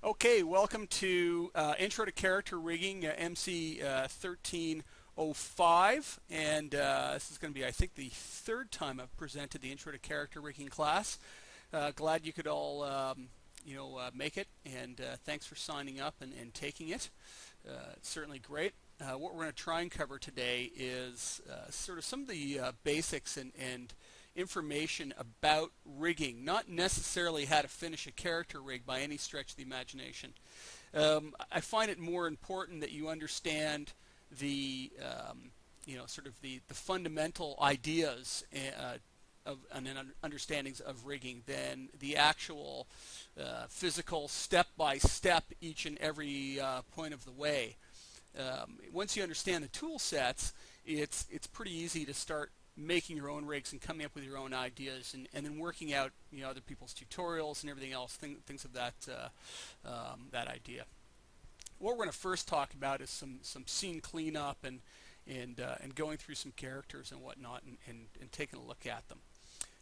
Okay, welcome to Intro to Character Rigging, MC 1305, and this is going to be, I think, the third time I've presented the Intro to Character Rigging class. Glad you could all, make it, and thanks for signing up and taking it. It's certainly great. What we're going to try and cover today is sort of some of the basics and information about rigging, not necessarily how to finish a character rig by any stretch of the imagination. I find it more important that you understand the, sort of the fundamental ideas and understandings of rigging than the actual physical step-by-step each and every point of the way. Once you understand the tool sets, it's pretty easy to start making your own rigs and coming up with your own ideas and then working out other people's tutorials and everything else, things of that idea. What we're going to first talk about is some scene cleanup and going through some characters and whatnot and taking a look at them.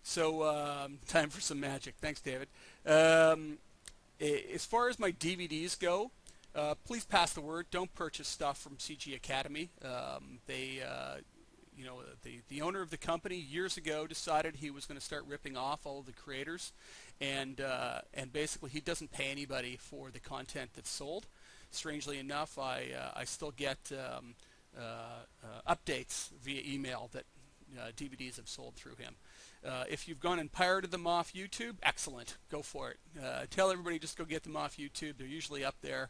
So time for some magic. Thanks, David. As far as my DVDs go, please pass the word. Don't purchase stuff from CG Academy. The owner of the company years ago decided he was going to start ripping off all of the creators, and basically he doesn't pay anybody for the content that's sold. Strangely enough, I still get updates via email that DVDs have sold through him. If you've gone and pirated them off YouTube, excellent, go for it. Tell everybody just go get them off YouTube. They're usually up there.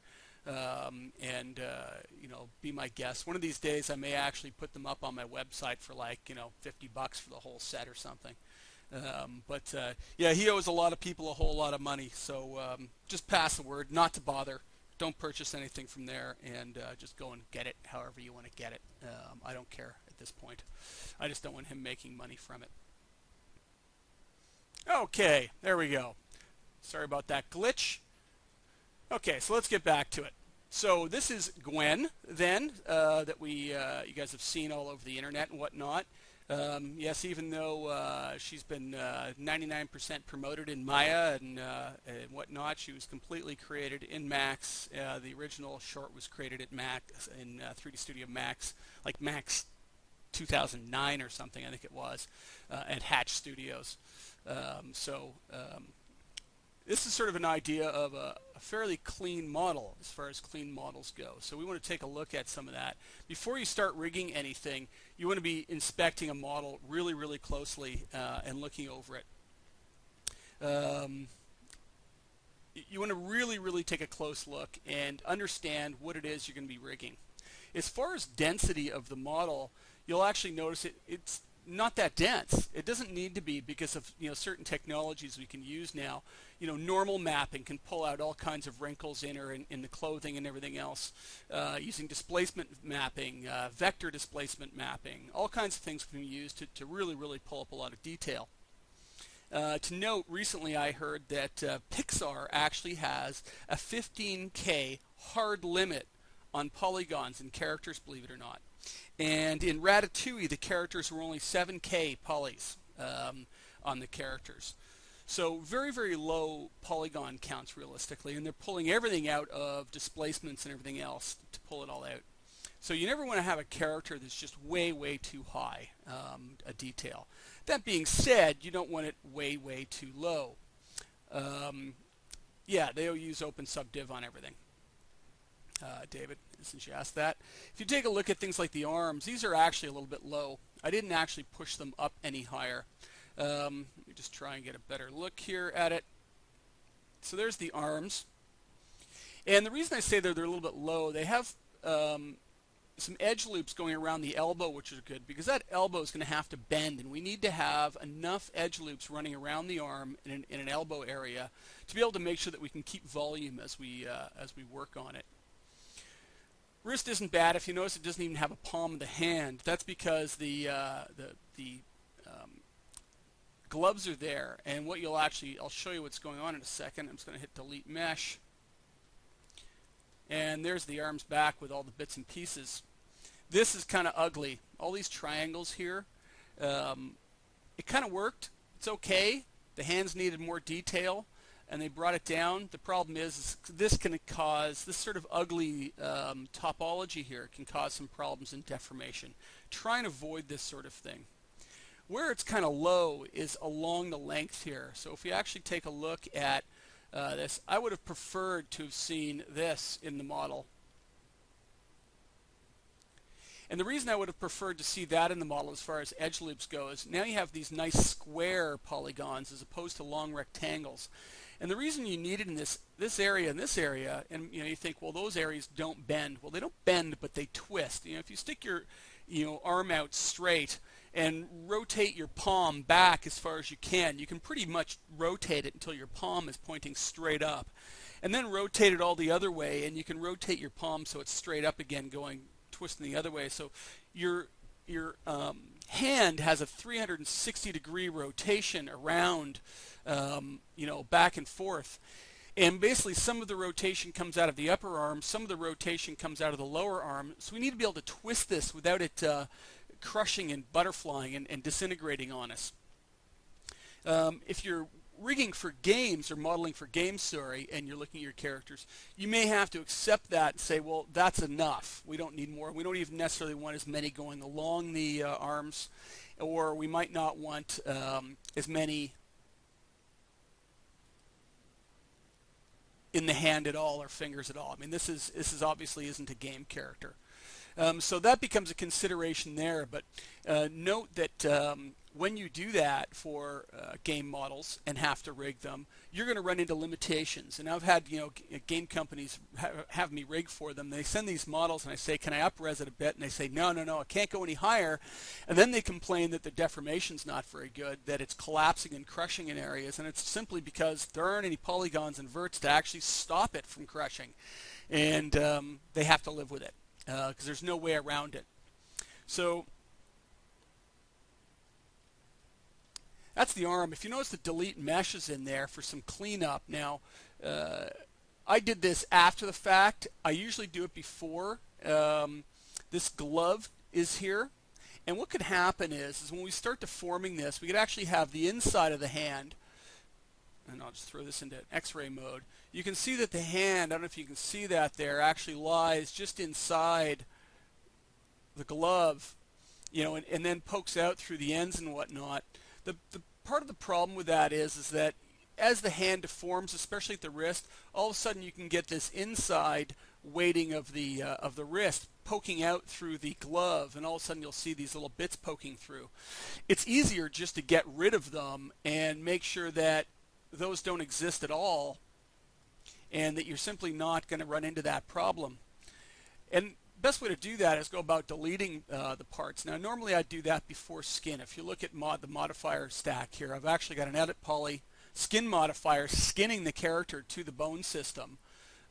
Be my guest. One of these days I may actually put them up on my website for like, $50 for the whole set or something. Yeah, he owes a lot of people a whole lot of money, so just pass the word, not to bother. Don't purchase anything from there, and just go and get it however you want to get it. I don't care at this point. I just don't want him making money from it. Okay, there we go. Sorry about that glitch. Okay, so let's get back to it. So this is Gwen, then, that you guys have seen all over the internet and whatnot. Yes, even though she's been 99% promoted in Maya and whatnot, she was completely created in Max. The original short was created at Max in 3D Studio Max, like Max 2009 or something, I think it was, at Hatch Studios. This is sort of an idea of a fairly clean model as far as clean models go. So we want to take a look at some of that. Before you start rigging anything, you want to be inspecting a model really, really closely and looking over it. You want to really, really take a close look and understand what it is you're going to be rigging. As far as density of the model, you'll actually notice it's not that dense. It doesn't need to be because of certain technologies we can use now. Normal mapping can pull out all kinds of wrinkles in the clothing and everything else. Using displacement mapping, vector displacement mapping, all kinds of things can be used to really, really pull up a lot of detail. To note, recently I heard that Pixar actually has a 15K hard limit on polygons in characters, believe it or not. And in Ratatouille, the characters were only 7K polys on the characters. So very, very low polygon counts realistically, and they're pulling everything out of displacements and everything else to pull it all out. So you never want to have a character that's just way, way too high a detail. That being said, you don't want it way, way too low. Yeah, they'll use open subdiv on everything. David, since you asked that. If you take a look at things like the arms, these are actually a little bit low. I didn't actually push them up any higher. Let me just try and get a better look here at it. So there's the arms. And the reason I say they're a little bit low, they have some edge loops going around the elbow, which is good because that elbow is going to have to bend, and we need to have enough edge loops running around the arm in an elbow area to be able to make sure that we can keep volume as we work on it. Wrist isn't bad. If you notice, it doesn't even have a palm of the hand. That's because the gloves are there, and what I'll show you what's going on in a second. I'm just going to hit delete mesh, and there's the arms back with all the bits and pieces. This is kind of ugly. All these triangles here. It kind of worked. It's okay. The hands needed more detail. and they brought it down. The problem is this can cause, this sort of ugly topology here can cause some problems in deformation. Try and avoid this sort of thing. Where it's kind of low is along the length here. So if you actually take a look at this, I would have preferred to have seen this in the model. And the reason I would have preferred to see that in the model as far as edge loops go is now you have these nice square polygons as opposed to long rectangles. And the reason you need it in this area and this area, and you think, well, those areas don't bend. Well, they don't bend, but they twist. If you stick your arm out straight and rotate your palm back as far as you can pretty much rotate it until your palm is pointing straight up. And then rotate it all the other way, and you can rotate your palm so it's straight up again, twisting the other way. So your hand has a 360-degree rotation around, back and forth. And basically some of the rotation comes out of the upper arm, some of the rotation comes out of the lower arm. So we need to be able to twist this without it crushing and butterflying and disintegrating on us. If you're rigging for games or modeling for games, and you're looking at your characters, you may have to accept that and say, well, that's enough. We don't need more. We don't even necessarily want as many going along the arms, or we might not want as many in the hand at all or fingers at all. I mean, this is obviously isn't a game character. So that becomes a consideration there, but note that when you do that for game models and have to rig them, you're going to run into limitations. And I've had game companies have me rig for them. They send these models and I say, can I up-res it a bit? And they say, no, I can't go any higher. And then they complain that the deformation's not very good, that it's collapsing and crushing in areas, and it's simply because there aren't any polygons and verts to actually stop it from crushing. And they have to live with it because there's no way around it. So that's the arm. If you notice the delete mesh is in there for some cleanup. Now, I did this after the fact. I usually do it before. This glove is here. And what could happen is when we start deforming this, we could actually have the inside of the hand, and I'll just throw this into X-ray mode. You can see that the hand, I don't know if you can see that there, actually lies just inside the glove, and then pokes out through the ends and whatnot. The part of the problem with that is that as the hand deforms, especially at the wrist, all of a sudden you can get this inside weighting of the wrist poking out through the glove, and all of a sudden you'll see these little bits poking through. It's easier just to get rid of them and make sure that those don't exist at all, and that you're simply not going to run into that problem. And best way to do that is go about deleting the parts. Now normally I do that before skin. If you look at the modifier stack here, I've actually got an edit poly skin modifier skinning the character to the bone system.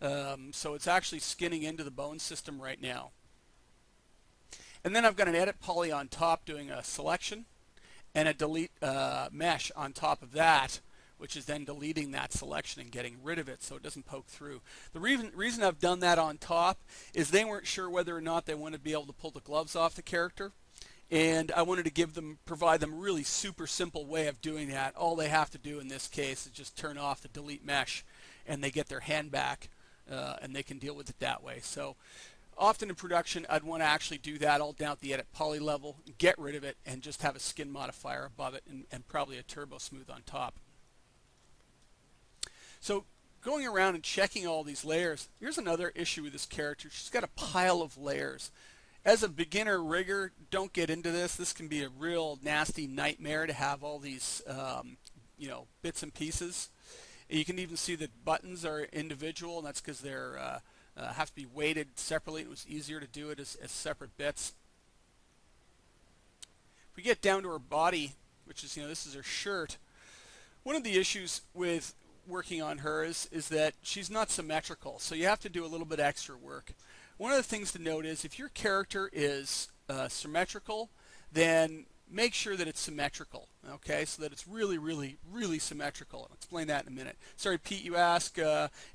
So it's actually skinning into the bone system right now. And then I've got an edit poly on top doing a selection, and a delete mesh on top of that, which is then deleting that selection and getting rid of it so it doesn't poke through. The reason I've done that on top is they weren't sure whether or not they wanted to be able to pull the gloves off the character, and I wanted to provide them a really super simple way of doing that. All they have to do in this case is just turn off the delete mesh, and they get their hand back, and they can deal with it that way. So often in production, I'd want to actually do that all down at the edit poly level, get rid of it, and just have a skin modifier above it, and probably a turbo smooth on top. So going around and checking all these layers, here's another issue with this character. She's got a pile of layers. As a beginner rigger, don't get into this. This can be a real nasty nightmare to have all these bits and pieces. And you can even see that buttons are individual, and that's because they're have to be weighted separately. It was easier to do it as separate bits. If we get down to her body, which is, this is her shirt, one of the issues with working on her is that she's not symmetrical, so you have to do a little bit extra work. One of the things to note is if your character is symmetrical, then make sure that it's symmetrical, okay, so that it's really, really, really symmetrical. I'll explain that in a minute. Sorry, Pete, you ask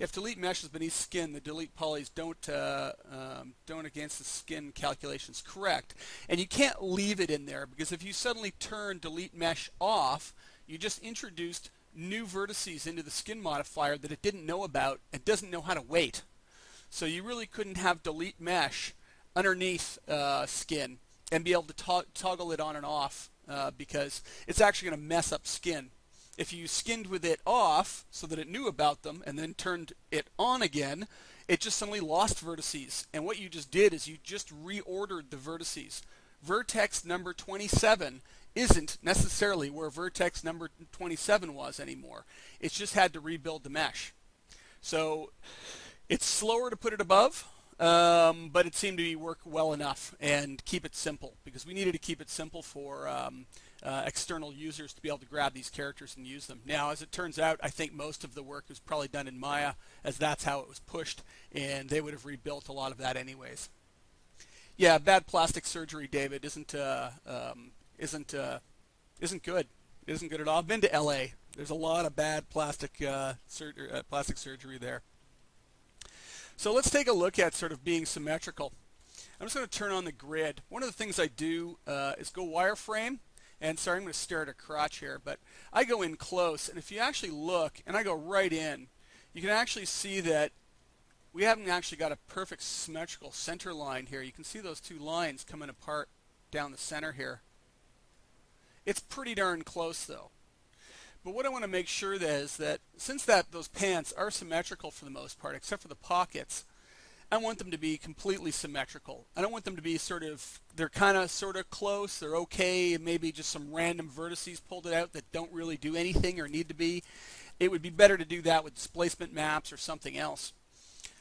if delete mesh is beneath skin, the delete polys don't against the skin calculations. Correct, and you can't leave it in there, because if you suddenly turn delete mesh off, you just introduced new vertices into the skin modifier that it didn't know about and doesn't know how to weight. So you really couldn't have delete mesh underneath skin and be able to toggle it on and off because it's actually going to mess up skin. If you skinned with it off so that it knew about them and then turned it on again, it just suddenly lost vertices. And what you just did is you just reordered the vertices. Vertex number 27 isn't necessarily where vertex number 27 was anymore. It's just had to rebuild the mesh. So it's slower to put it above, but it seemed to work well enough and keep it simple because we needed to keep it simple for external users to be able to grab these characters and use them. Now, as it turns out, I think most of the work was probably done in Maya, as that's how it was pushed, and they would have rebuilt a lot of that anyways. Yeah, bad plastic surgery, David, isn't good. It isn't good at all. I've been to LA. There's a lot of bad plastic surgery there. So let's take a look at sort of being symmetrical. I'm just going to turn on the grid. One of the things I do is go wireframe. And sorry, I'm going to stare at a crotch here, but I go in close, and if you actually look, and I go right in, you can actually see that we haven't actually got a perfect symmetrical center line here. You can see those two lines coming apart down the center here. It's pretty darn close though. But what I want to make sure that is that since those pants are symmetrical for the most part, except for the pockets, I want them to be completely symmetrical. I don't want them to be they're kind of sort of close, they're okay, maybe just some random vertices pulled it out that don't really do anything or need to be. It would be better to do that with displacement maps or something else.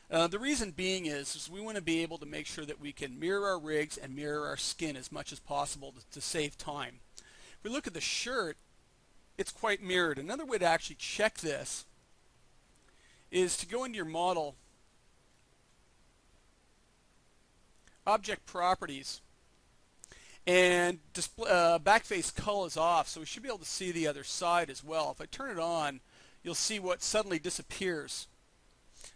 The reason being is we want to be able to make sure that we can mirror our rigs and mirror our skin as much as possible to save time. If we look at the shirt, it's quite mirrored. Another way to actually check this is to go into your model, object properties, and backface cull is off, so we should be able to see the other side as well. If I turn it on, you'll see what suddenly disappears.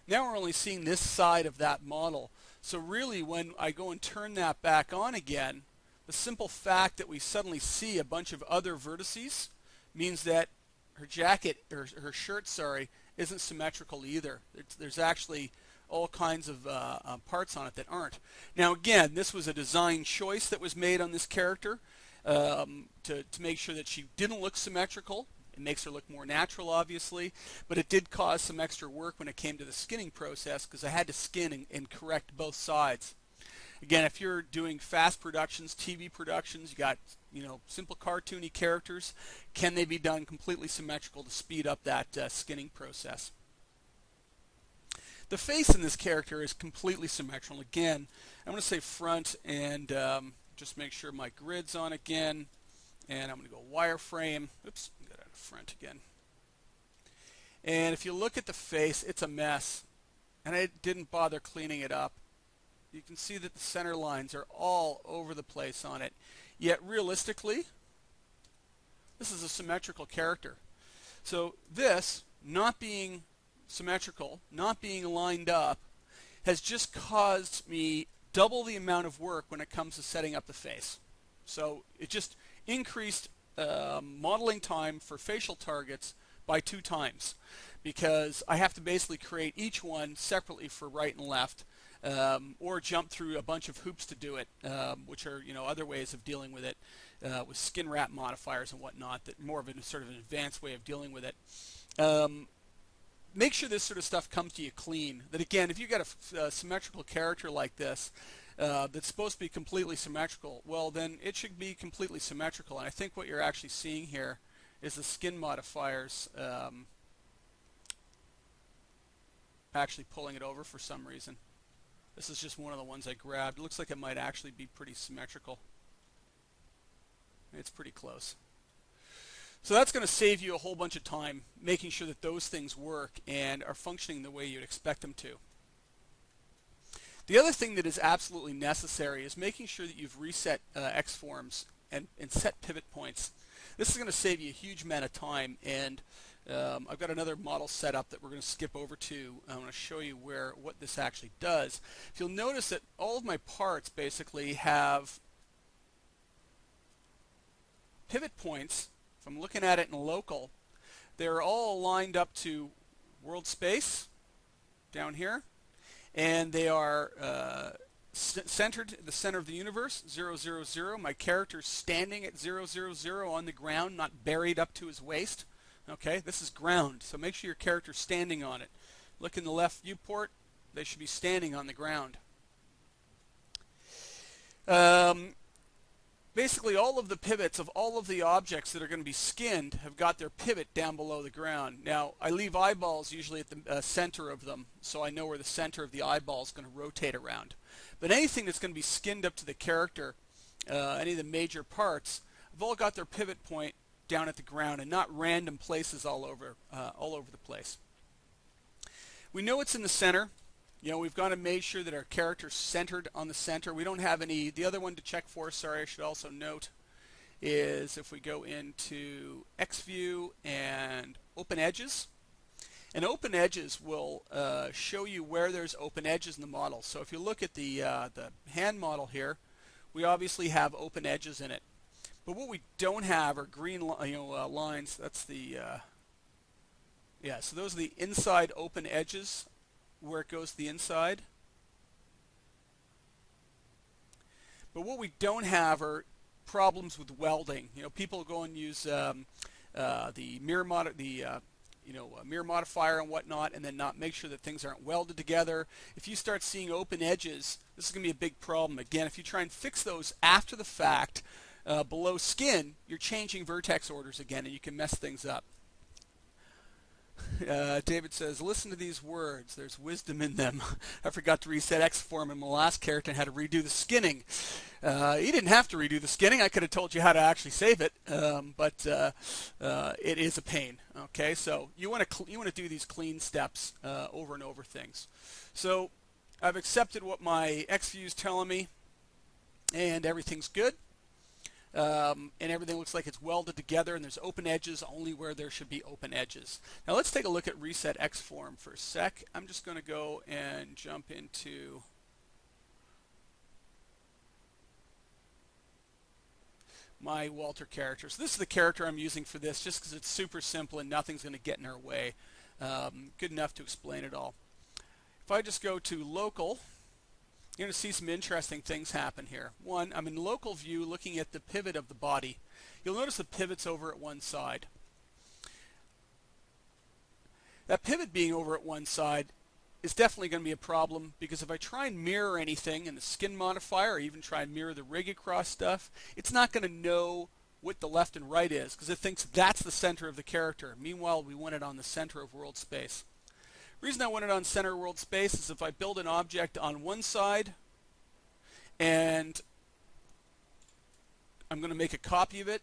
Now we're only seeing this side of that model. So really when I go and turn that back on again, the simple fact that we suddenly see a bunch of other vertices means that her jacket, or her shirt, sorry, isn't symmetrical either. There's actually all kinds of parts on it that aren't. Now again, this was a design choice that was made on this character to make sure that she didn't look symmetrical. It makes her look more natural, obviously, but it did cause some extra work when it came to the skinning process because I had to skin and correct both sides. Again, if you're doing fast productions, TV productions, you got simple cartoony characters, can they be done completely symmetrical to speed up that skinning process? The face in this character is completely symmetrical. Again, I'm going to say front and just make sure my grid's on again, and I'm going to go wireframe. Oops, got out of front again. And if you look at the face, it's a mess, and I didn't bother cleaning it up. You can see that the center lines are all over the place on it. Yet realistically, this is a symmetrical character. So this, not being symmetrical, not being lined up, has just caused me double the amount of work when it comes to setting up the face. So it just increased modeling time for facial targets by 2 times because I have to basically create each one separately for right and left. Or jump through a bunch of hoops to do it, which are other ways of dealing with it with skin wrap modifiers and whatnot. That more of a sort of an advanced way of dealing with it. Make sure this sort of stuff comes to you clean. That again, if you got a symmetrical character like this that's supposed to be completely symmetrical, well then it should be completely symmetrical. And I think what you're actually seeing here is the skin modifiers actually pulling it over for some reason. This is just one of the ones I grabbed. It looks like it might actually be pretty symmetrical. It's pretty close. So that's going to save you a whole bunch of time making sure that those things work and are functioning the way you'd expect them to. The other thing that is absolutely necessary is making sure that you've reset X-forms and set pivot points. This is going to save you a huge amount of time, and I've got another model set up that we're going to skip over to. I want to show you what this actually does. If you'll notice that all of my parts basically have pivot points. If I'm looking at it in local, They're all lined up to world space down here, and they are centered in the center of the universe, 0, 0, 0. My character's standing at 0, 0, 0 on the ground, not buried up to his waist. Okay, this is ground, so make sure your character's standing on it. Look in the left viewport, they should be standing on the ground. Basically, all of the pivots of all of the objects that are going to be skinned have got their pivot down below the ground. Now, I leave eyeballs usually at the center of them, so I know where the center of the eyeball is going to rotate around. But anything that's going to be skinned up to the character, any of the major parts, have all got their pivot point down at the ground and not random places all over the place. We know it's in the center. You know, we've got to make sure that our character's centered on the center. We don't have any. The other one to check for, sorry, I should also note, is if we go into X view and open edges. And open edges will show you where there's open edges in the model. So if you look at the hand model here, we obviously have open edges in it. But what we don't have are green lines. That's the yeah. So those are the inside open edges, where it goes to the inside. But what we don't have are problems with welding. You know, people go and use the mirror mirror modifier and whatnot, and then not make sure that things aren't welded together. If you start seeing open edges, this is going to be a big problem. Again, if you try and fix those after the fact, below skin, you're changing vertex orders again, and you can mess things up. David says, listen to these words. There's wisdom in them. I forgot to reset X form in my last character and had to redo the skinning. You didn't have to redo the skinning. I could have told you how to actually save it, but it is a pain. Okay, so you want to do these clean steps over and over things. So I've accepted what my X view is telling me, and everything's good. And everything looks like it's welded together, and there's open edges only where there should be open edges. Now let's take a look at reset X form for a sec. I'm just going to go and jump into my Walter character. So this is the character I'm using for this, just because it's super simple and nothing's going to get in our way. Good enough to explain it all. If I just go to local, you're going to see some interesting things happen here. One, I'm in local view looking at the pivot of the body. You'll notice the pivot's over at one side. That pivot being over at one side is definitely going to be a problem, because if I try and mirror anything in the skin modifier, or even try and mirror the rig across stuff, it's not going to know what the left and right is, because it thinks that's the center of the character. Meanwhile, we want it on the center of world space. The reason I want it on center world space is if I build an object on one side and I'm going to make a copy of it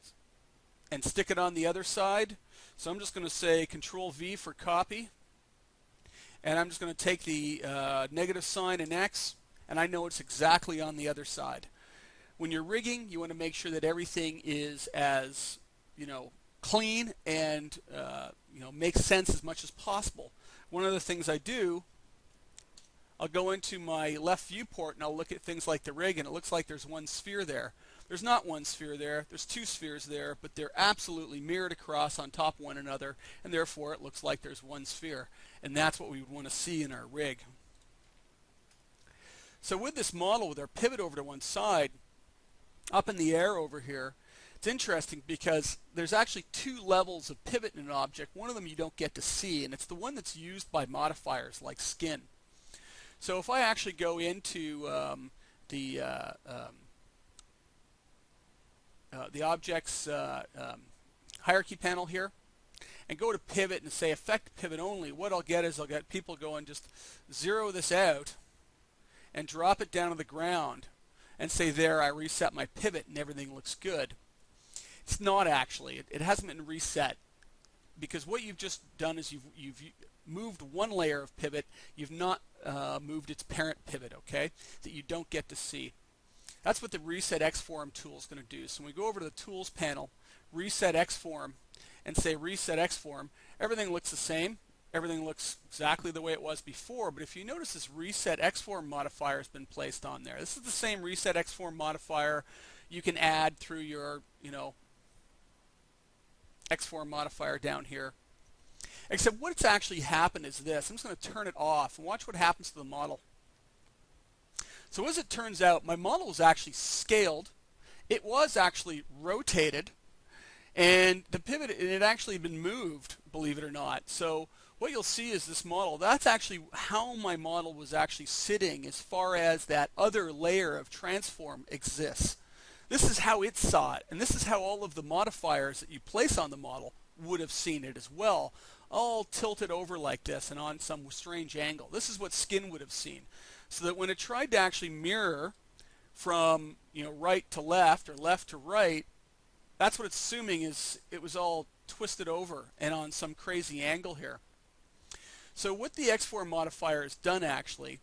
and stick it on the other side. So I'm just going to say Control V for copy, and I'm just going to take the negative sign and X, and I know it's exactly on the other side. When you're rigging, you want to make sure that everything is as clean and makes sense as much as possible. One of the things I do, I'll go into my left viewport and I'll look at things like the rig, and it looks like there's one sphere there. There's not one sphere there, there's two spheres there, but they're absolutely mirrored across on top of one another, and therefore it looks like there's one sphere. And that's what we would want to see in our rig. So with this model, with our pivot over to one side, up in the air over here, it's interesting because there's actually two levels of pivot in an object. One of them you don't get to see, and it's the one that's used by modifiers like skin. So if I actually go into the object's hierarchy panel here and go to pivot and say affect pivot only, what I'll get is I'll get people go and just zero this out and drop it down to the ground and say, there, I reset my pivot and everything looks good. It's not actually. It hasn't been reset, because what you've just done is you've moved one layer of pivot. You've not moved its parent pivot, okay, that you don't get to see. That's what the Reset X Form tool is going to do. So when we go over to the Tools panel, Reset X Form, and say Reset X Form, everything looks the same. Everything looks exactly the way it was before, but if you notice, this Reset X Form modifier has been placed on there. This is the same Reset X Form modifier you can add through your, X Form modifier down here Except what's actually happened is this. I'm just going to turn it off and watch what happens to the model. So as it turns out, my model was actually scaled. It was actually rotated. And the pivot, it had actually been moved, believe it or not. So what you'll see is this model. That's actually how my model was actually sitting as far as that other layer of transform exists. This is how it saw it. And this is how all of the modifiers that you place on the model would have seen it as well, all tilted over like this and on some strange angle. This is what skin would have seen. So that when it tried to actually mirror from right to left or left to right, that's what it's assuming is it was all twisted over and on some crazy angle here. So what the X-form modifier has done actually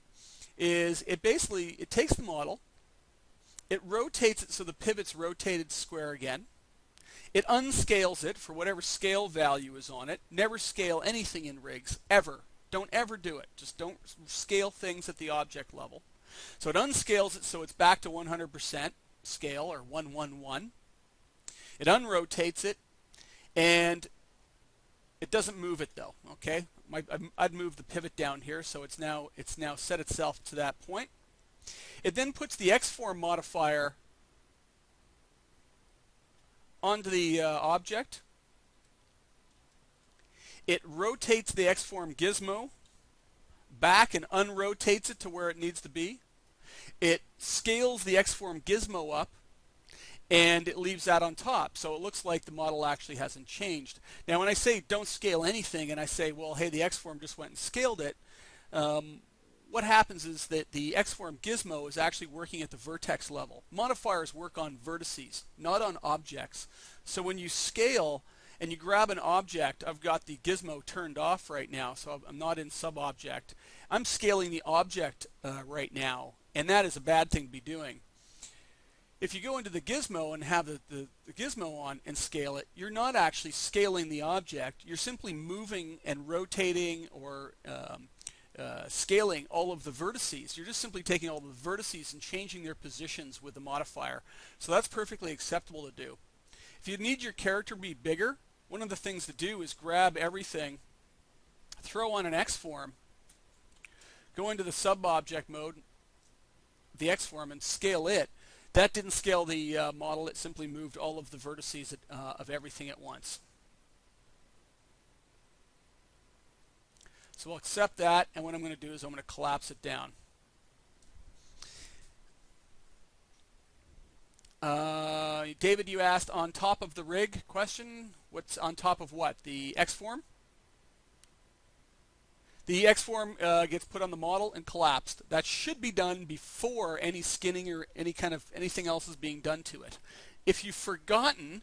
is it takes the model, it rotates it so the pivot's rotated square again. It unscales it for whatever scale value is on it. Never scale anything in rigs, ever. Don't ever do it. Just don't scale things at the object level. So it unscales it so it's back to 100% scale, or 111. It unrotates it, and it doesn't move it though. Okay, I'd move the pivot down here, so it's now set itself to that point. It then puts the X-form modifier onto the object. It rotates the X-form gizmo back and unrotates it to where it needs to be. It scales the X-form gizmo up, and it leaves that on top. So it looks like the model actually hasn't changed. Now when I say don't scale anything, and I say, well, hey, the X-form just went and scaled it, what happens is that the X-form gizmo is actually working at the vertex level. Modifiers work on vertices, not on objects. So when you scale and you grab an object, I've got the gizmo turned off right now, so I'm not in sub-object. I'm scaling the object right now, and that is a bad thing to be doing. If you go into the gizmo and have the gizmo on and scale it, you're not actually scaling the object. You're simply moving and rotating or scaling all of the vertices. You're just simply taking all the vertices and changing their positions with the modifier. So that's perfectly acceptable to do. If you need your character to be bigger, one of the things to do is grab everything, throw on an X-form, go into the sub-object mode, the X-form, and scale it. That didn't scale the model. It simply moved all of the vertices of everything at once. So we'll accept that, and what I'm going to do is I'm going to collapse it down. David, you asked on top of the rig question. What's on top of what? The X-form? The X-form gets put on the model and collapsed. That should be done before any skinning or anything else is being done to it. If you've forgotten,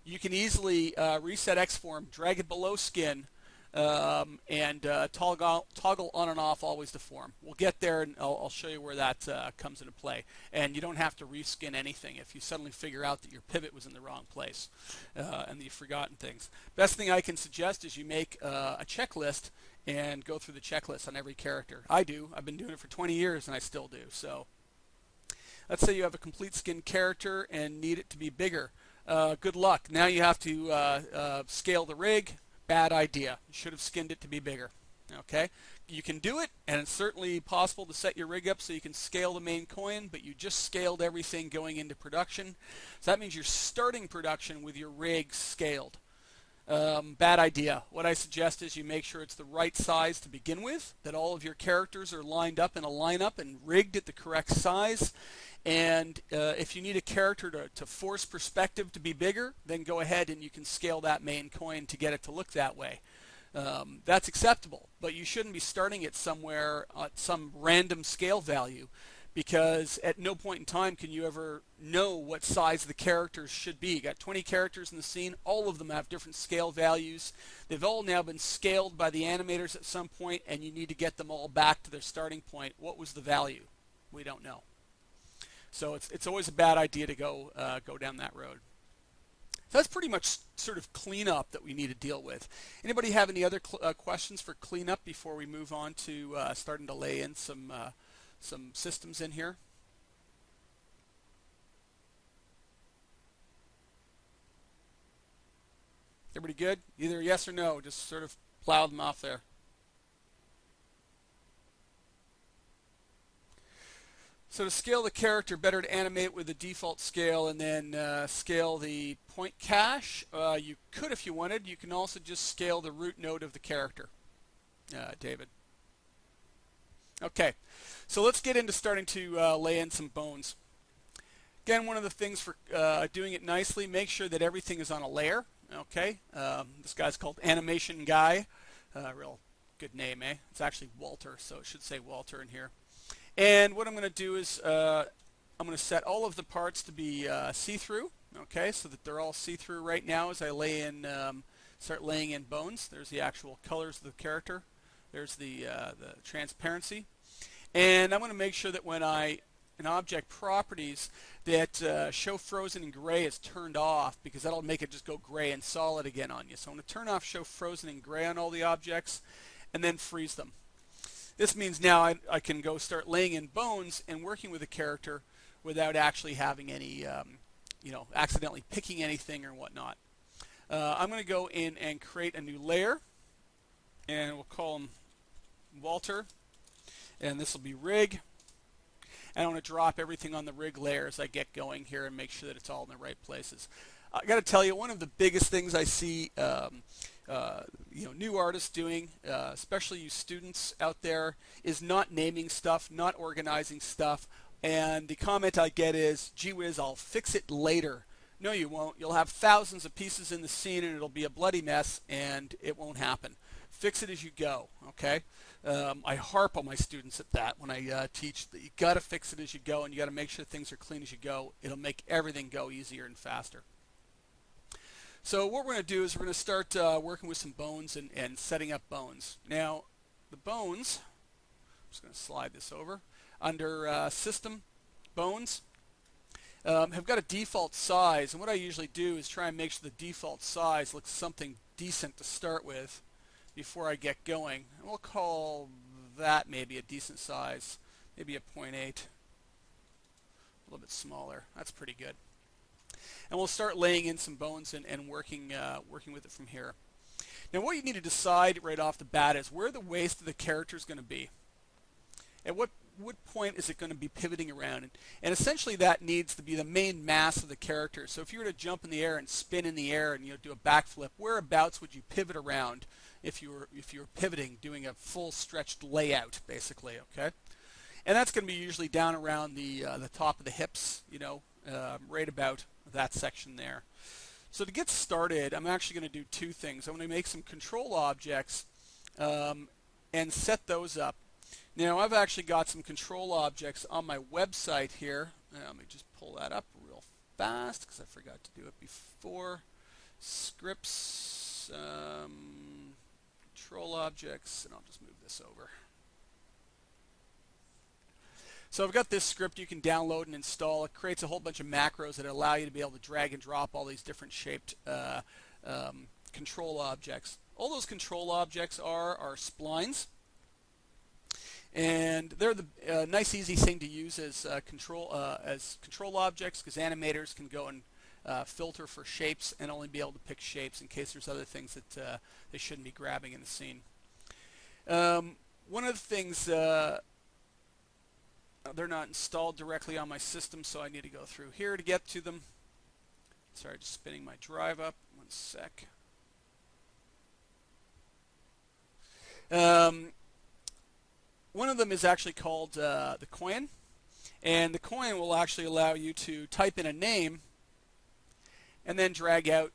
you can easily reset X-form, drag it below skin, and toggle on and off always to form. We'll get there, and I'll show you where that comes into play. And you don't have to reskin anything if you suddenly figure out that your pivot was in the wrong place and that you've forgotten things. Best thing I can suggest is you make a checklist and go through the checklist on every character. I do. I've been doing it for 20 years, and I still do. So let's say you have a complete skin character and need it to be bigger. Good luck. Now you have to scale the rig. Bad idea. You should have skinned it to be bigger. Okay? You can do it, and it's certainly possible to set your rig up so you can scale the main coin, but you just scaled everything going into production. So that means you're starting production with your rig scaled. Bad idea. What I suggest is you make sure it's the right size to begin with, that all of your characters are lined up in a lineup and rigged at the correct size. And if you need a character to force perspective to be bigger, then go ahead and you can scale that main coin to get it to look that way. That's acceptable, but you shouldn't be starting it somewhere at some random scale value, because at no point in time can you ever know what size the characters should be. You got 20 characters in the scene. All of them have different scale values. They've all now been scaled by the animators at some point, and you need to get them all back to their starting point. What was the value? We don't know. So it's always a bad idea to go down that road. So that's pretty much sort of cleanup that we need to deal with. Anybody have any other questions for cleanup before we move on to starting to lay in some systems in here? Everybody good? Either yes or no. Just sort of plow them off there. So to scale the character, better to animate with the default scale and then scale the point cache. You could if you wanted. You can also just scale the root node of the character, David. Okay, so let's get into starting to lay in some bones. Again, one of the things for doing it nicely, make sure that everything is on a layer. Okay, this guy's called Animation Guy. Real good name, eh? It's actually Walter, so it should say Walter in here. And what I'm going to do is I'm going to set all of the parts to be see-through, okay, so that they're all see-through right now as I lay in, start laying in bones. There's the actual colors of the character. There's the transparency. And I'm going to make sure that when in object properties, that show frozen in gray is turned off, because that'll make it just go gray and solid again on you. So I'm going to turn off show frozen in gray on all the objects and then freeze them. This means now I can go start laying in bones and working with a character without actually having any, accidentally picking anything or whatnot. I'm going to go in and create a new layer, and we'll call him Walter, and this will be rig. And I want to drop everything on the rig layer as I get going here and make sure that it's all in the right places. I got to tell you, one of the biggest things I see new artists doing, especially you students out there, is not naming stuff, not organizing stuff. And the comment I get is, gee whiz, I'll fix it later. No, you won't. You'll have thousands of pieces in the scene and it'll be a bloody mess and it won't happen. Fix it as you go, okay? I harp on my students at that when I teach that you got to fix it as you go, and you got to make sure things are clean as you go. It'll make everything go easier and faster. So what we're going to do is we're going to start working with some bones and setting up bones. Now, the bones, I'm just going to slide this over, under System, Bones, have got a default size. And what I usually do is try and make sure the default size looks something decent to start with before I get going. And we'll call that maybe a decent size, maybe a 0.8, a little bit smaller. That's pretty good. And we'll start laying in some bones and working with it from here. Now what you need to decide right off the bat is where the waist of the character is going to be. At what point is it going to be pivoting around? And essentially that needs to be the main mass of the character. So if you were to jump in the air and spin in the air and do a backflip, whereabouts would you pivot around if you were pivoting, doing a full stretched layout, basically, okay? And that's going to be usually down around the top of the hips, right about that section there. So to get started, I'm actually going to do two things. I'm going to make some control objects and set those up. Now I've actually got some control objects on my website here. Let me just pull that up real fast because I forgot to do it before. Scripts, control objects, and I'll just move this over. So I've got this script you can download and install. It creates a whole bunch of macros that allow you to be able to drag and drop all these different shaped control objects. All those control objects are splines. And they're the nice, easy thing to use as control objects, because animators can go and filter for shapes and only be able to pick shapes in case there's other things that they shouldn't be grabbing in the scene. One of the things, they're not installed directly on my system, so I need to go through here to get to them. Sorry, just spinning my drive up. One sec. One of them is actually called the coin, and the coin will actually allow you to type in a name and then drag out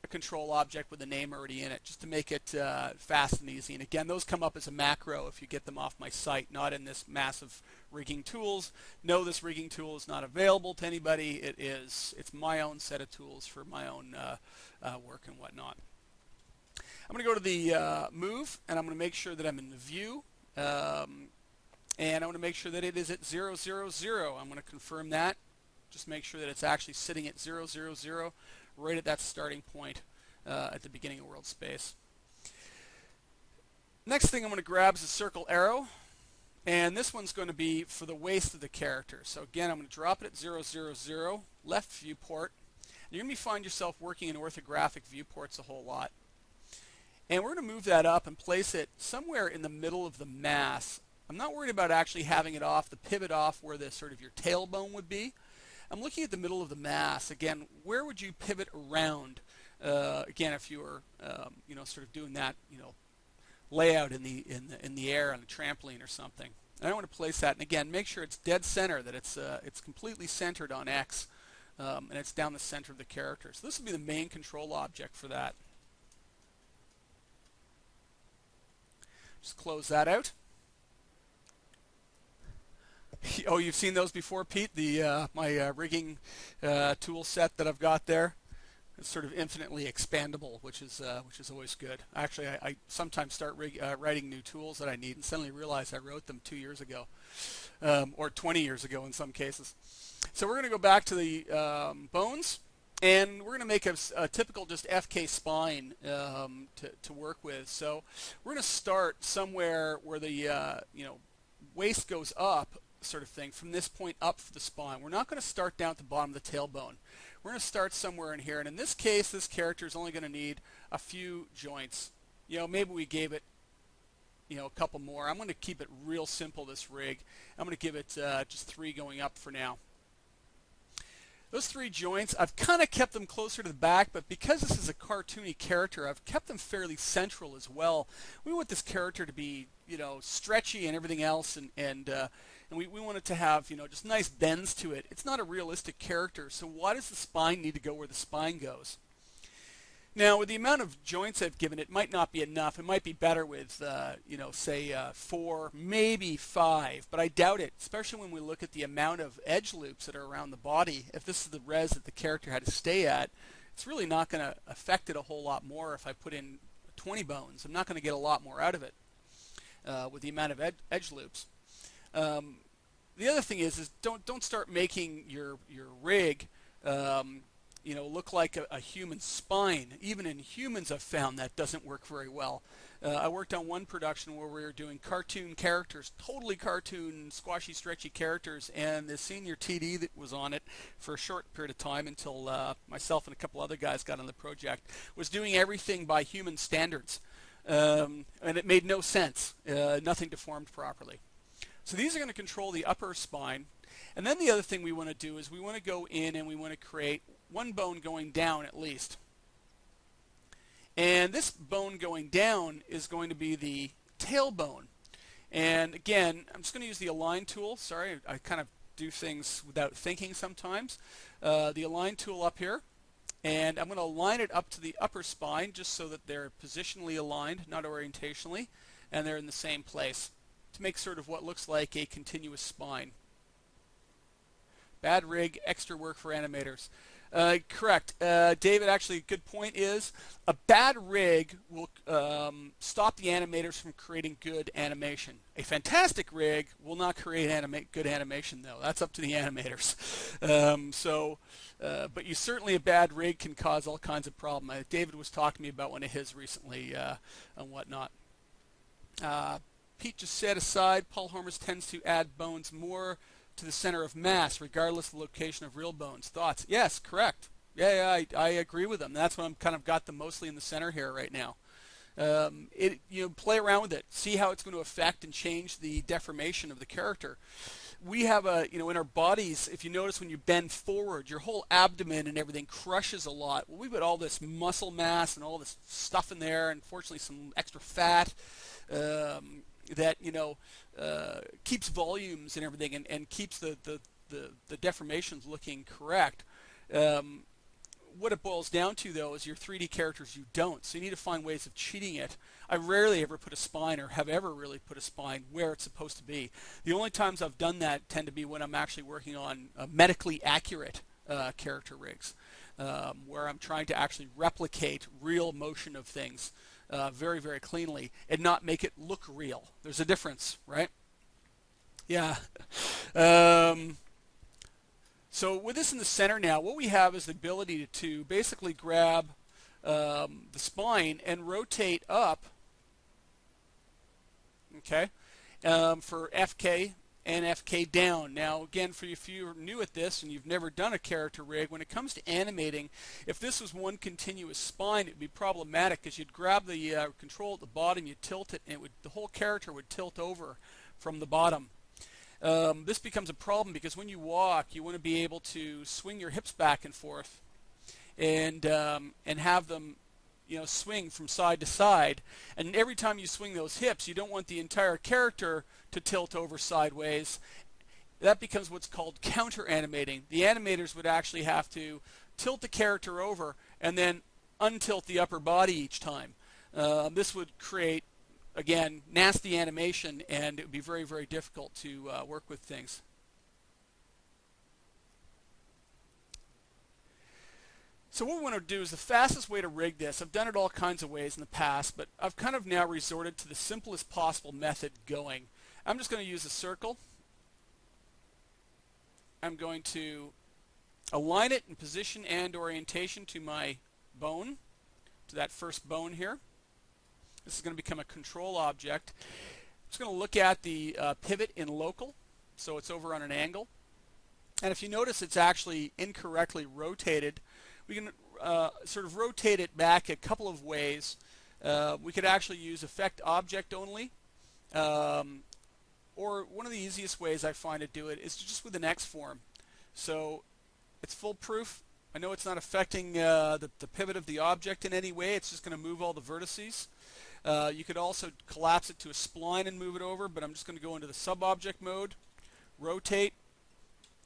a control object with a name already in it, just to make it fast and easy. And again, those come up as a macro if you get them off my site, not in this massive rigging tools. No, this rigging tool is not available to anybody. It's my own set of tools for my own work and whatnot. I'm going to go to the move, and I'm going to make sure that I'm in the view. And I want to make sure that it is at 0, 0, 0. I'm going to confirm that. Just make sure that it's actually sitting at 0, 0, 0, right at that starting point at the beginning of world space. Next thing I'm going to grab is a circle arrow. And this one's going to be for the waist of the character. So again, I'm going to drop it at 0, 0, 0, left viewport. And you're going to find yourself working in orthographic viewports a whole lot. And we're going to move that up and place it somewhere in the middle of the mass. I'm not worried about actually having it off, the pivot off where the sort of your tailbone would be. I'm looking at the middle of the mass. Again, where would you pivot around? Again, if you were, sort of doing that, layout in the air on a trampoline or something. And I want to place that, and again, make sure it's dead center, that it's completely centered on X, and it's down the center of the character. So this will be the main control object for that. Just close that out. Oh, you've seen those before, Pete? My rigging tool set that I've got there. It's sort of infinitely expandable, which is always good. Actually, I sometimes start writing new tools that I need and suddenly realize I wrote them 2 years ago, or 20 years ago in some cases. So we're going to go back to the bones, and we're going to make a typical just FK spine to work with. So we're going to start somewhere where the waist goes up, sort of thing, from this point up for the spine. We're not going to start down at the bottom of the tailbone. We're going to start somewhere in here, and in this case, this character is only going to need a few joints. Maybe we gave it, a couple more. I'm going to keep it real simple, this rig. I'm going to give it just 3 going up for now. Those 3 joints, I've kind of kept them closer to the back, but because this is a cartoony character, I've kept them fairly central as well. We want this character to be, stretchy and everything else, and we want it to have, just nice bends to it. It's not a realistic character, so why does the spine need to go where the spine goes? Now, with the amount of joints I've given, it might not be enough. It might be better with, say 4, maybe 5, but I doubt it, especially when we look at the amount of edge loops that are around the body. If this is the res that the character had to stay at, it's really not going to affect it a whole lot more if I put in 20 bones. I'm not going to get a lot more out of it with the amount of edge loops. The other thing is don't start making your rig look like a human spine. Even in humans, I've found that doesn't work very well. I worked on one production where we were doing cartoon characters, totally cartoon, squashy, stretchy characters, and the senior TD that was on it for a short period of time until myself and a couple other guys got on the project was doing everything by human standards, and it made no sense. Nothing deformed properly. So these are going to control the upper spine. And then the other thing we want to do is we want to go in and we want to create one bone going down at least. And this bone going down is going to be the tailbone. And again, I'm just going to use the align tool. Sorry, I kind of do things without thinking sometimes. The align tool up here. And I'm going to align it up to the upper spine just so that they're positionally aligned, not orientationally, and they're in the same place, to make sort of what looks like a continuous spine. Bad rig, extra work for animators. Correct. David, actually, a good point is a bad rig will stop the animators from creating good animation. A fantastic rig will not create good animation, though. That's up to the animators. But certainly a bad rig can cause all kinds of problems. David was talking to me about one of his recently and whatnot. Pete just said aside, Paul Hormers tends to add bones more to the center of mass, regardless of the location of real bones. Thoughts? Yes, correct. Yeah, I agree with them. That's what I'm kind of got them mostly in the center here right now. Play around with it, see how it's going to affect and change the deformation of the character. We have in our bodies, if you notice when you bend forward, your whole abdomen and everything crushes a lot. Well, we've got all this muscle mass and all this stuff in there, and fortunately some extra fat. That keeps volumes and everything, and keeps the deformations looking correct. What it boils down to, though, is your 3D characters you don't. So you need to find ways of cheating it. I rarely ever put a spine, or have ever really put a spine where it's supposed to be. The only times I've done that tend to be when I'm actually working on medically accurate character rigs, where I'm trying to actually replicate real motion of things very, very cleanly and not make it look real. There's a difference, right? Yeah. So with this in the center now, what we have is the ability to basically grab the spine and rotate up, okay, for FK and FK down. Now again, for you, if you're new at this and you've never done a character rig, when it comes to animating, if this was one continuous spine, it would be problematic because you'd grab the control at the bottom, you tilt it, and the whole character would tilt over from the bottom. This becomes a problem because when you walk, you want to be able to swing your hips back and forth and have them, swing from side to side. And every time you swing those hips, you don't want the entire character to tilt over sideways. That becomes what's called counter animating. The animators would actually have to tilt the character over and then untilt the upper body each time. This would create, again, nasty animation, and it would be very, very difficult to work with things. So what we want to do is the fastest way to rig this. I've done it all kinds of ways in the past, but I've kind of now resorted to the simplest possible method going. I'm just going to use a circle. I'm going to align it in position and orientation to my bone, to that first bone here. This is going to become a control object. I'm just going to look at the pivot in local, so it's over on an angle. And if you notice, it's actually incorrectly rotated. We can sort of rotate it back a couple of ways. We could actually use effect object only, or one of the easiest ways I find to do it is just with an X form. So it's foolproof. I know it's not affecting the pivot of the object in any way. It's just going to move all the vertices. You could also collapse it to a spline and move it over, but I'm just going to go into the sub-object mode, rotate,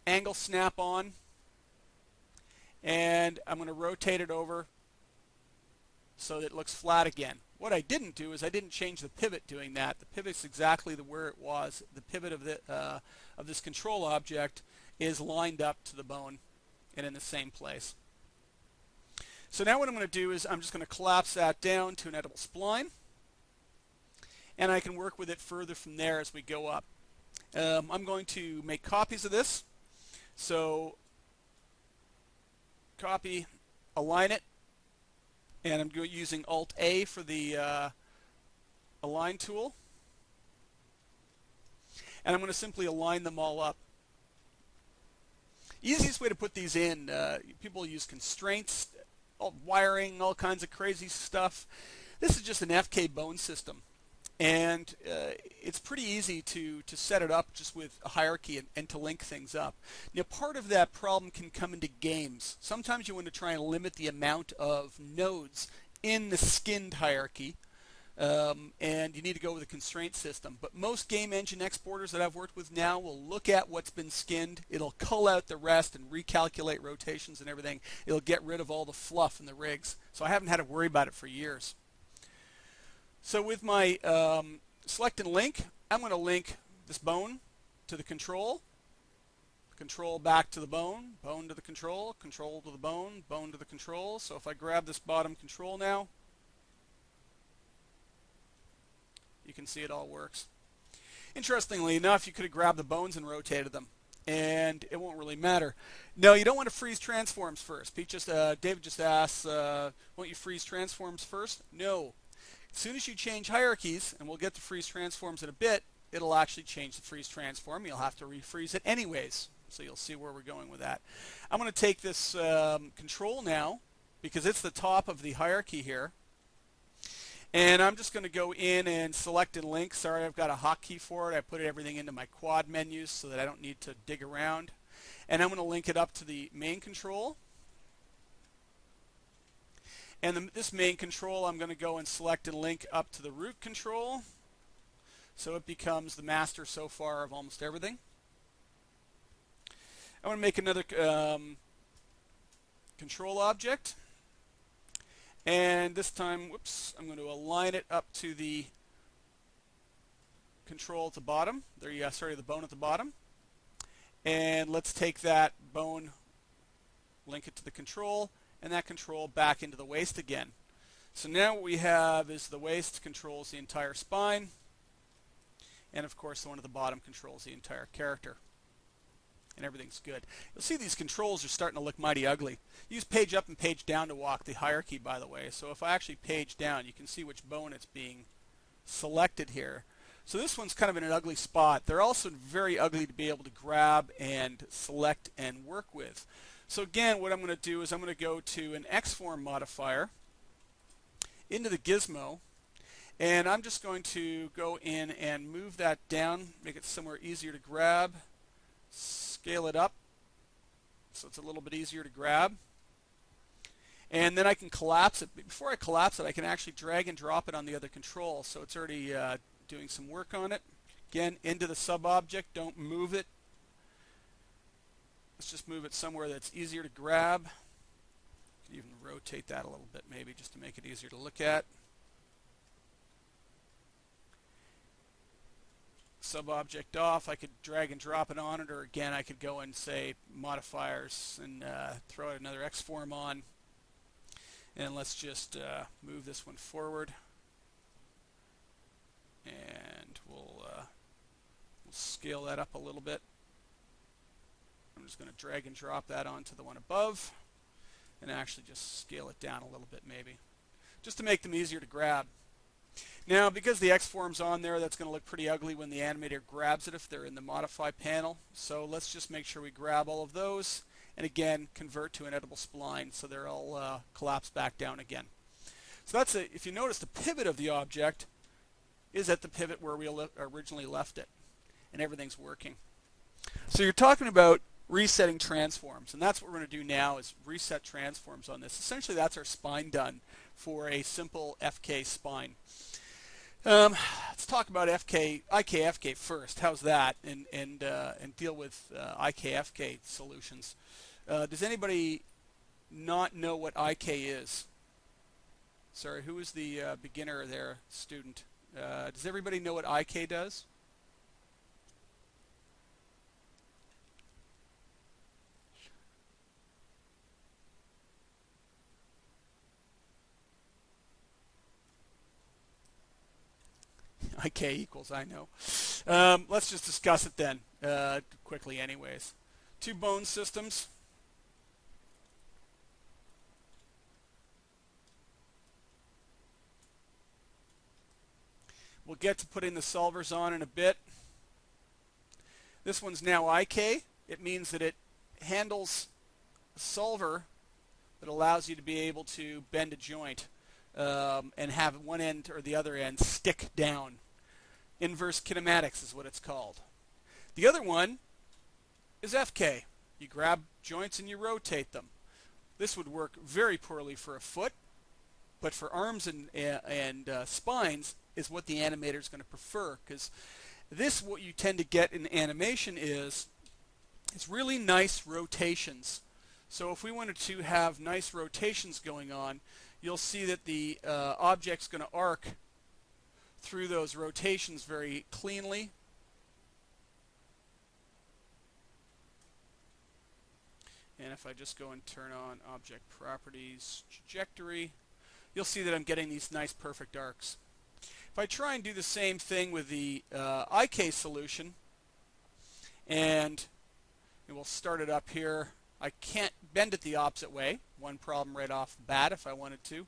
angle snap on, and I'm going to rotate it over so that it looks flat again. What I didn't do is I didn't change the pivot doing that. The pivot's exactly where it was. The pivot of this control object is lined up to the bone and in the same place. So now what I'm going to do is I'm just going to collapse that down to an edible spline, and I can work with it further from there as we go up. I'm going to make copies of this. So copy, align it, and I'm using Alt-A for the align tool. And I'm going to simply align them all up. Easiest way to put these in, people use constraints, wiring, all kinds of crazy stuff. This is just an FK bone system. And it's pretty easy to set it up just with a hierarchy and to link things up. Now, part of that problem can come into games. Sometimes you want to try and limit the amount of nodes in the skinned hierarchy, and you need to go with a constraint system. But most game engine exporters that I've worked with now will look at what's been skinned. It'll cull out the rest and recalculate rotations and everything. It'll get rid of all the fluff in the rigs. So I haven't had to worry about it for years. So with my select and link, I'm going to link this bone to the control back to the bone to the control to the bone to the control. So if I grab this bottom control now, you can see it all works. Interestingly enough, you could have grabbed the bones and rotated them, and it won't really matter. No, you don't want to freeze transforms first. David just asked, won't you freeze transforms first? No. As soon as you change hierarchies, and we'll get to freeze transforms in a bit, it'll actually change the freeze transform. You'll have to refreeze it anyways. So you'll see where we're going with that. I'm going to take this control now, because it's the top of the hierarchy here. And I'm just going to go in and select and link. Sorry, I've got a hotkey for it. I put everything into my quad menus so that I don't need to dig around. And I'm going to link it up to the main control. And this main control, I'm going to go and select and link up to the root control. So it becomes the master so far of almost everything. I want to make another control object. And this time, whoops, I'm going to align it up to the control at the bottom. The bone at the bottom. And let's take that bone, link it to the control, and that control back into the waist again. So now what we have is the waist controls the entire spine, and of course the one at the bottom controls the entire character. And everything's good. You'll see these controls are starting to look mighty ugly. Use page up and page down to walk the hierarchy, by the way. So if I actually page down, you can see which bone it's being selected here. So this one's kind of in an ugly spot. They're also very ugly to be able to grab and select and work with. So again, what I'm going to do is I'm going to go to an X-form modifier into the gizmo, and I'm just going to go in and move that down, make it somewhere easier to grab, scale it up so it's a little bit easier to grab. And then I can collapse it. Before I collapse it, I can actually drag and drop it on the other control, so it's already doing some work on it. Again, into the sub-object, don't move it. Let's just move it somewhere that's easier to grab. You can even rotate that a little bit maybe just to make it easier to look at. Sub-object off, I could drag and drop it on it, or again I could go and say modifiers and throw out another X-form on. And let's just move this one forward, and we'll scale that up a little bit. I'm just going to drag and drop that onto the one above, and actually just scale it down a little bit maybe, just to make them easier to grab. Now, because the X-form's on there, that's going to look pretty ugly when the animator grabs it if they're in the Modify panel. So let's just make sure we grab all of those, and again, convert to an editable spline so they're all collapsed back down again. So that's if you notice, the pivot of the object is at the pivot where we originally left it, and everything's working. So you're talking about resetting transforms, and that's what we're going to do now is reset transforms on this. Essentially, that's our spine done for a simple FK spine. Let's talk about IKFK first. How's that? And deal with IKFK solutions. Does anybody not know what IK is? Sorry, who is the beginner there, student? Does everybody know what IK does? IK equals, I know. Let's just discuss it then, quickly anyways. Two bone systems. We'll get to putting the solvers on in a bit. This one's now IK. It means that it handles a solver that allows you to be able to bend a joint and have one end or the other end stick down. Inverse kinematics is what it's called. The other one is FK. You grab joints and you rotate them. This would work very poorly for a foot, but for arms and spines is what the animator is going to prefer, because this, what you tend to get in animation is really nice rotations. So if we wanted to have nice rotations going on, you'll see that the object's going to arc through those rotations very cleanly. And if I just go and turn on object properties, trajectory, you'll see that I'm getting these nice perfect arcs. If I try and do the same thing with the IK solution, and we'll start it up here. I can't bend it the opposite way. One problem right off the bat if I wanted to.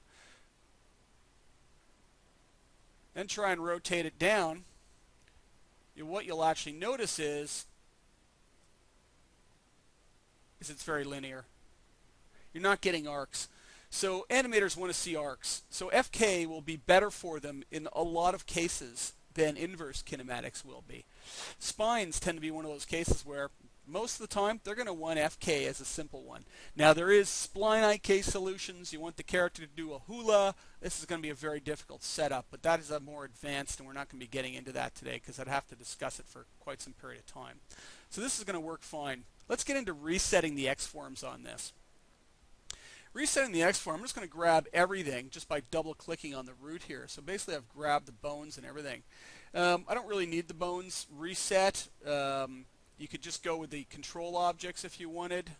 Then try and rotate it down. What you'll actually notice is it's very linear. You're not getting arcs. So animators want to see arcs. So FK will be better for them in a lot of cases than inverse kinematics will be. Spines tend to be one of those cases where most of the time they're going to want FK as a simple one. Now there is spline IK solutions. You want the character to do a hula. This is going to be a very difficult setup, but that is a more advanced, and we're not going to be getting into that today because I'd have to discuss it for quite some period of time. So this is going to work fine. Let's get into resetting the X-forms on this. Resetting the X-form, I'm just going to grab everything just by double-clicking on the root here. So basically I've grabbed the bones and everything. I don't really need the bones reset. You could just go with the control objects if you wanted.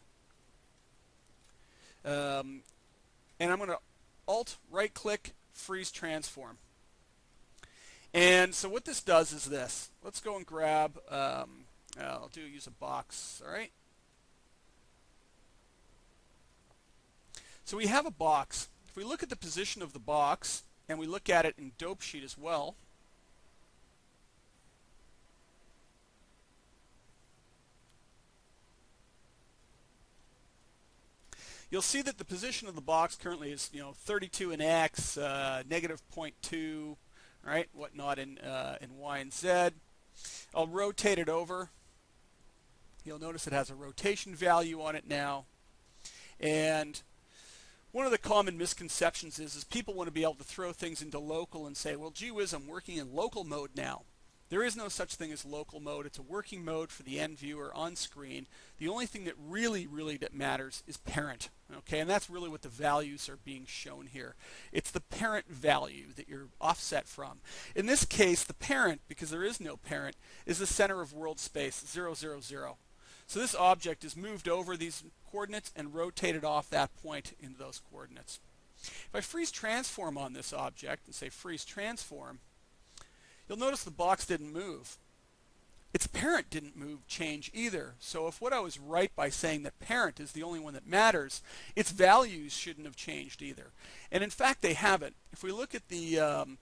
And I'm going to Alt right-click, freeze transform. And so what this does is this. Let's go and grab, I'll use a box, all right? So we have a box. If we look at the position of the box, and we look at it in Dope Sheet as well, you'll see that the position of the box currently is 32 in X, negative 0.2, right, whatnot in Y and Z. I'll rotate it over. You'll notice it has a rotation value on it now. And one of the common misconceptions is people want to be able to throw things into local and say, well, gee whiz, I'm working in local mode now. There is no such thing as local mode. It's a working mode for the end viewer on screen. The only thing that really that matters is parent. Okay, and that's really what the values are being shown here. It's the parent value that you're offset from. In this case, the parent, because there is no parent, is the center of world space, 0, 0, 0. So this object is moved over these coordinates and rotated off that point into those coordinates. If I freeze transform on this object and say freeze transform, you'll notice the box didn't move. Its parent didn't change either. So if what I was right by saying that parent is the only one that matters, its values shouldn't have changed either. And in fact, they haven't. If we look at the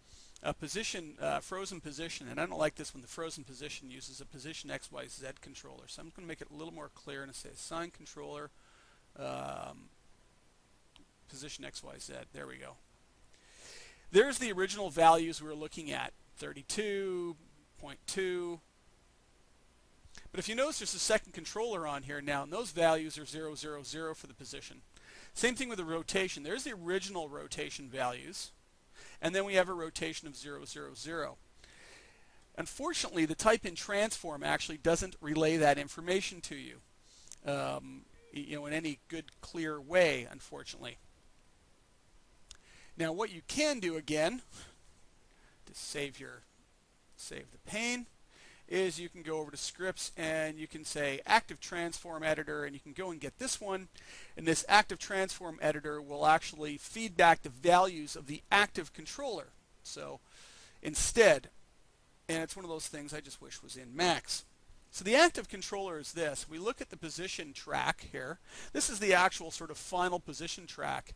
frozen position, and I don't like this when the frozen position uses a position XYZ controller, so I'm going to make it a little more clear and say assign controller position XYZ. There we go. There's the original values we were looking at, 32.2. But if you notice, there's a second controller on here now, and those values are 0, 0, 0 for the position. Same thing with the rotation. There's the original rotation values. And then we have a rotation of 0, 0, 0. Unfortunately, the type-in transform actually doesn't relay that information to you, in any good, clear way, unfortunately. Now, what you can do again to save the pain is you can go over to scripts and you can say active transform editor, and you can go and get this one, and this active transform editor will actually feed back the values of the active controller. So instead, and it's one of those things I just wish was in Max. So the active controller is this. We look at the position track here. This is the actual sort of final position track.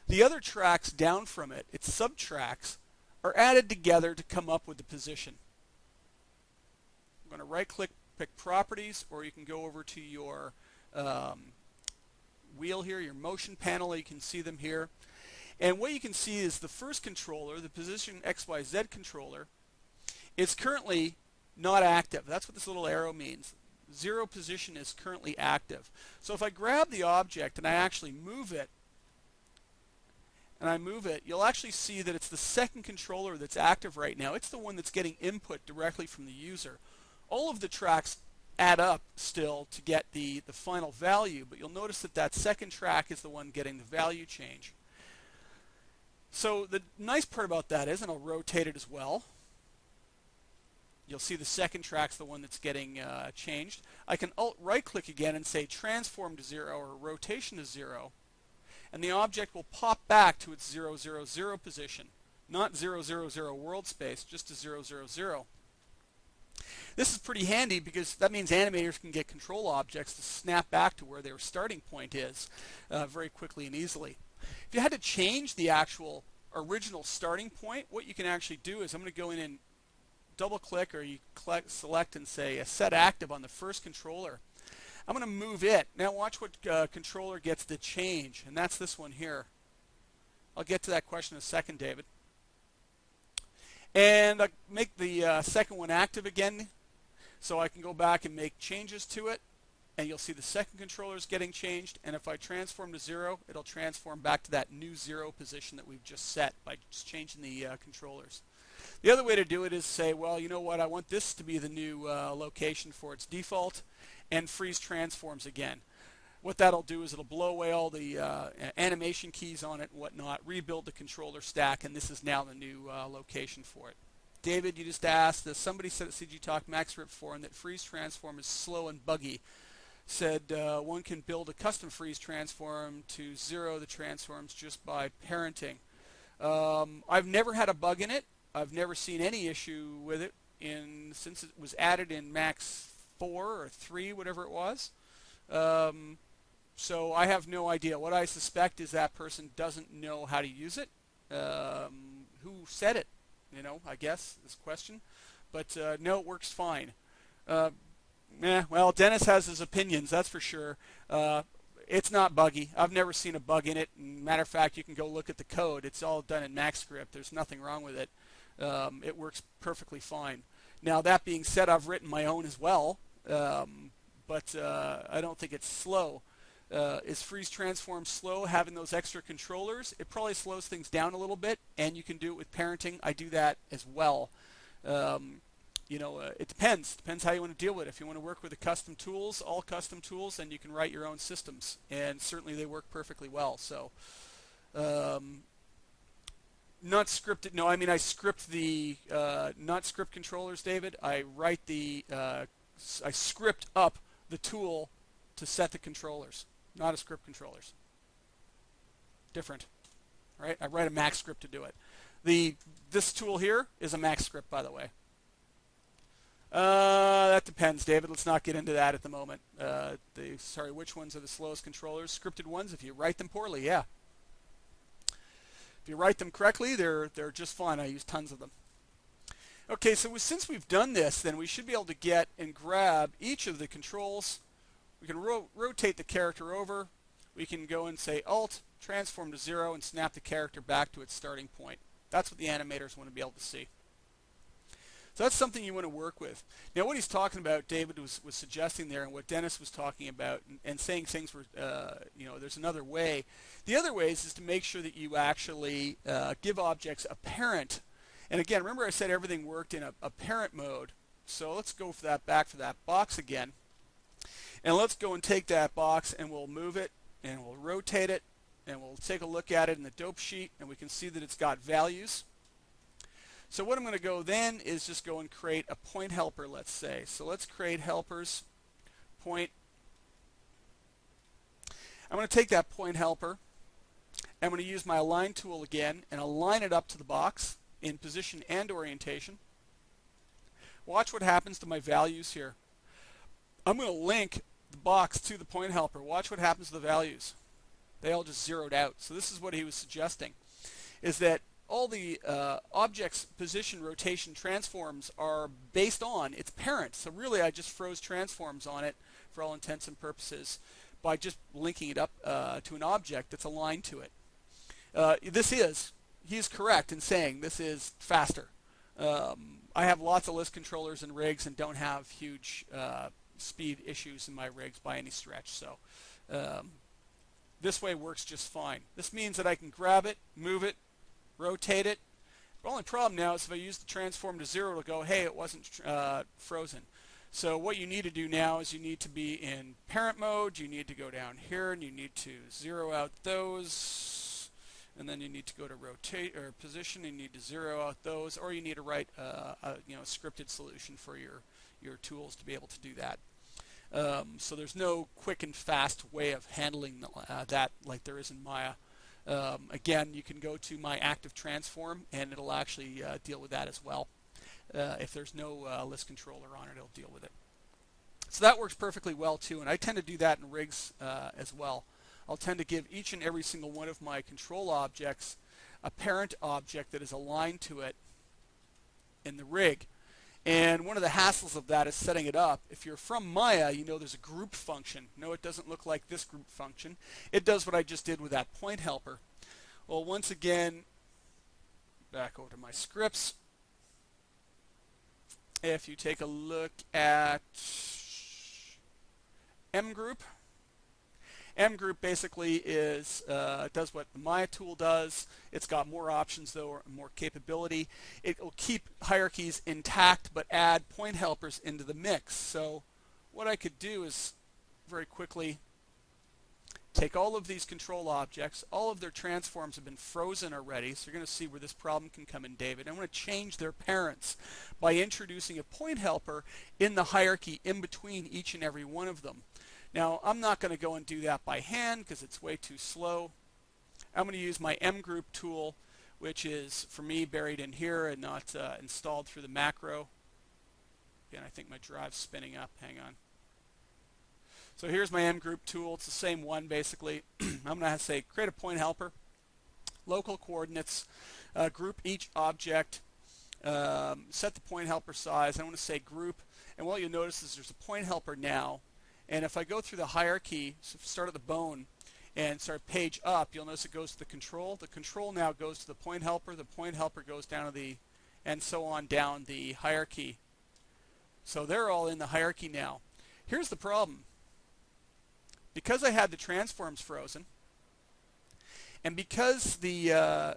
The other tracks down from it, its subtracks, are added together to come up with the position. I'm going to right-click, pick Properties, or you can go over to your wheel here, your motion panel. You can see them here. And what you can see is the first controller, the position XYZ controller, is currently not active. That's what this little arrow means. 0 position is currently active. So if I grab the object and I actually move it, you'll actually see that it's the second controller that's active right now. It's the one that's getting input directly from the user. All of the tracks add up still to get the final value, but you'll notice that that second track is the one getting the value change. So the nice part about that is, and I'll rotate it as well, you'll see the second track's the one that's getting changed. I can right-click again and say transform to 0 or rotation to 0, and the object will pop back to its 0, 0, 0 position. Not 0, 0, 0 world space, just a 0, 0, 0. This is pretty handy because that means animators can get control objects to snap back to where their starting point is very quickly and easily. If you had to change the actual original starting point, what you can actually do is I'm going to go in and double-click, or you select and say set active on the first controller. I'm going to move it. Now watch what controller gets the change, and that's this one here. I'll get to that question in a second, David. And I make the second one active again, so I can go back and make changes to it, and you'll see the second controller is getting changed, and if I transform to 0, it'll transform back to that new 0 position that we've just set by just changing the controllers. The other way to do it is say, well, you know what, I want this to be the new location for its default, and freeze transforms again. What that'll do is it'll blow away all the animation keys on it and whatnot, rebuild the controller stack, and this is now the new location for it. David, you just asked, somebody said at CG Talk Max Rip Forum that freeze transform is slow and buggy. Said one can build a custom freeze transform to 0 the transforms just by parenting. I've never had a bug in it. I've never seen any issue with it since it was added in Max 4 or 3, whatever it was. So I have no idea. What I suspect is that person doesn't know how to use it. Who said it? I guess, this question. But no, it works fine. Well, Dennis has his opinions, that's for sure. It's not buggy. I've never seen a bug in it. Matter of fact, you can go look at the code. It's all done in MaxScript. There's nothing wrong with it. It works perfectly fine. Now, that being said, I've written my own as well, but I don't think it's slow. Is freeze transform slow having those extra controllers? It probably slows things down a little bit, and you can do it with parenting. I do that as well. It depends. Depends how you want to deal with it. If you want to work with the custom tools, all custom tools, then you can write your own systems, and certainly they work perfectly well. So, not scripted. No, I mean I script the not script controllers, David. I write the I script up the tool to set the controllers, not a script controllers. Different, right? I write a Max script to do it. This tool here is a Max script, by the way. That depends, David. Let's not get into that at the moment. Sorry, which ones are the slowest controllers? Scripted ones, if you write them poorly, yeah. If you write them correctly, they're just fine. I use tons of them. Okay, so since we've done this, then we should be able to get and grab each of the controls. We can rotate the character over. We can go and say Alt, transform to 0, and snap the character back to its starting point. That's what the animators want to be able to see. So that's something you want to work with. Now, what he's talking about, David was suggesting there, and what Dennis was talking about, and saying things were, there's another way. The other way is to make sure that you actually give objects a parent. And again, remember I said everything worked in a parent mode. So let's go for that, back for that box again. And let's go and take that box, and we'll move it, and we'll rotate it, and we'll take a look at it in the dope sheet, and we can see that it's got values. So what I'm going to go then is just go and create a point helper, let's say. So let's create helpers, point. I'm going to take that point helper. I'm going to use my align tool again and align it up to the box in position and orientation. Watch what happens to my values here. I'm going to link the box to the point helper. Watch what happens to the values. They all just zeroed out. So this is what he was suggesting, is that all the object's position, rotation, transforms are based on its parent. So really I just froze transforms on it for all intents and purposes by just linking it up to an object that's aligned to it. He's correct in saying this is faster. I have lots of list controllers and rigs and don't have huge speed issues in my rigs by any stretch. So this way works just fine. This means that I can grab it, move it, rotate it. The only problem now is if I use the transform to 0, it'll go, hey, it wasn't frozen. So what you need to do now is you need to be in parent mode. You need to go down here and you need to zero out those, and then you need to go to rotate or position and you need to zero out those, or you need to write a scripted solution for your tools to be able to do that. So there's no quick and fast way of handling that like there is in Maya. Again, you can go to my active transform and it'll actually deal with that as well. If there's no list controller on it, it'll deal with it. So that works perfectly well too, and I tend to do that in rigs as well. I'll tend to give each and every single one of my control objects a parent object that is aligned to it in the rig. And one of the hassles of that is setting it up. If you're from Maya, you know there's a group function. No, it doesn't look like this group function. It does what I just did with that point helper. Well, once again, back over to my scripts. If you take a look at mgroup, mgroup basically is does what the Maya tool does. It's got more options though, or more capability. It will keep hierarchies intact but add point helpers into the mix. So what I could do is very quickly take all of these control objects. All of their transforms have been frozen already, so you're going to see where this problem can come in, David. I'm going to change their parents by introducing a point helper in the hierarchy in between each and every one of them. Now, I'm not going to go and do that by hand because it's way too slow. I'm going to use my mgroup tool, which is, for me, buried in here and not installed through the macro. Again, I think my drive's spinning up. Hang on. So here's my mgroup tool. It's the same one, basically. I'm going to say create a point helper, local coordinates, group each object, set the point helper size. I want to say group, and what you'll notice is there's a point helper now. And if I go through the hierarchy, so start at the bone and start page up, you'll notice it goes to the control. The control now goes to the point helper. The point helper goes down to the, and so on down the hierarchy. So they're all in the hierarchy now. Here's the problem. Because I had the transforms frozen, and because the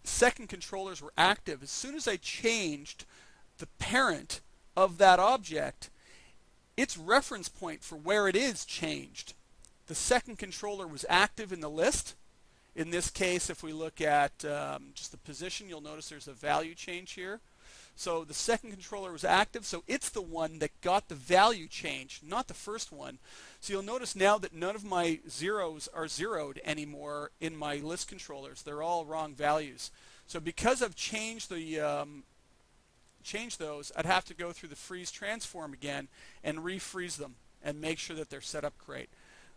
second controllers were active, as soon as I changed the parent of that object, its reference point for where it is changed. The second controller was active in the list. In this case, if we look at just the position, you'll notice there's a value change here. So the second controller was active, so it's the one that got the value change, not the first one. So you'll notice now that none of my zeros are zeroed anymore in my list controllers. They're all wrong values. So because I've changed the change those, I'd have to go through the freeze transform again and refreeze them and make sure that they're set up correct.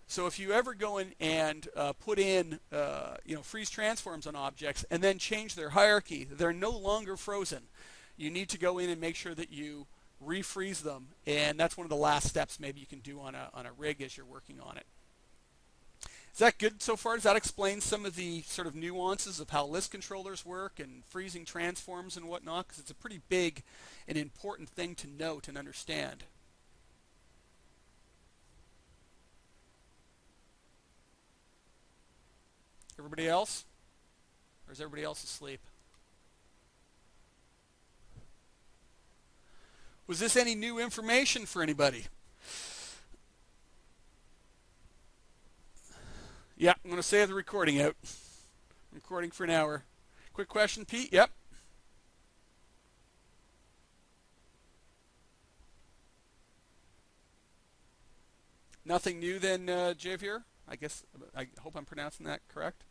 So if you ever go in and put in freeze transforms on objects and then change their hierarchy, they're no longer frozen. You need to go in and make sure that you refreeze them, and that's one of the last steps maybe you can do on a rig as you're working on it. Is that good so far? Does that explain some of the sort of nuances of how list controllers work and freezing transforms and whatnot? Because it's a pretty big and important thing to note and understand. Everybody else? Or is everybody else asleep? Was this any new information for anybody? Yeah, I'm going to save the recording out. Recording for an hour. Quick question, Pete? Yep. Nothing new then, Javier? I guess, I hope I'm pronouncing that correct.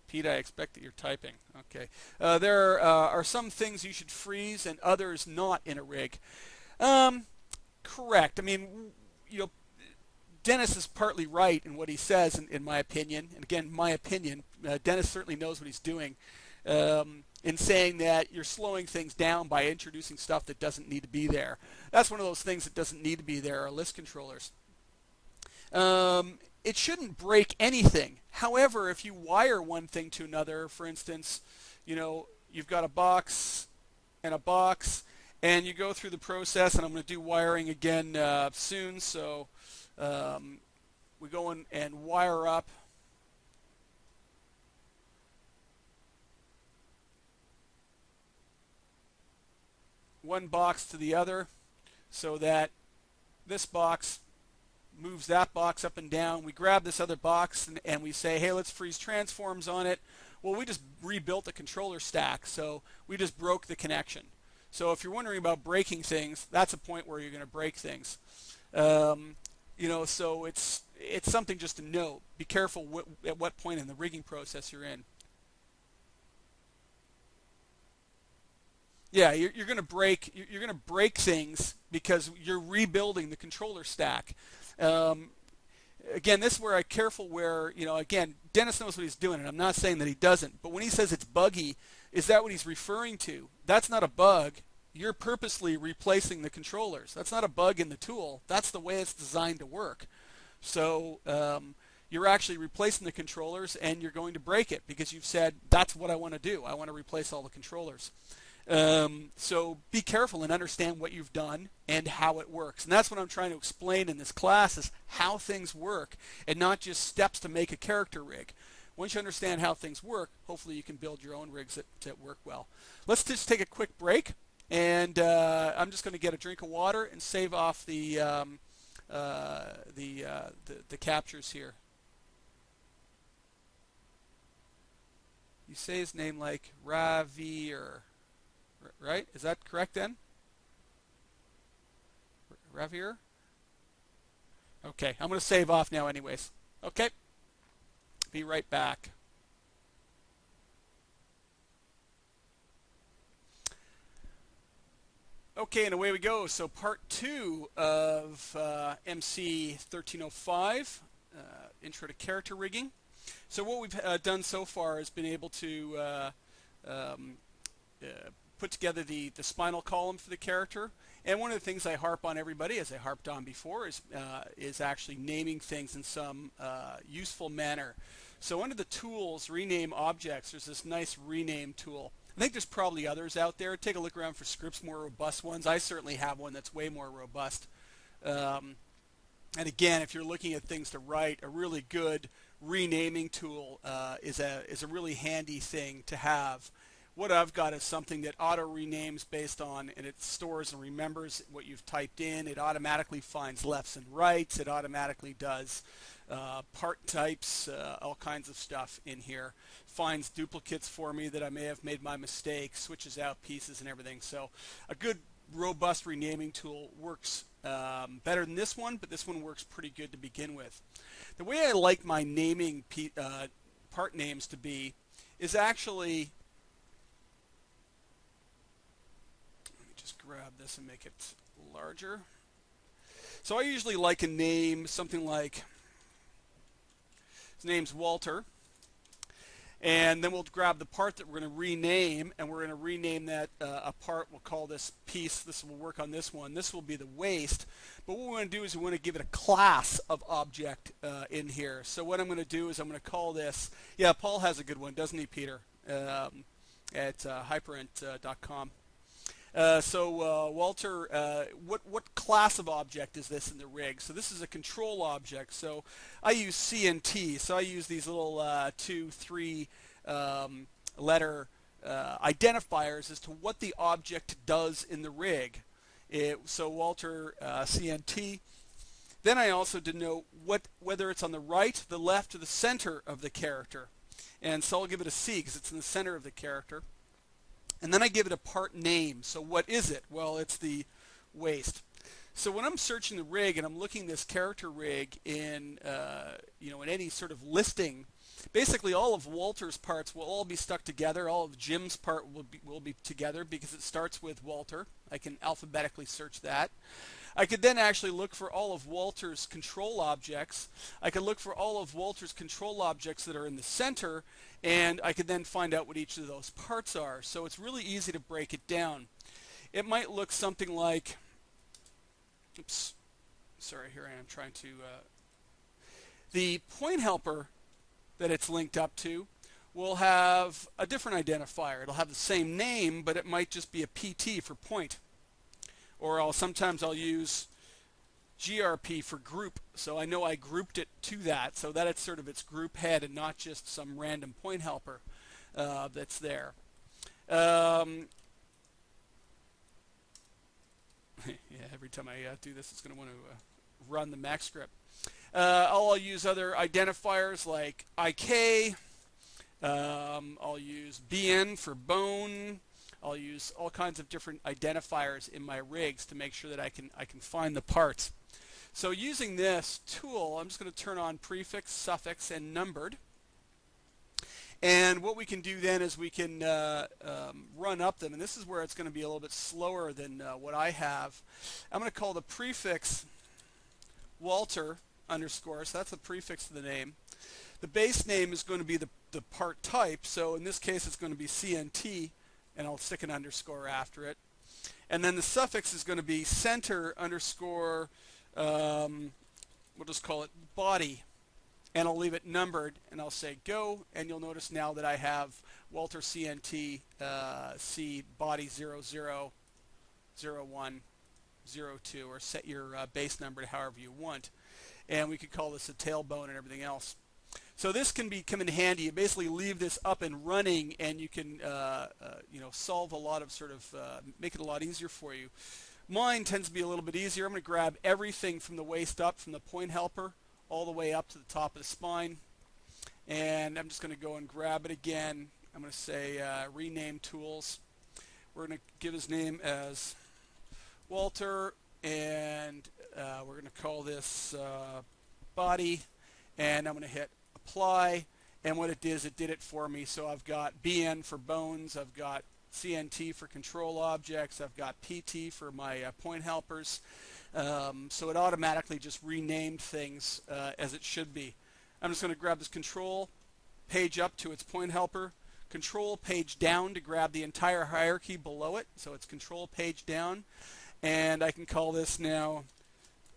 Pete, I expect that you're typing. Okay. There are some things you should freeze and others not in a rig. Correct. I mean, Dennis is partly right in what he says, in my opinion. And again, my opinion. Dennis certainly knows what he's doing in saying that you're slowing things down by introducing stuff that doesn't need to be there. That's one of those things that doesn't need to be there, are list controllers. It shouldn't break anything. However, if you wire one thing to another, for instance, you've got a box, and you go through the process, and I'm going to do wiring again soon, so we go in and wire up one box to the other so that this box moves that box up and down. We grab this other box and we say, hey, let's freeze transforms on it. Well, we just rebuilt the controller stack, so we just broke the connection. So if you're wondering about breaking things, that's a point where you're going to break things. So it's something just to note. Be careful at what point in the rigging process you're in. Yeah, you're going to break things because you're rebuilding the controller stack. Again, this is where I'm careful where, again, Dennis knows what he's doing, and I'm not saying that he doesn't, but when he says it's buggy, is that what he's referring to? That's not a bug. You're purposely replacing the controllers. That's not a bug in the tool. That's the way it's designed to work. So you're actually replacing the controllers, and you're going to break it because you've said, that's what I want to do. I want to replace all the controllers. So be careful and understand what you've done and how it works. And that's what I'm trying to explain in this class, is how things work and not just steps to make a character rig. Once you understand how things work, hopefully you can build your own rigs that work well. Let's just take a quick break, and I'm just going to get a drink of water and save off the captures here. You say his name like Ravier. Right? Is that correct then? Ravier? Okay, I'm going to save off now anyways. Okay, be right back. Okay, and away we go. So part 2 of MC 1305. intro to character rigging. So what we've done so far has been able to um, put together the spinal column for the character. And one of the things I harp on everybody, as I harped on before, is actually naming things in some useful manner. So under the tools, rename objects, there's this nice rename tool. I think there's probably others out there. Take a look around for scripts, more robust ones. I certainly have one that's way more robust. And again, if you're looking at things to write, a really good renaming tool is a really handy thing to have. What I've got is something that auto renames based on, and it stores and remembers what you've typed in. It automatically finds lefts and rights. It automatically does part types, all kinds of stuff in here. Finds duplicates for me that I may have made my mistake, switches out pieces and everything. So a good robust renaming tool works better than this one, but this one works pretty good to begin with. The way I like my naming part names to be is actually, let me just grab this and make it larger. So I usually like a name, something like, his name's Walter. And then we'll grab the part that we're going to rename, and we're going to rename that a part. We'll call this piece. This will work on this one. This will be the waist. But what we want to do is we want to give it a class of object in here. So what I'm going to do is I'm going to call this, yeah, Paul has a good one, doesn't he, Peter, at hyperint.com. Walter, what class of object is this in the rig? So this is a control object. So I use CNT. So I use these little 2, 3 letter identifiers as to what the object does in the rig. So Walter CNT. Then I also denote whether it's on the right, the left, or the center of the character. And so I'll give it a C because it's in the center of the character. And then I give it a part name. So what is it? Well, it's the waist. So when I'm searching the rig and I'm looking this character rig in in any sort of listing, basically all of Walter's parts will all be stuck together. All of Jim's part will be together because it starts with Walter. I can alphabetically search that. I could then actually look for all of Walter's control objects. I could look for all of Walter's control objects that are in the center, and I could then find out what each of those parts are. So it's really easy to break it down. It might look something like, oops, sorry, here I am trying to, the point helper that it's linked up to will have a different identifier. It'll have the same name, but it might just be a PT for point. Or sometimes I'll use GRP for group, so I know I grouped it to that, so that it's sort of its group head and not just some random point helper that's there. Yeah, every time I do this, it's going to want to run the Mac script. I'll use other identifiers like IK. I'll use BN for bone. I'll use all kinds of different identifiers in my rigs to make sure that I can find the parts. So using this tool, I'm just going to turn on prefix, suffix, and numbered. And what we can do then is we can run up them. And this is where it's going to be a little bit slower than what I have. I'm going to call the prefix Walter underscore. So that's the prefix to the name. The base name is going to be the part type. So in this case, it's going to be CNT. And I'll stick an underscore after it. And then the suffix is going to be center underscore, we'll just call it body. And I'll leave it numbered, and I'll say go, and you'll notice now that I have Walter CNT C body 000102, or set your base number to however you want. And we could call this a tailbone and everything else. So this can come in handy. You basically leave this up and running, and you can solve a lot of make it a lot easier for you. Mine tends to be a little bit easier. I'm going to grab everything from the waist up, from the point helper, all the way up to the top of the spine. And I'm just going to go and grab it again. I'm going to say rename tools. We're going to give his name as Walter, and we're going to call this body. And I'm going to hit apply, and what it did is it did it for me. So I've got BN for bones, I've got CNT for control objects. I've got PT for my point helpers. So it automatically just renamed things as it should be. I'm just going to grab this control page up to its point helper, control page down to grab the entire hierarchy below it. So it's control page down. And I can call this now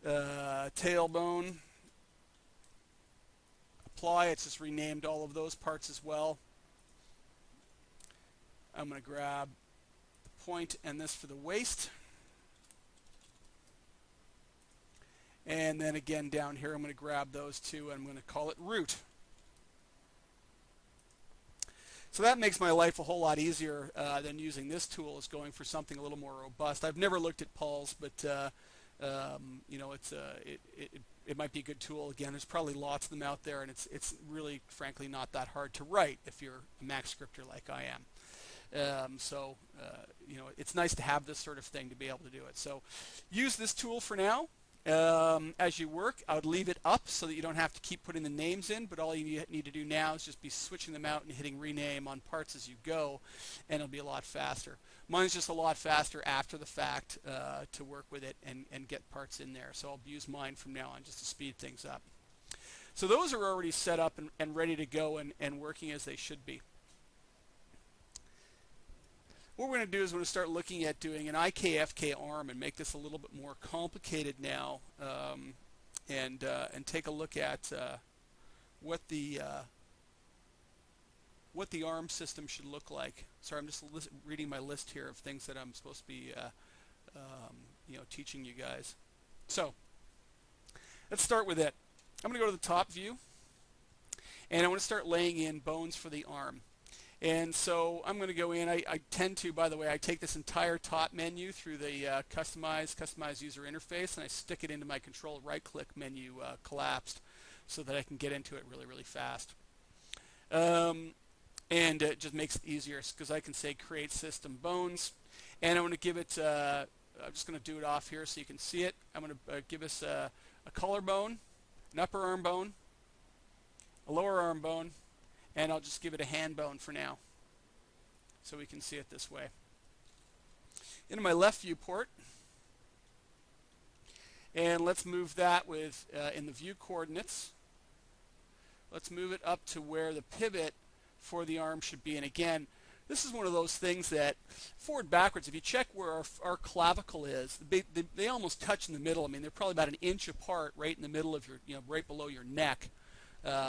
tailbone. Apply. It's just renamed all of those parts as well. I'm going to grab the point and this for the waist. And then again down here I'm going to grab those two and I'm going to call it root. So that makes my life a whole lot easier than using this tool as going for something a little more robust. I've never looked at Paul's, but you know, it might be a good tool. Again, there's probably lots of them out there, and it's really, frankly, not that hard to write if you're a Mac scripter like I am. You know, it's nice to have this sort of thing to be able to do it. So use this tool for now. As you work, I would leave it up so that you don't have to keep putting the names in, but all you need to do now is just be switching them out and hitting rename on parts as you go, and it'll be a lot faster. Mine's just a lot faster after the fact to work with it and get parts in there, so I'll use mine from now on just to speed things up. So those are already set up and ready to go and working as they should be. What we're going to do is we're going to start looking at doing an IKFK arm and make this a little bit more complicated now, and take a look at what the arm system should look like. Sorry, I'm just reading my list here of things that I'm supposed to be you know, teaching you guys. So let's start with it. I'm going to go to the top view, and I want to start laying in bones for the arm. And so I'm going to go in. I tend to, by the way, I take this entire top menu through the customize user interface, and I stick it into my control right-click menu collapsed so that I can get into it really, really fast. And it just makes it easier because I can say create system bones, and I'm going to give it, I'm just going to do it off here so you can see it. I'm going to give us a collarbone, an upper arm bone, a lower arm bone, and I'll just give it a hand bone for now so we can see it this way. Into my left viewport, and let's move that with in the view coordinates. Let's move it up to where the pivot for the arm should be. And again, this is one of those things that forward backwards, if you check where our clavicle is, they almost touch in the middle. I mean, they're probably about an inch apart right in the middle of your, you know, right below your neck.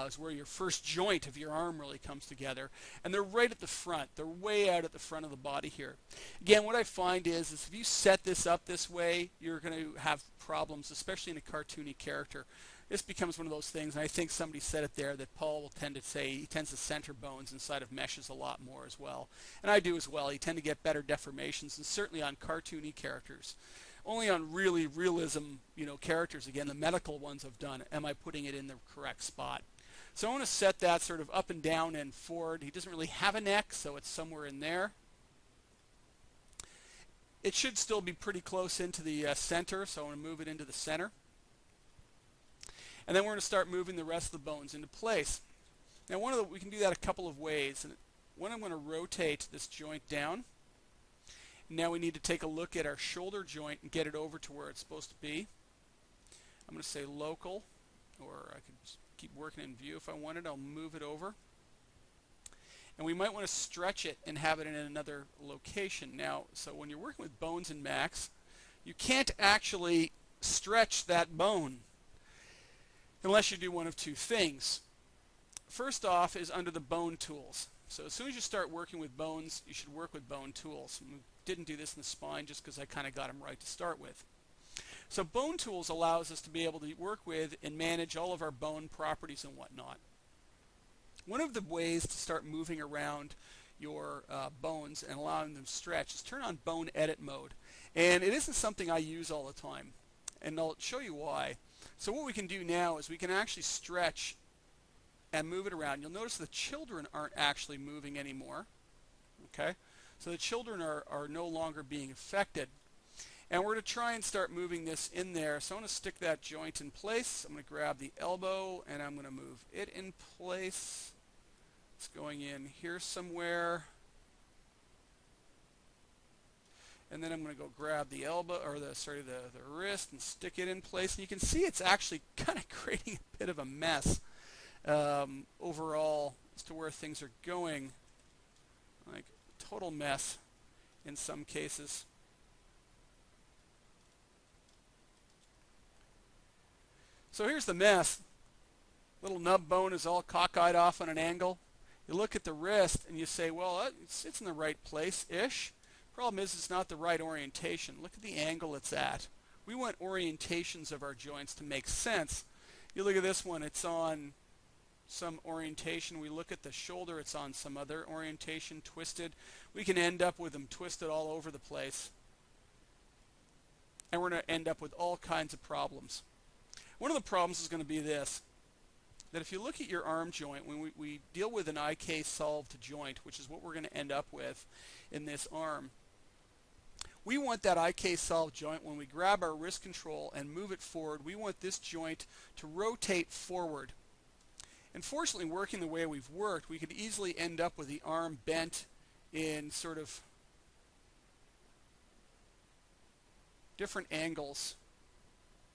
Is where your first joint of your arm really comes together, and they're right at the front. They're way out at the front of the body here. Again, what I find is if you set this up this way, you're going to have problems, especially in a cartoony character. This becomes one of those things, and I think somebody said it there, that Paul will tend to say he tends to center bones inside of meshes a lot more as well. And I do as well. You tend to get better deformations, and certainly on cartoony characters. Only on really realism, you know, characters, again, the medical ones I've done, am I putting it in the correct spot. So I want to set that sort of up and down and forward. He doesn't really have a neck, so it's somewhere in there. It should still be pretty close into the center, so I want to move it into the center. And then we're going to start moving the rest of the bones into place. Now we can do that a couple of ways. And one, I'm going to rotate this joint down. Now we need to take a look at our shoulder joint and get it over to where it's supposed to be. I'm going to say local, or I could keep working in view if I wanted. I'll move it over. And we might want to stretch it and have it in another location. Now, so when you're working with bones in Macs, you can't actually stretch that bone unless you do one of two things. First off is under the bone tools. So as soon as you start working with bones, you should work with bone tools. We didn't do this in the spine just because I kind of got them right to start with. So bone tools allows us to be able to work with and manage all of our bone properties and whatnot. One of the ways to start moving around your bones and allowing them to stretch is turn on bone edit mode. And it isn't something I use all the time, and I'll show you why. So what we can do now is we can actually stretch and move it around. You'll notice the children aren't actually moving anymore. Okay, so the children are no longer being affected. And we're going to try and start moving this in there. So I'm going to stick that joint in place. I'm going to grab the elbow and I'm going to move it in place. It's going in here somewhere. And then I'm going to go grab the elbow, or the wrist, and stick it in place. And you can see it's actually kind of creating a bit of a mess overall as to where things are going. Like total mess in some cases. So here's the mess. Little nub bone is all cockeyed off on an angle. You look at the wrist and you say, well, it sits in the right place-ish. Problem is it's not the right orientation. Look at the angle it's at. We want orientations of our joints to make sense. You look at this one, it's on some orientation. We look at the shoulder, it's on some other orientation, twisted. We can end up with them twisted all over the place. And we're going to end up with all kinds of problems. One of the problems is going to be this, that if you look at your arm joint, when we deal with an IK solved joint, which is what we're going to end up with in this arm, we want that IK solved joint, when we grab our wrist control and move it forward, we want this joint to rotate forward. Unfortunately, working the way we've worked, we could easily end up with the arm bent in sort of different angles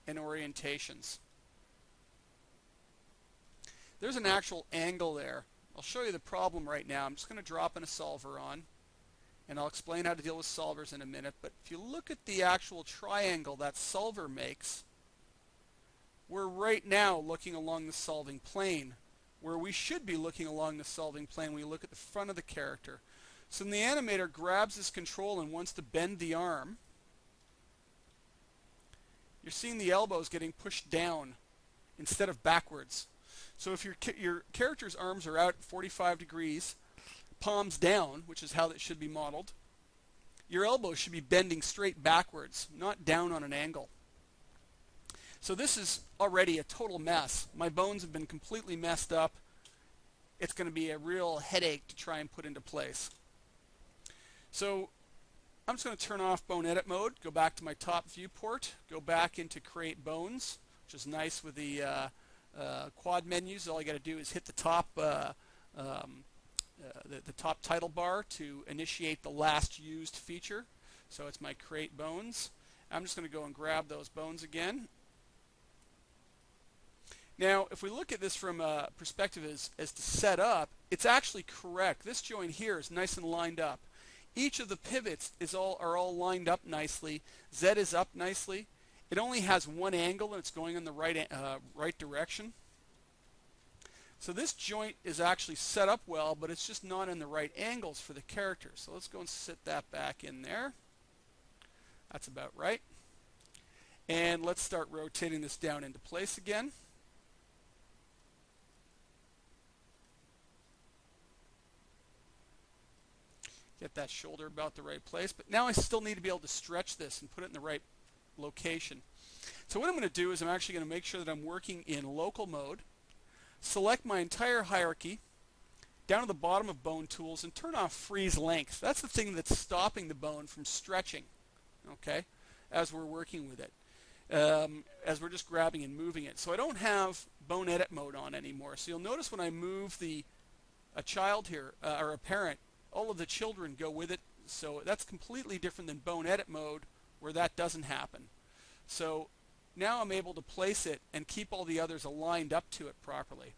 and orientations. There's an actual angle there. I'll show you the problem right now. I'm just going to drop in a solver on, and I'll explain how to deal with solvers in a minute. But if you look at the actual triangle that solver makes, we're right now looking along the solving plane, where we should be looking along the solving plane when we look at the front of the character. So when the animator grabs this control and wants to bend the arm, you're seeing the elbows getting pushed down instead of backwards. So if your character's arms are out 45 degrees, palms down, which is how that should be modeled, your elbows should be bending straight backwards, not down on an angle. So this is already a total mess. My bones have been completely messed up. It's going to be a real headache to try and put into place. So I'm just going to turn off bone edit mode, go back to my top viewport, go back into create bones, which is nice with the quad menus. All you got to do is hit the top top title bar to initiate the last used feature. So it's my create bones. I'm just going to go and grab those bones again. Now, if we look at this from a perspective as to set up, it's actually correct. This joint here is nice and lined up. Each of the pivots are all lined up nicely. Z is up nicely. It only has one angle and it's going in the right direction. So this joint is actually set up well, but it's just not in the right angles for the character. So let's go and sit that back in there. That's about right. And let's start rotating this down into place again. Get that shoulder about the right place. But now I still need to be able to stretch this and put it in the right location. So what I'm going to do is I'm actually going to make sure that I'm working in local mode, select my entire hierarchy, down to the bottom of bone tools, and turn off freeze length. That's the thing that's stopping the bone from stretching, okay, as we're working with it, as we're just grabbing and moving it. So I don't have bone edit mode on anymore. So you'll notice when I move a child here, or a parent, all of the children go with it. So that's completely different than bone edit mode, where that doesn't happen. So now I'm able to place it and keep all the others aligned up to it properly.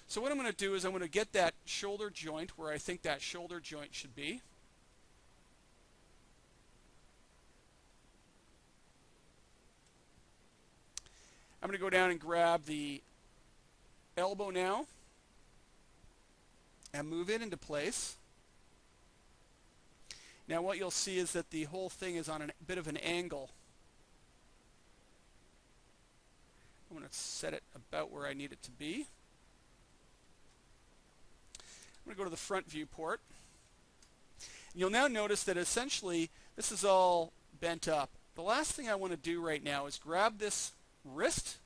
So what I'm going to do is I'm going to get that shoulder joint where I think that shoulder joint should be. I'm going to go down and grab the elbow now and move it into place. Now what you'll see is that the whole thing is on a bit of an angle. I'm going to set it about where I need it to be. I'm going to go to the front viewport. And you'll now notice that essentially this is all bent up. The last thing I want to do right now is grab this wrist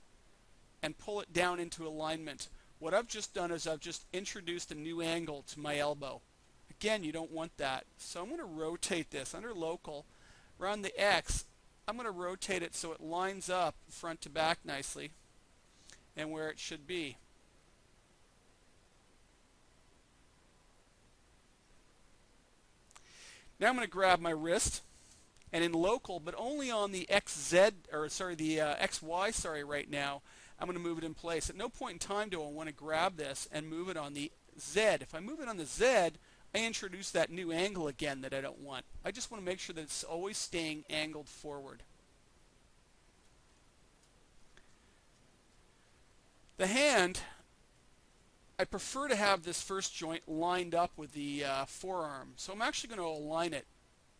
and pull it down into alignment. What I've just done is I've just introduced a new angle to my elbow. Again, you don't want that. So I'm going to rotate this under local. Around the X, I'm going to rotate it so it lines up front to back nicely and where it should be. Now I'm going to grab my wrist, and in local, but only on the XZ, or sorry, the XY, sorry, right now, I'm going to move it in place. At no point in time do I want to grab this and move it on the Z. If I move it on the Z, I introduce that new angle again that I don't want. I just want to make sure that it's always staying angled forward. The hand, I prefer to have this first joint lined up with the forearm. So I'm actually going to align it.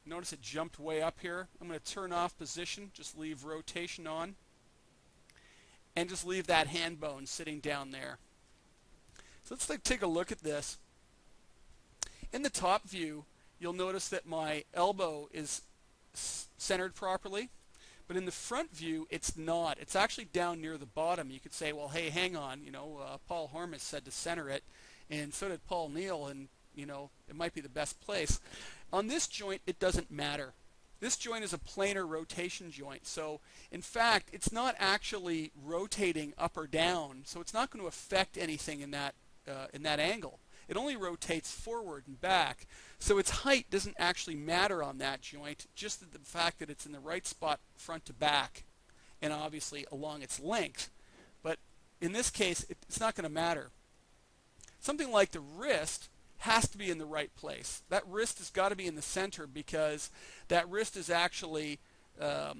Notice it jumped way up here. I'm going to turn off position, just leave rotation on, and just leave that hand bone sitting down there. So let's take a look at this. In the top view, you'll notice that my elbow is centered properly, but in the front view, it's not. It's actually down near the bottom. You could say, well, hey, hang on, Paul Hormus said to center it, and so did Paul Neale, and it might be the best place. On this joint, it doesn't matter. This joint is a planar rotation joint, so in fact, it's not actually rotating up or down, so it's not going to affect anything in that angle. It only rotates forward and back, so its height doesn't actually matter on that joint, just the fact that it's in the right spot front to back, and obviously along its length. But in this case, it's not going to matter. Something like the wrist has to be in the right place. That wrist has got to be in the center, because that wrist is actually a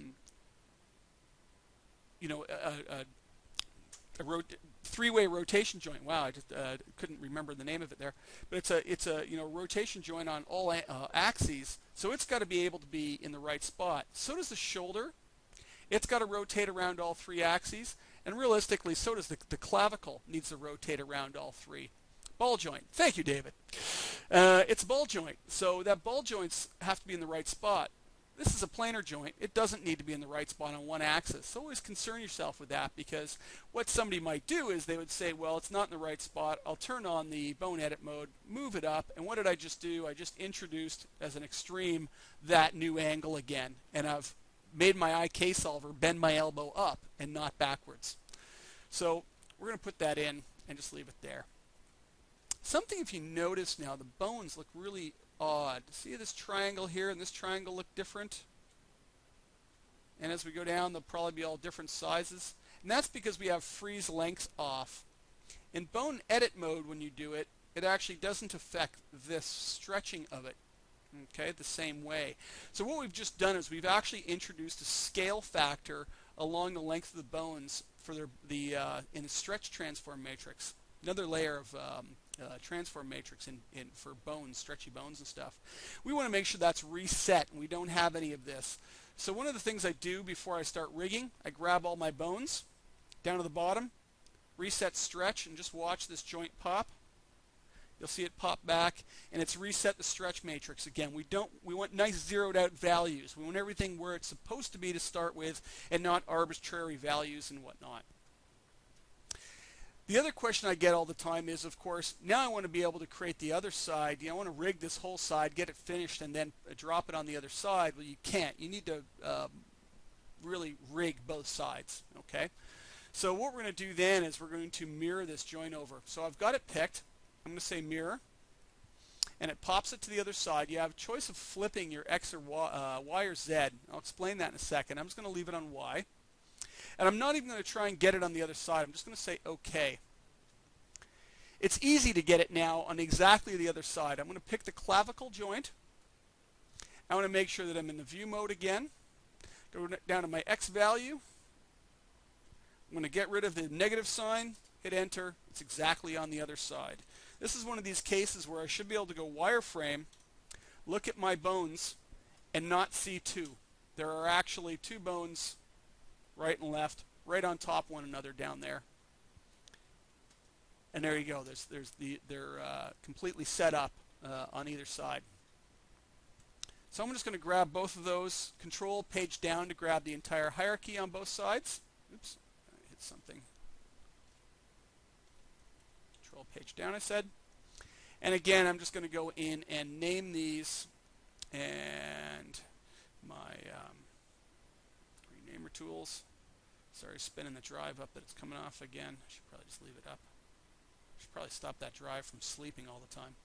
three-way rotation joint. Wow, I just couldn't remember the name of it there. But it's a rotation joint on all axes, so it's got to be able to be in the right spot. So does the shoulder. It's got to rotate around all three axes, and realistically, so does the clavicle needs to rotate around all three. Ball joint. Thank you, David. It's a ball joint, so that ball joints have to be in the right spot. This is a planar joint. It doesn't need to be in the right spot on one axis. So always concern yourself with that, because what somebody might do is they would say, well, it's not in the right spot. I'll turn on the bone edit mode, move it up, and what did I just do? I just introduced as an extreme that new angle again, and I've made my IK solver bend my elbow up and not backwards. So we're going to put that in and just leave it there. Something, if you notice now, the bones look really odd. See this triangle here and this triangle look different? And as we go down, they'll probably be all different sizes. And that's because we have freeze length off. In bone edit mode, when you do it, it actually doesn't affect this stretching of it, okay, the same way. So what we've just done is we've actually introduced a scale factor along the length of the bones for in the stretch transform matrix. Another layer of transform matrix for bones, stretchy bones and stuff. We want to make sure that's reset and we don't have any of this. So one of the things I do before I start rigging, I grab all my bones down to the bottom, reset stretch, and just watch this joint pop. You'll see it pop back, and it's reset the stretch matrix again. We want nice zeroed out values. We want everything where it's supposed to be to start with, and not arbitrary values and whatnot. The other question I get all the time is, of course, now I want to be able to create the other side. I want to rig this whole side, get it finished, and then drop it on the other side. Well, you can't. You need to really rig both sides, okay? So what we're going to do then is we're going to mirror this joint over. So I've got it picked. I'm going to say mirror, and it pops it to the other side. You have a choice of flipping your X or Y or Z. I'll explain that in a second. I'm just going to leave it on Y. And I'm not even going to try and get it on the other side. I'm just going to say OK. It's easy to get it now on exactly the other side. I'm going to pick the clavicle joint. I want to make sure that I'm in the view mode again. Go down to my X value. I'm going to get rid of the negative sign, hit enter. It's exactly on the other side. This is one of these cases where I should be able to go wireframe, look at my bones, and not see two. There are actually two bones, right and left, right on top of one another down there. And there you go. They're completely set up on either side. So I'm just going to grab both of those. Control page down to grab the entire hierarchy on both sides. Oops, I hit something. Control page down, I said. And again, I'm just going to go in and name these, and my renamer tools. Sorry, spinning the drive up that it's coming off again. I should probably just leave it up. I should probably stop that drive from sleeping all the time.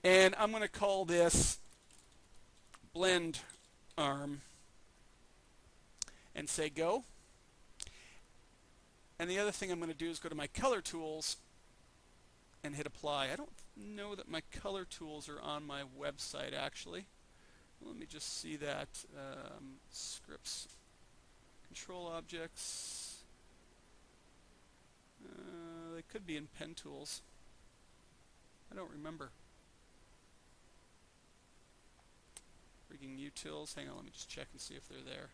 And I'm going to call this blend arm and say go. And the other thing I'm going to do is go to my color tools and hit apply. I don't know that my color tools are on my website actually. Let me just see that. Scripts, control objects. They could be in pen tools. I don't remember. Rigging utils. Hang on, let me just check and see if they're there.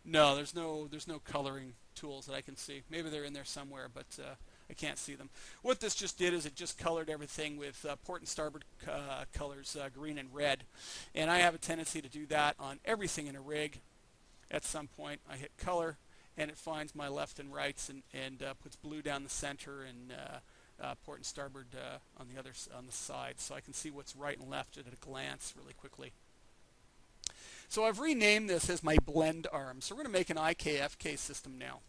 No, there's no coloring tools that I can see. Maybe they're in there somewhere, but I can't see them. What this just did is it just colored everything with port and starboard colors, green and red. And I have a tendency to do that on everything in a rig. At some point, I hit color, and it finds my left and rights and puts blue down the center and port and starboard on the side, so I can see what's right and left at a glance really quickly. So I've renamed this as my blend arm. So we're going to make an IKFK system now.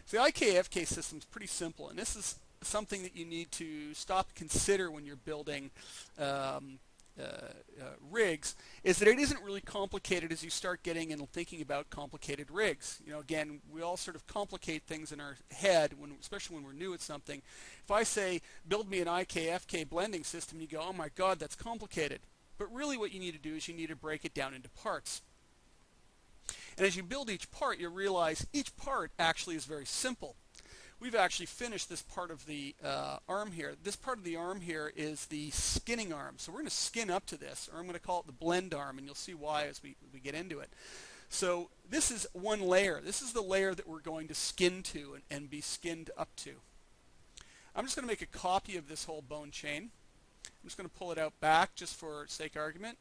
So the IKFK system is pretty simple, and this is something that you need to stop and consider when you're building rigs, is that it isn't really complicated as you start getting and thinking about complicated rigs. You know, again, we all sort of complicate things in our head, especially when we're new at something. If I say, build me an IKFK blending system, you go, oh my God, that's complicated. But really what you need to do is you need to break it down into parts. And as you build each part, you realize each part actually is very simple. We've actually finished this part of the arm here. This part of the arm here is the skinning arm. So we're going to skin up to this, or I'm going to call it the blend arm, and you'll see why as we get into it. So this is one layer. This is the layer that we're going to skin to and be skinned up to. I'm just going to make a copy of this whole bone chain. I'm just going to pull it out back just for sake of argument.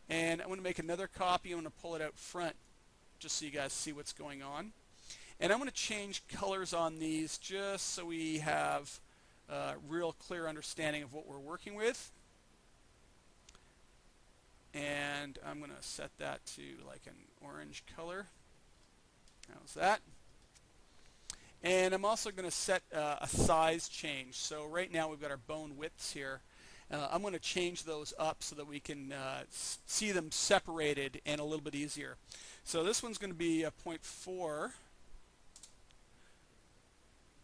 And I'm going to make another copy. I'm going to pull it out front just so you guys see what's going on. And I'm going to change colors on these just so we have a real clear understanding of what we're working with. And I'm going to set that to like an orange color. How's that? And I'm also going to set a size change. So right now we've got our bone widths here. I'm going to change those up so that we can see them separated and a little bit easier. So this one's going to be a 0.4.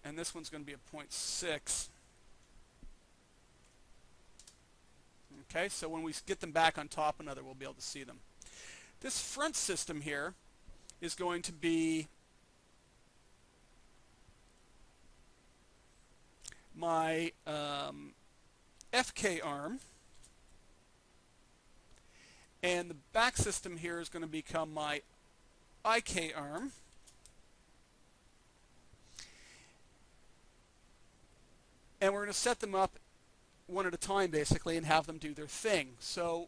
And this one's going to be a 0.6. Okay, so when we get them back on top of another, we'll be able to see them. This front system here is going to be my FK arm, and the back system here is going to become my IK arm. And we're going to set them up one at a time basically and have them do their thing. So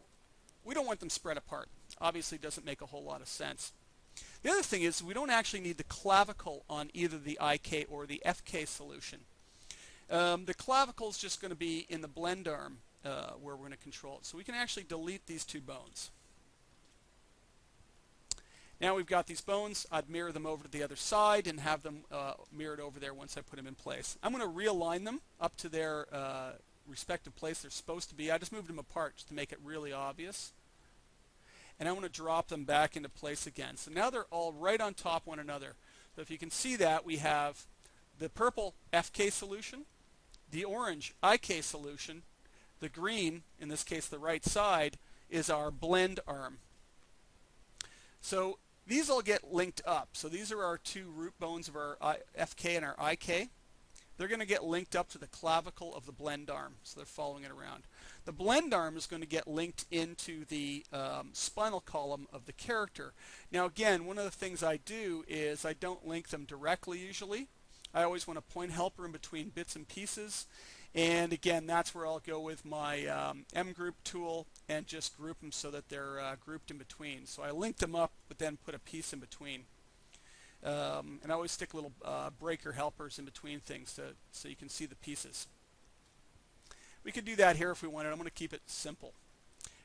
we don't want them spread apart. Obviously it doesn't make a whole lot of sense. The other thing is we don't actually need the clavicle on either the IK or the FK solution. The clavicle is just going to be in the blend arm where we're going to control it. So we can actually delete these two bones. Now we've got these bones. I'd mirror them over to the other side and have them mirrored over there once I put them in place. I'm going to realign them up to their respective place they're supposed to be. I just moved them apart just to make it really obvious. And I want to drop them back into place again. So now they're all right on top of one another. So if you can see that, we have the purple FK solution, the orange IK solution, the green, in this case the right side, is our blend arm. So these all get linked up. So these are our two root bones of our FK and our IK. They're going to get linked up to the clavicle of the blend arm. So they're following it around. The blend arm is going to get linked into the spinal column of the character. Now again, one of the things I do is I don't link them directly usually. I always want a point helper in between bits and pieces. And again, that's where I'll go with my M group tool and just group them so that they're grouped in between. So I link them up, but then put a piece in between. And I always stick little breaker helpers in between things so you can see the pieces. We could do that here if we wanted. I'm going to keep it simple.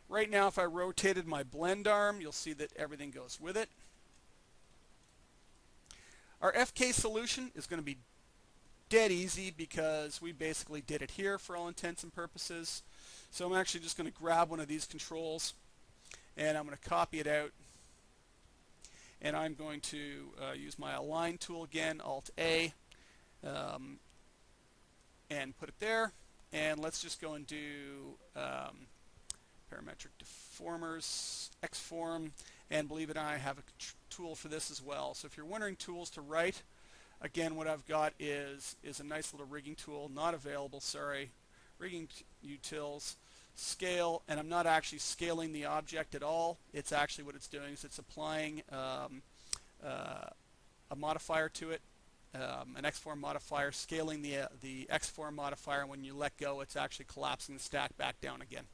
Right now, if I rotated my blend arm, you'll see that everything goes with it. Our FK solution is going to be dead easy because we basically did it here for all intents and purposes. So I'm actually just going to grab one of these controls and I'm going to copy it out, and I'm going to use my align tool again, Alt A, and put it there. And let's just go and do parametric deformers, Xform, and believe it or not, I have a tool for this as well. So if you're wondering tools to write, again, what I've got is a nice little rigging tool, not available, sorry, rigging utils, scale, and I'm not actually scaling the object at all. It's actually what it's doing is it's applying a modifier to it, an Xform modifier, scaling the Xform modifier, and when you let go, it's actually collapsing the stack back down again,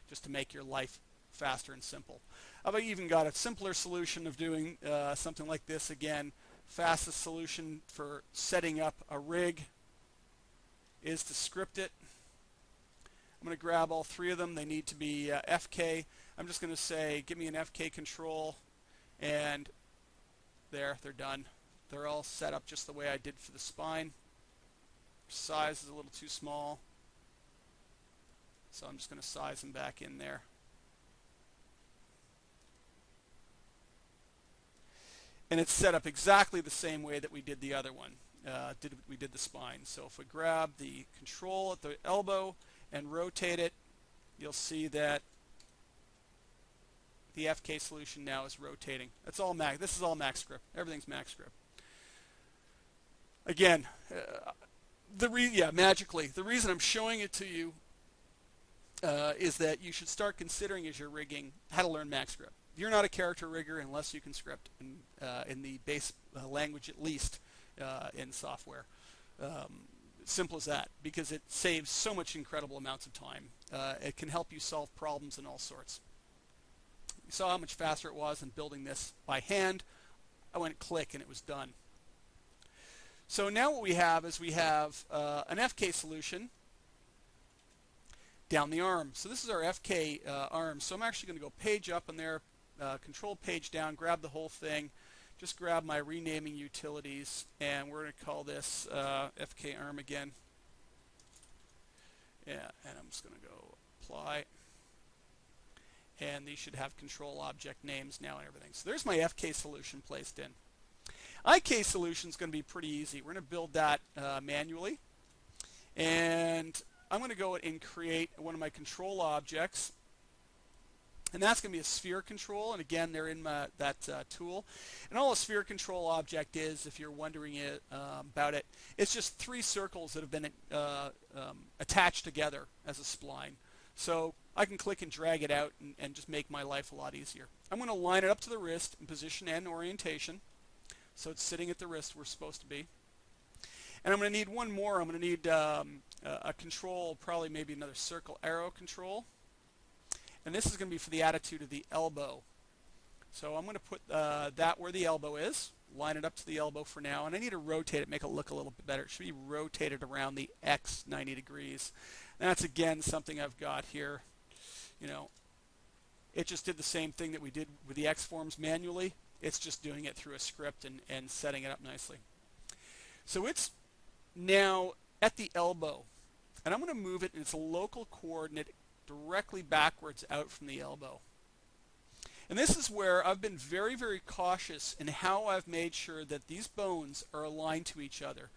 just to make your life faster and simple. I've even got a simpler solution of doing something like this again. Fastest solution for setting up a rig is to script it. I'm going to grab all three of them. They need to be FK. I'm just going to say, give me an FK control, and there, they're done. They're all set up just the way I did for the spine. Size is a little too small, so I'm just going to size them back in there. And it's set up exactly the same way that we did the other one. We did the spine. So if we grab the control at the elbow and rotate it, you'll see that the FK solution now is rotating. That's all Mac. This is all MacScript. Everything's MacScript. Again, magically. The reason I'm showing it to you is that you should start considering as you're rigging how to learn MacScript. You're not a character rigger unless you can script in the base language, at least in software. Simple as that, because it saves so much incredible amounts of time. It can help you solve problems and all sorts. You saw how much faster it was than building this by hand. I went click and it was done. So now what we have is an FK solution down the arm. So this is our FK arm. So I'm actually going to go page up on there, control page down, grab the whole thing, just grab my renaming utilities, and we're going to call this FK arm again. Yeah, and I'm just going to go apply. And these should have control object names now and everything. So there's my FK solution placed in. IK solution is going to be pretty easy. We're going to build that manually. And I'm going to go and create one of my control objects. And that's going to be a sphere control. And again, they're in that tool. And all a sphere control object is, if you're wondering about it, it's just three circles that have been attached together as a spline. So I can click and drag it out and just make my life a lot easier. I'm going to line it up to the wrist in position and orientation. So it's sitting at the wrist where it's supposed to be. And I'm going to need one more. I'm going to need a control, probably maybe another circle arrow control. And this is going to be for the attitude of the elbow. So I'm going to put that where the elbow is, line it up to the elbow for now, and I need to rotate it, make it look a little bit better. It should be rotated around the X 90 degrees. And that's again something I've got here. You know, it just did the same thing that we did with the Xforms manually. It's just doing it through a script and setting it up nicely. So it's now at the elbow, and I'm going to move it in its local coordinate directly backwards out from the elbow. And this is where I've been very, very cautious in how I've made sure that these bones are aligned to each other.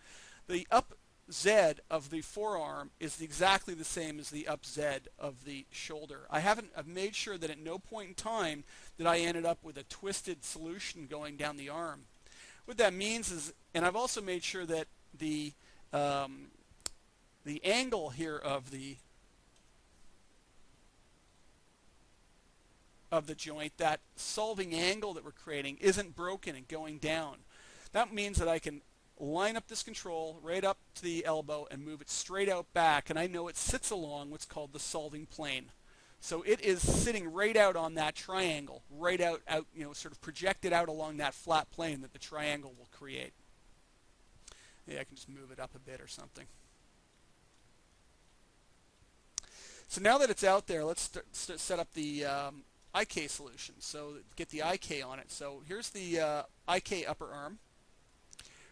The up Z of the forearm is exactly the same as the up Z of the shoulder. I've made sure that at no point in time that I ended up with a twisted solution going down the arm. What that means is, and I've also made sure that the angle here of the joint, that solving angle that we're creating, isn't broken and going down. That means that I can line up this control right up to the elbow and move it straight out back, and I know it sits along what's called the solving plane. So it is sitting right out on that triangle, right out, you know, sort of projected out along that flat plane that the triangle will create. Yeah, I can just move it up a bit or something. So now that it's out there, let's set up the IK solution. So get the IK on it. So here's the IK upper arm.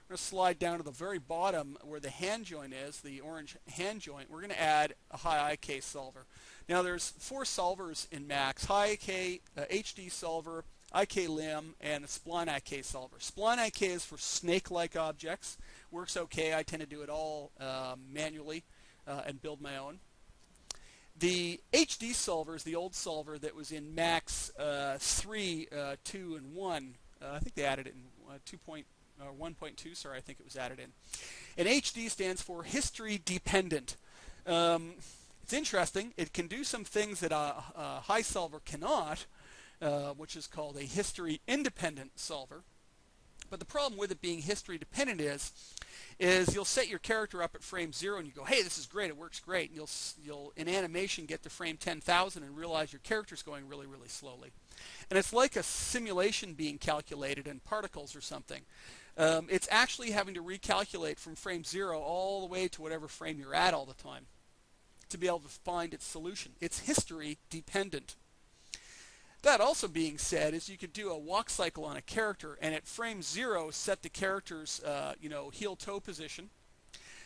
We're going to slide down to the very bottom where the hand joint is, the orange hand joint. We're going to add a high IK solver. Now there's 4 solvers in Max: high IK, HD solver, IK limb, and the spline IK solver. Spline IK is for snake-like objects. Works okay. I tend to do it all manually and build my own. The HD solver is the old solver that was in Max 3, 2, and 1. I think they added it in 1.2, sorry, I think it was added in. And HD stands for history dependent. It's interesting. It can do some things that a high solver cannot, which is called a history independent solver. But the problem with it being history dependent is you'll set your character up at frame 0 and you go, hey, this is great, it works great. And you'll in animation get to frame 10,000 and realize your character's going really, really slowly. And it's like a simulation being calculated in particles or something. It's actually having to recalculate from frame 0 all the way to whatever frame you're at all the time to be able to find its solution. It's history dependent. That also being said is you could do a walk cycle on a character and at frame 0 set the character's heel-toe position.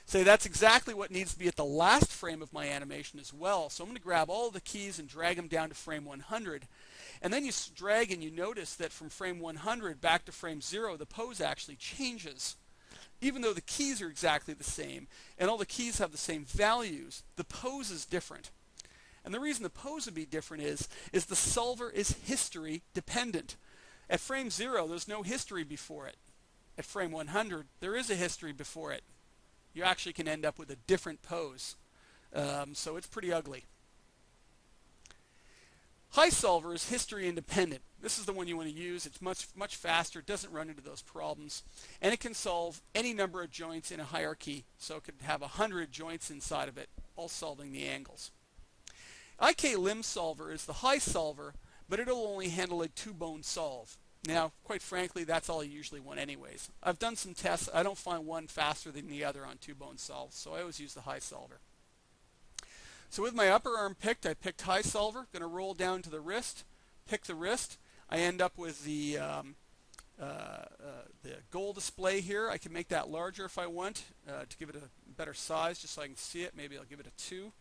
Say that's exactly what needs to be at the last frame of my animation as well. So I'm going to grab all the keys and drag them down to frame 100. And then you drag and you notice that from frame 100 back to frame 0 the pose actually changes. Even though the keys are exactly the same and all the keys have the same values, the pose is different. And the reason the pose would be different is the solver is history dependent. At frame 0, there's no history before it. At frame 100, there is a history before it. You actually can end up with a different pose. So it's pretty ugly. High solver is history independent. This is the one you want to use. It's much faster, doesn't run into those problems, and it can solve any number of joints in a hierarchy. So it could have 100 joints inside of it, all solving the angles. IK limb solver is the high solver, but it'll only handle a 2-bone solve. Now, quite frankly, that's all I usually want anyways. I've done some tests. I don't find one faster than the other on 2-bone solves, so I always use the high solver. So with my upper arm picked, I picked high solver. Going to roll down to the wrist, pick the wrist. I end up with the goal display here. I can make that larger if I want to give it a better size, just so I can see it. Maybe I'll give it a 2.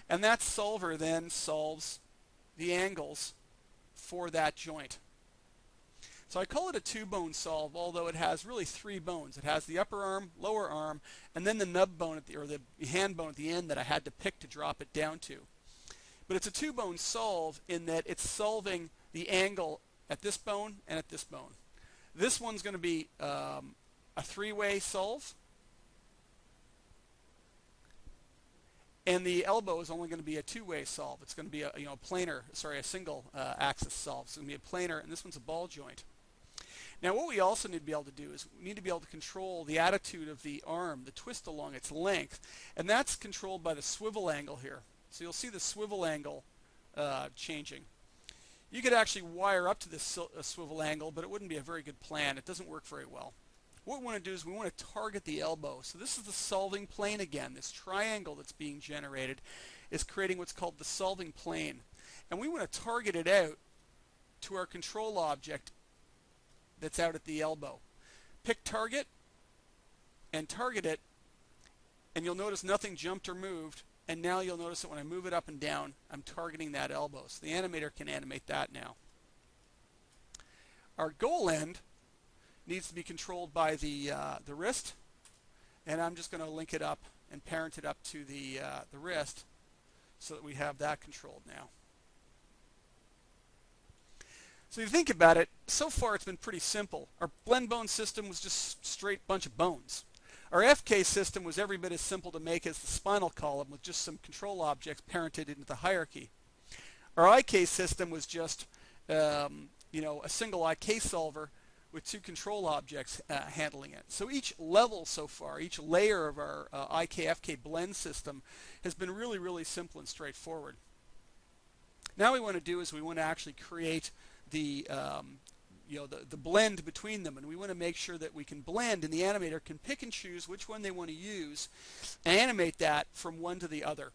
And that solver then solves the angles for that joint. So I call it a 2-bone solve, although it has really 3 bones. It has the upper arm, lower arm, and then the nub bone or the hand bone at the end that I had to pick to drop it down to. But it's a 2-bone solve in that it's solving the angle at this bone and at this bone. This one's going to be a 3-way solve. And the elbow is only going to be a 2-way solve. It's going to be a a single axis solve. So it's going to be a planar, and this one's a ball joint. Now what we also need to be able to do is we need to be able to control the attitude of the arm, the twist along its length, and that's controlled by the swivel angle here. So you'll see the swivel angle changing. You could actually wire up to this swivel angle, but it wouldn't be a very good plan. It doesn't work very well. What we want to do is we want to target the elbow. So this is the solving plane again. This triangle that's being generated is creating what's called the solving plane. And we want to target it out to our control object that's out at the elbow. Pick target and target it, and you'll notice nothing jumped or moved. And now you'll notice that when I move it up and down, I'm targeting that elbow. So the animator can animate that now. Our goal end needs to be controlled by the wrist, and I'm just going to link it up and parent it up to the wrist so that we have that controlled now. So you think about it, so far it's been pretty simple. Our blend bone system was just straight bunch of bones. Our FK system was every bit as simple to make as the spinal column with just some control objects parented into the hierarchy. Our IK system was just a single IK solver with 2 control objects handling it. So each level so far, each layer of our IK-FK blend system has been really, really simple and straightforward. Now what we want to do is we want to actually create the blend between them, and we want to make sure that we can blend, and the animator can pick and choose which one they want to use and animate that from one to the other.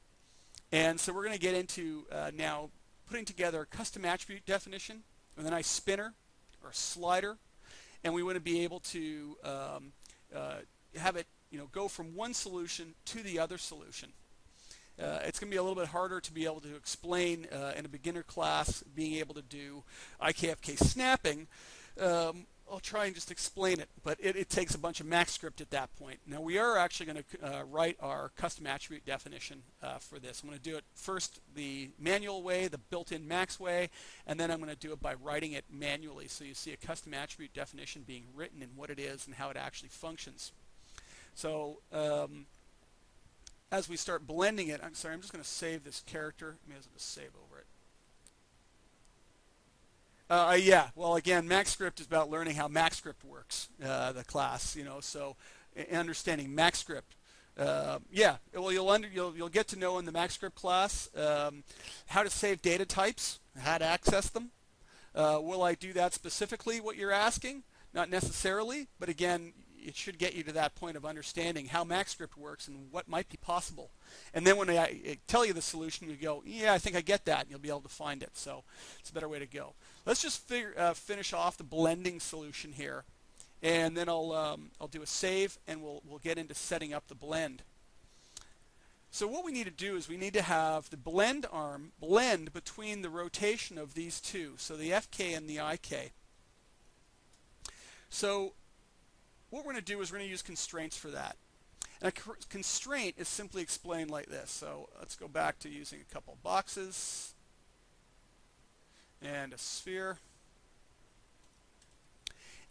And so we're going to get into now putting together a custom attribute definition with a nice spinner or slider. and we want to be able to have it go from one solution to the other solution. It's going to be a little bit harder to be able to explain in a beginner class being able to do IKFK snapping. I'll try and just explain it, but it takes a bunch of max script at that point. Now we are actually going to write our custom attribute definition for this. I'm going to do it first the manual way, the built-in max way, and then I'm going to do it by writing it manually. So you see a custom attribute definition being written and what it is and how it actually functions. So as we start blending it, I'm sorry, I'm just going to save this character. I may as well just save over it. Yeah, well, again, MaxScript is about learning how MaxScript works, the class, so understanding MaxScript. Yeah, well, you'll get to know in the MaxScript class how to save data types, how to access them. Will I do that specifically, what you're asking? Not necessarily, but again, it should get you to that point of understanding how MaxScript works and what might be possible. And then when I tell you the solution, you go, yeah, I think I get that, and you'll be able to find it. So it's a better way to go. Let's just finish off the blending solution here, and then I'll do a save, and we'll get into setting up the blend. So what we need to do is we need to have the blend arm blend between the rotation of these two, so the FK and the IK. So what we're going to do is we're going to use constraints for that. And a constraint is simply explained like this. So let's go back to using a couple boxes and a sphere.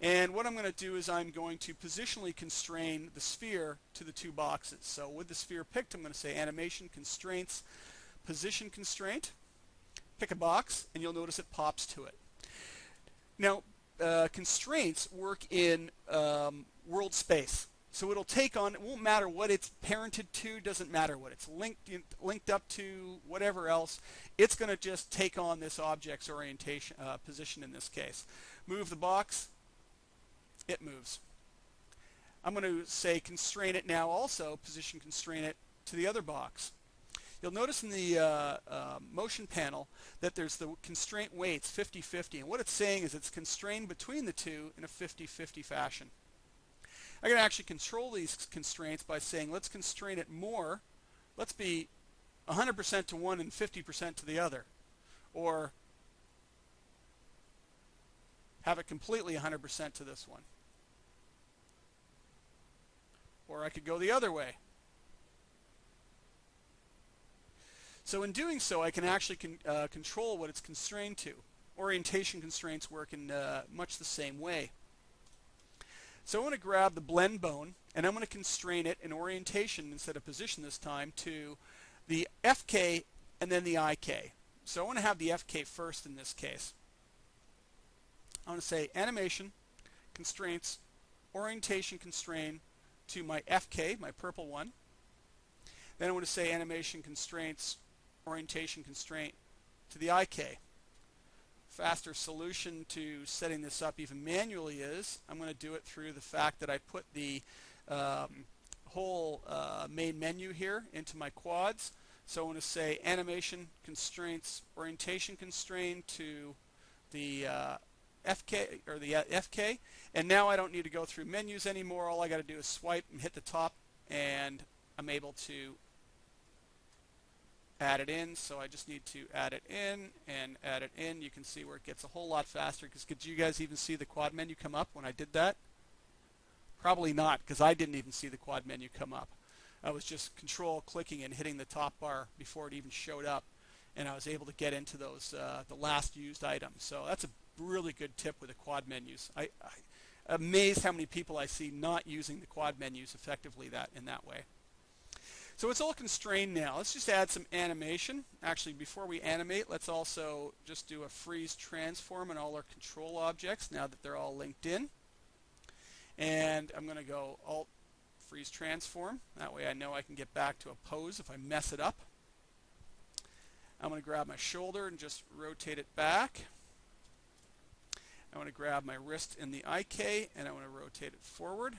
And what I'm going to do is I'm going to positionally constrain the sphere to the two boxes. So with the sphere picked, I'm going to say animation constraints, position constraint, pick a box, and you'll notice it pops to it. Now, constraints work in world space. So it'll take on, it won't matter what it's parented to, doesn't matter what it's linked up to, whatever else, it's going to just take on this object's orientation, position in this case. Move the box, it moves. I'm going to say constrain it now also, position constrain it to the other box. You'll notice in the motion panel that there's the constraint weights 50-50, and what it's saying is it's constrained between the two in a 50-50 fashion. I can actually control these constraints by saying let's constrain it more. Let's be 100% to one and 50% to the other, or have it completely 100% to this one. Or I could go the other way. So in doing so, I can actually control what it's constrained to. Orientation constraints work in much the same way. So I want to grab the blend bone, and I'm going to constrain it in orientation instead of position this time to the FK and then the IK. So I want to have the FK first in this case. I want to say animation constraints orientation constraint to my FK, my purple one. Then I want to say animation constraints orientation constraint to the IK. Faster solution to setting this up even manually is I'm going to do it through the fact that I put the whole main menu here into my quads. So I want to say animation constraints orientation constraint to the FK or the FK, and now I don't need to go through menus anymore. All I got to do is swipe and hit the top, and I'm able to add it in. So I just need to add it in and add it in. You can see where it gets a whole lot faster. Because did you guys even see the quad menu come up when I did that? Probably not, because I didn't even see the quad menu come up. I was just control clicking and hitting the top bar before it even showed up, and I was able to get into those the last used items. So that's a really good tip with the quad menus. I'm amazed how many people I see not using the quad menus effectively in that way. So it's all constrained now. Let's just add some animation. Actually, before we animate, let's also just do a freeze transform on all our control objects now that they're all linked in. And I'm going to go Alt freeze transform. That way I know I can get back to a pose if I mess it up. I'm going to grab my shoulder and just rotate it back. I want to grab my wrist in the IK and I want to rotate it forward.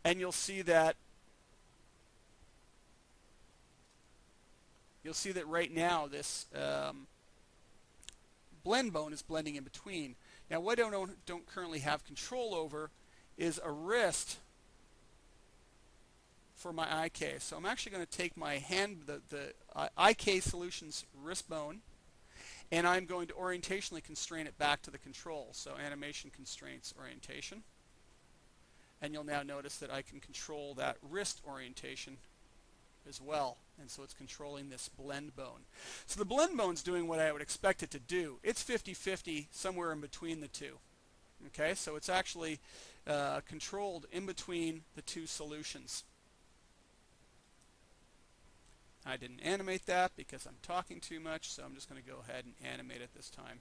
And you'll see that right now this blend bone is blending in between. Now what I don't currently have control over is a wrist for my IK. So I'm actually going to take my the IK Solutions wrist bone, and I'm going to orientationally constrain it back to the control. So animation constraints orientation. And you'll now notice that I can control that wrist orientation as well. And so it's controlling this blend bone. So the blend bone's doing what I would expect it to do. It's 50-50 somewhere in between the two. Okay, so it's actually controlled in between the two solutions. I didn't animate that because I'm talking too much, so I'm just going to go ahead and animate it this time.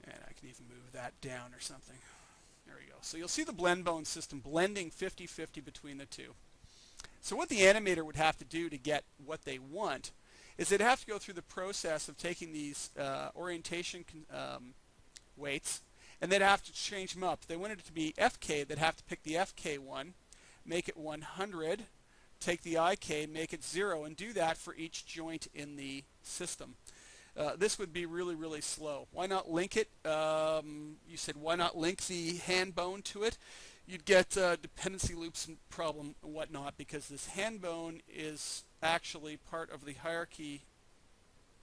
And I can even move that down or something. There we go. So you'll see the blend bone system blending 50-50 between the two. So what the animator would have to do to get what they want is they'd have to go through the process of taking these orientation weights, and they'd have to change them up. If they wanted it to be FK, they'd have to pick the FK one, make it 100, take the IK, make it 0, and do that for each joint in the system. This would be really, really slow. Why not link it? You said, why not link the hand bone to it? You'd get dependency loops and problem and whatnot, because this hand bone is actually part of the hierarchy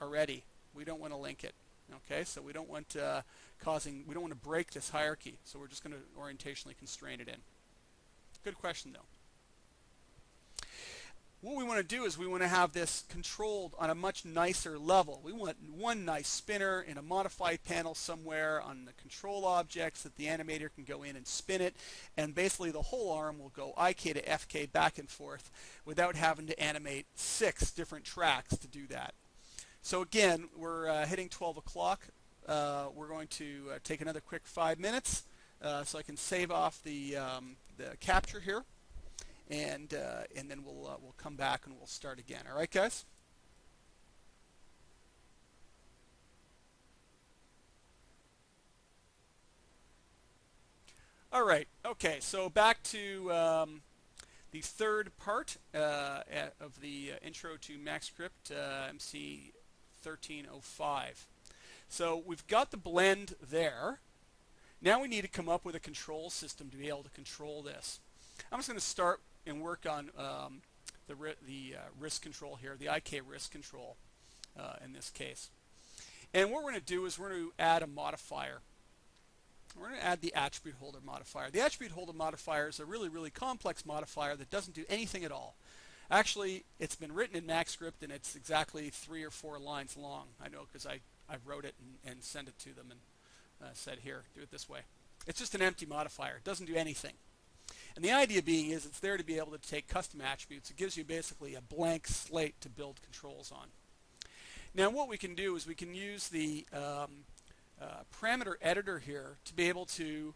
already. We don't want to link it. Okay, so we don't want we don't want to break this hierarchy. So we're just going to orientationally constrain it in. Good question though. What we want to do is we want to have this controlled on a much nicer level. We want one nice spinner in a modified panel somewhere on the control objects that the animator can go in and spin it, and basically the whole arm will go IK to FK back and forth without having to animate 6 different tracks to do that. So again, we're hitting 12 o'clock. We're going to take another quick 5 minutes so I can save off the capture here. And then we'll come back and we'll start again. All right, guys? All right. Okay. So back to the third part of the intro to MaxScript MC 1305. So we've got the blend there. Now we need to come up with a control system to be able to control this. I'm just going to start and work on the wrist control here, the IK wrist control in this case. And what we're going to do is we're going to add a modifier. We're going to add the attribute holder modifier. The attribute holder modifier is a really, really complex modifier that doesn't do anything at all. Actually, it's been written in MaxScript and it's exactly 3 or 4 lines long. I know because I wrote it and sent it to them and said, here, do it this way. It's just an empty modifier. It doesn't do anything. And the idea being is it's there to be able to take custom attributes. It gives you basically a blank slate to build controls on. Now what we can do is we can use the parameter editor here to be able to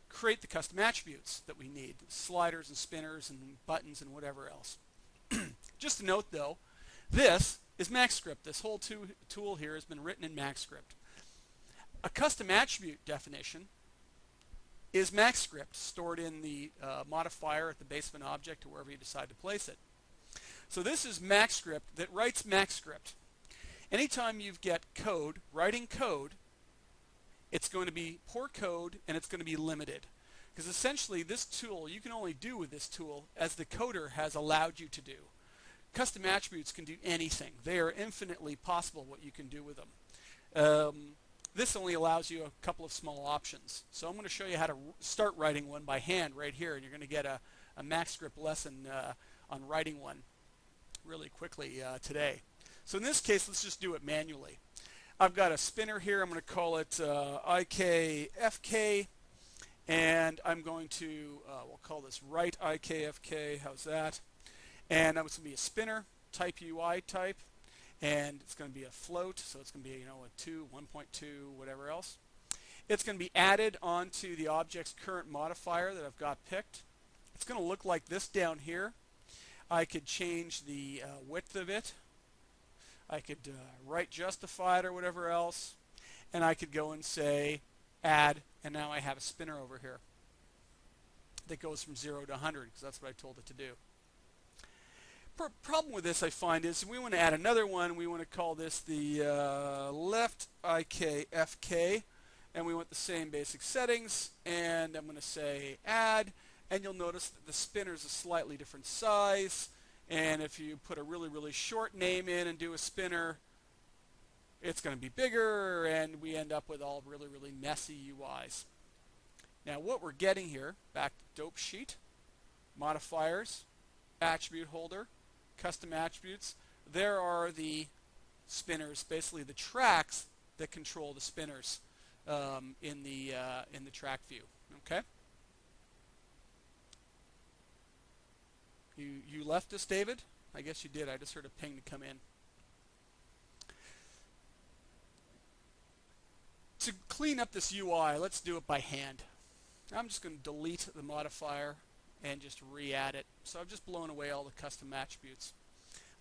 create the custom attributes that we need, sliders and spinners and buttons and whatever else. Just a note though, this is MaxScript. This whole tool here has been written in MaxScript. A custom attribute definition is MaxScript stored in the modifier at the base of an object or wherever you decide to place it. So this is MaxScript that writes MaxScript. Anytime you get code, writing code, it's going to be poor code and it's going to be limited. Because essentially this tool, you can only do with this tool as the coder has allowed you to do. Custom attributes can do anything. They are infinitely possible what you can do with them. This only allows you a couple of small options. So I'm going to show you how to start writing one by hand right here, and you're going to get a MaxScript lesson on writing one really quickly today. So in this case, let's just do it manually. I've got a spinner here. I'm going to call it IKFK, and I'm going to, we'll call this write IKFK. How's that? And it's going to be a spinner, type UI type. And it's going to be a float, so it's going to be a 2, 1.2, whatever else. It's going to be added onto the object's current modifier that I've got picked. It's going to look like this down here. I could change the width of it. I could right justify it or whatever else. And I could go and say add, and now I have a spinner over here that goes from 0 to 100 because that's what I told it to do. Problem with this I find is we want to add another one. We want to call this the left IK FK, and we want the same basic settings, and I'm going to say add, and you'll notice that the spinner is a slightly different size, and if you put a really short name in and do a spinner, it's going to be bigger, and we end up with all really messy UIs. Now what we're getting here, back to dope sheet, modifiers, attribute holder, custom attributes, there are the spinners, basically the tracks that control the spinners in the track view. Okay. You left us, David? I guess you did. I just heard a ping to come in. To clean up this UI, let's do it by hand. I'm just going to delete the modifier and just re-add it. So I've just blown away all the custom attributes.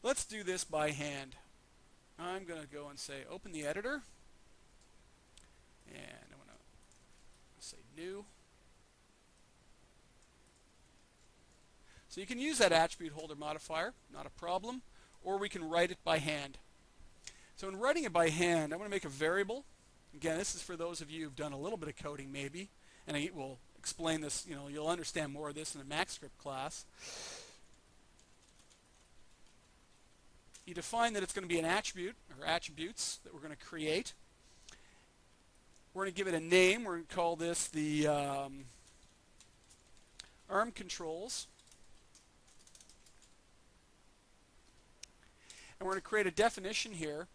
Let's do this by hand. I'm going to go and say open the editor, and I'm going to say new. So you can use that attribute holder modifier, not a problem, or we can write it by hand. So in writing it by hand, I'm going to make a variable. Again, this is for those of you who've done a little bit of coding maybe, and I will explain this, you'll understand more of this in a MaxScript class. You define that it's going to be an attribute, or attributes, that we're going to create. We're going to give it a name. We're going to call this the arm controls. And we're going to create a definition here.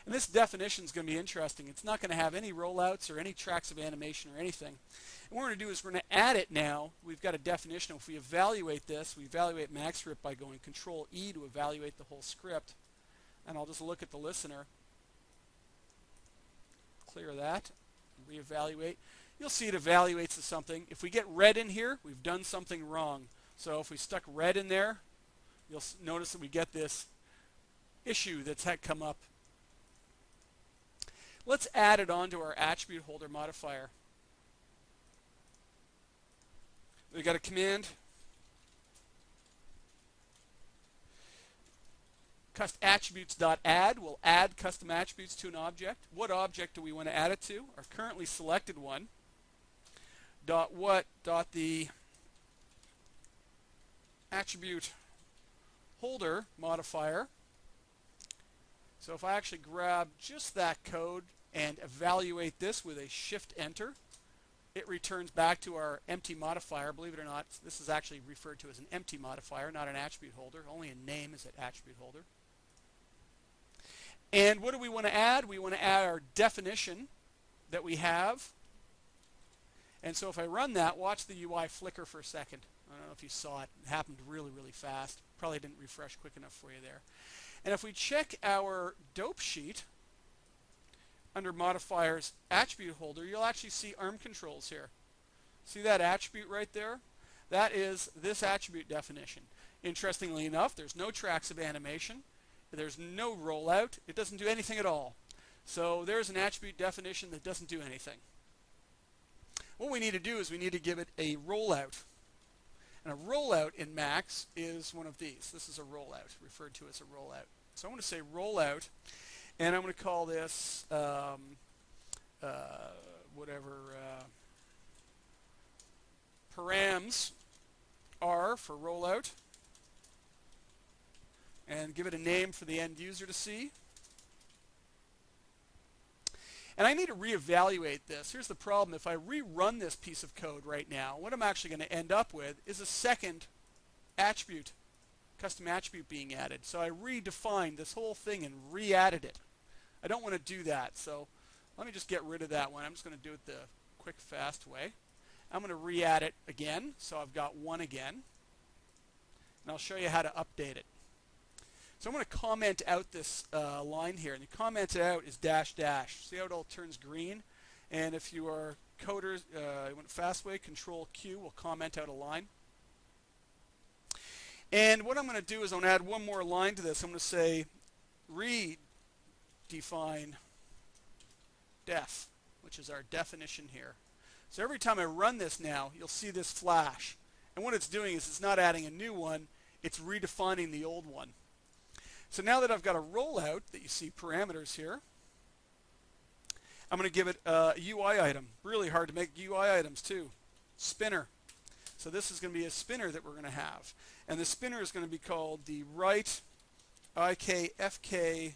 And this definition is going to be interesting. It's not going to have any rollouts or any tracks of animation or anything. And what we're going to do is we're going to add it now. We've got a definition. If we evaluate this, we evaluate MaxScript by going Control E to evaluate the whole script. And I'll just look at the listener. Clear that. Reevaluate. You'll see it evaluates as something. If we get red in here, we've done something wrong. So if we stuck red in there, you'll notice that we get this issue that's had come up. Let's add it onto our attribute holder modifier. We've got a command. Attributes.add will add custom attributes to an object. What object do we want to add it to? Our currently selected one. The attribute holder modifier. So if I actually grab just that code and evaluate this with a shift enter, it returns back to our empty modifier. Believe it or not, this is actually referred to as an empty modifier, not an attribute holder. Only a name is an attribute holder. And what do we want to add? We want to add our definition that we have. And so if I run that, watch the UI flicker for a second. I don't know if you saw it. It happened really fast. Probably didn't refresh quick enough for you there. And if we check our dope sheet under modifiers attribute holder, you'll actually see arm controls here. See that attribute right there? That is this attribute definition. Interestingly enough, there's no tracks of animation. There's no rollout. It doesn't do anything at all. So there's an attribute definition that doesn't do anything. What we need to do is we need to give it a rollout. And a rollout in Max is one of these. This is a rollout, referred to as a rollout. So I'm going to say rollout, and I'm going to call this params R for rollout, and give it a name for the end user to see. And I need to reevaluate this. Here's the problem. If I rerun this piece of code right now, what I'm actually going to end up with is a second attribute, custom attribute being added. So I redefined this whole thing and re-added it. I don't want to do that. So let me just get rid of that one. I'm just going to do it the quick, fast way. I'm going to re-add it again. So I've got one again. And I'll show you how to update it. So I'm going to comment out this line here, and the comment out is dash dash. See how it all turns green? And if you are coders, you want fast way, Control Q will comment out a line. And what I'm going to do is I'm going to add one more line to this. I'm going to say redefine def. which is our definition here. So every time I run this now, you'll see this flash. And what it's doing is it's not adding a new one, it's redefining the old one. So now that I've got a rollout that you see parameters here, I'm going to give it a UI item. Really hard to make UI items too. Spinner. So this is going to be a spinner that we're going to have. And the spinner is going to be called the right IKFK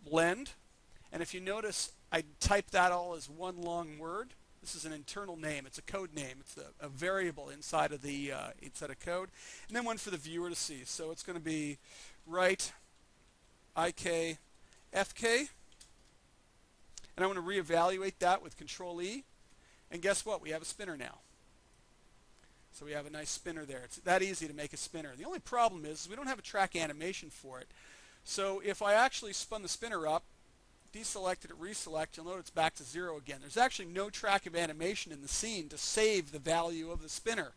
blend. And if you notice, I typed that all as one long word. This is an internal name. It's a code name. It's a variable inside of the code. And then one for the viewer to see. So it's going to be right IKFK. And I want to reevaluate that with Control E. And guess what? We have a spinner now. So we have a nice spinner there. It's that easy to make a spinner. The only problem is we don't have a track animation for it. So if I actually spun the spinner up, deselected it, reselect, you'll note it's back to 0 again. There's actually no track of animation in the scene to save the value of the spinner.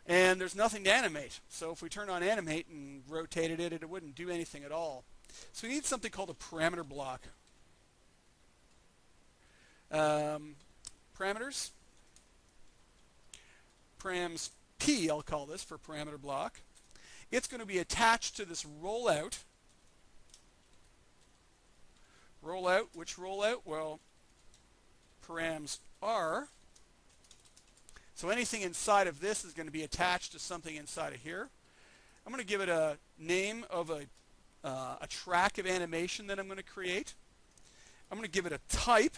And there's nothing to animate. So if we turned on animate and rotated it, it wouldn't do anything at all. So we need something called a parameter block. Parameters. Params P, I'll call this for parameter block. It's going to be attached to this rollout. Rollout, which rollout? Well, params R. So anything inside of this is going to be attached to something inside of here. I'm going to give it a name of a track of animation that I'm going to create. I'm going to give it a type.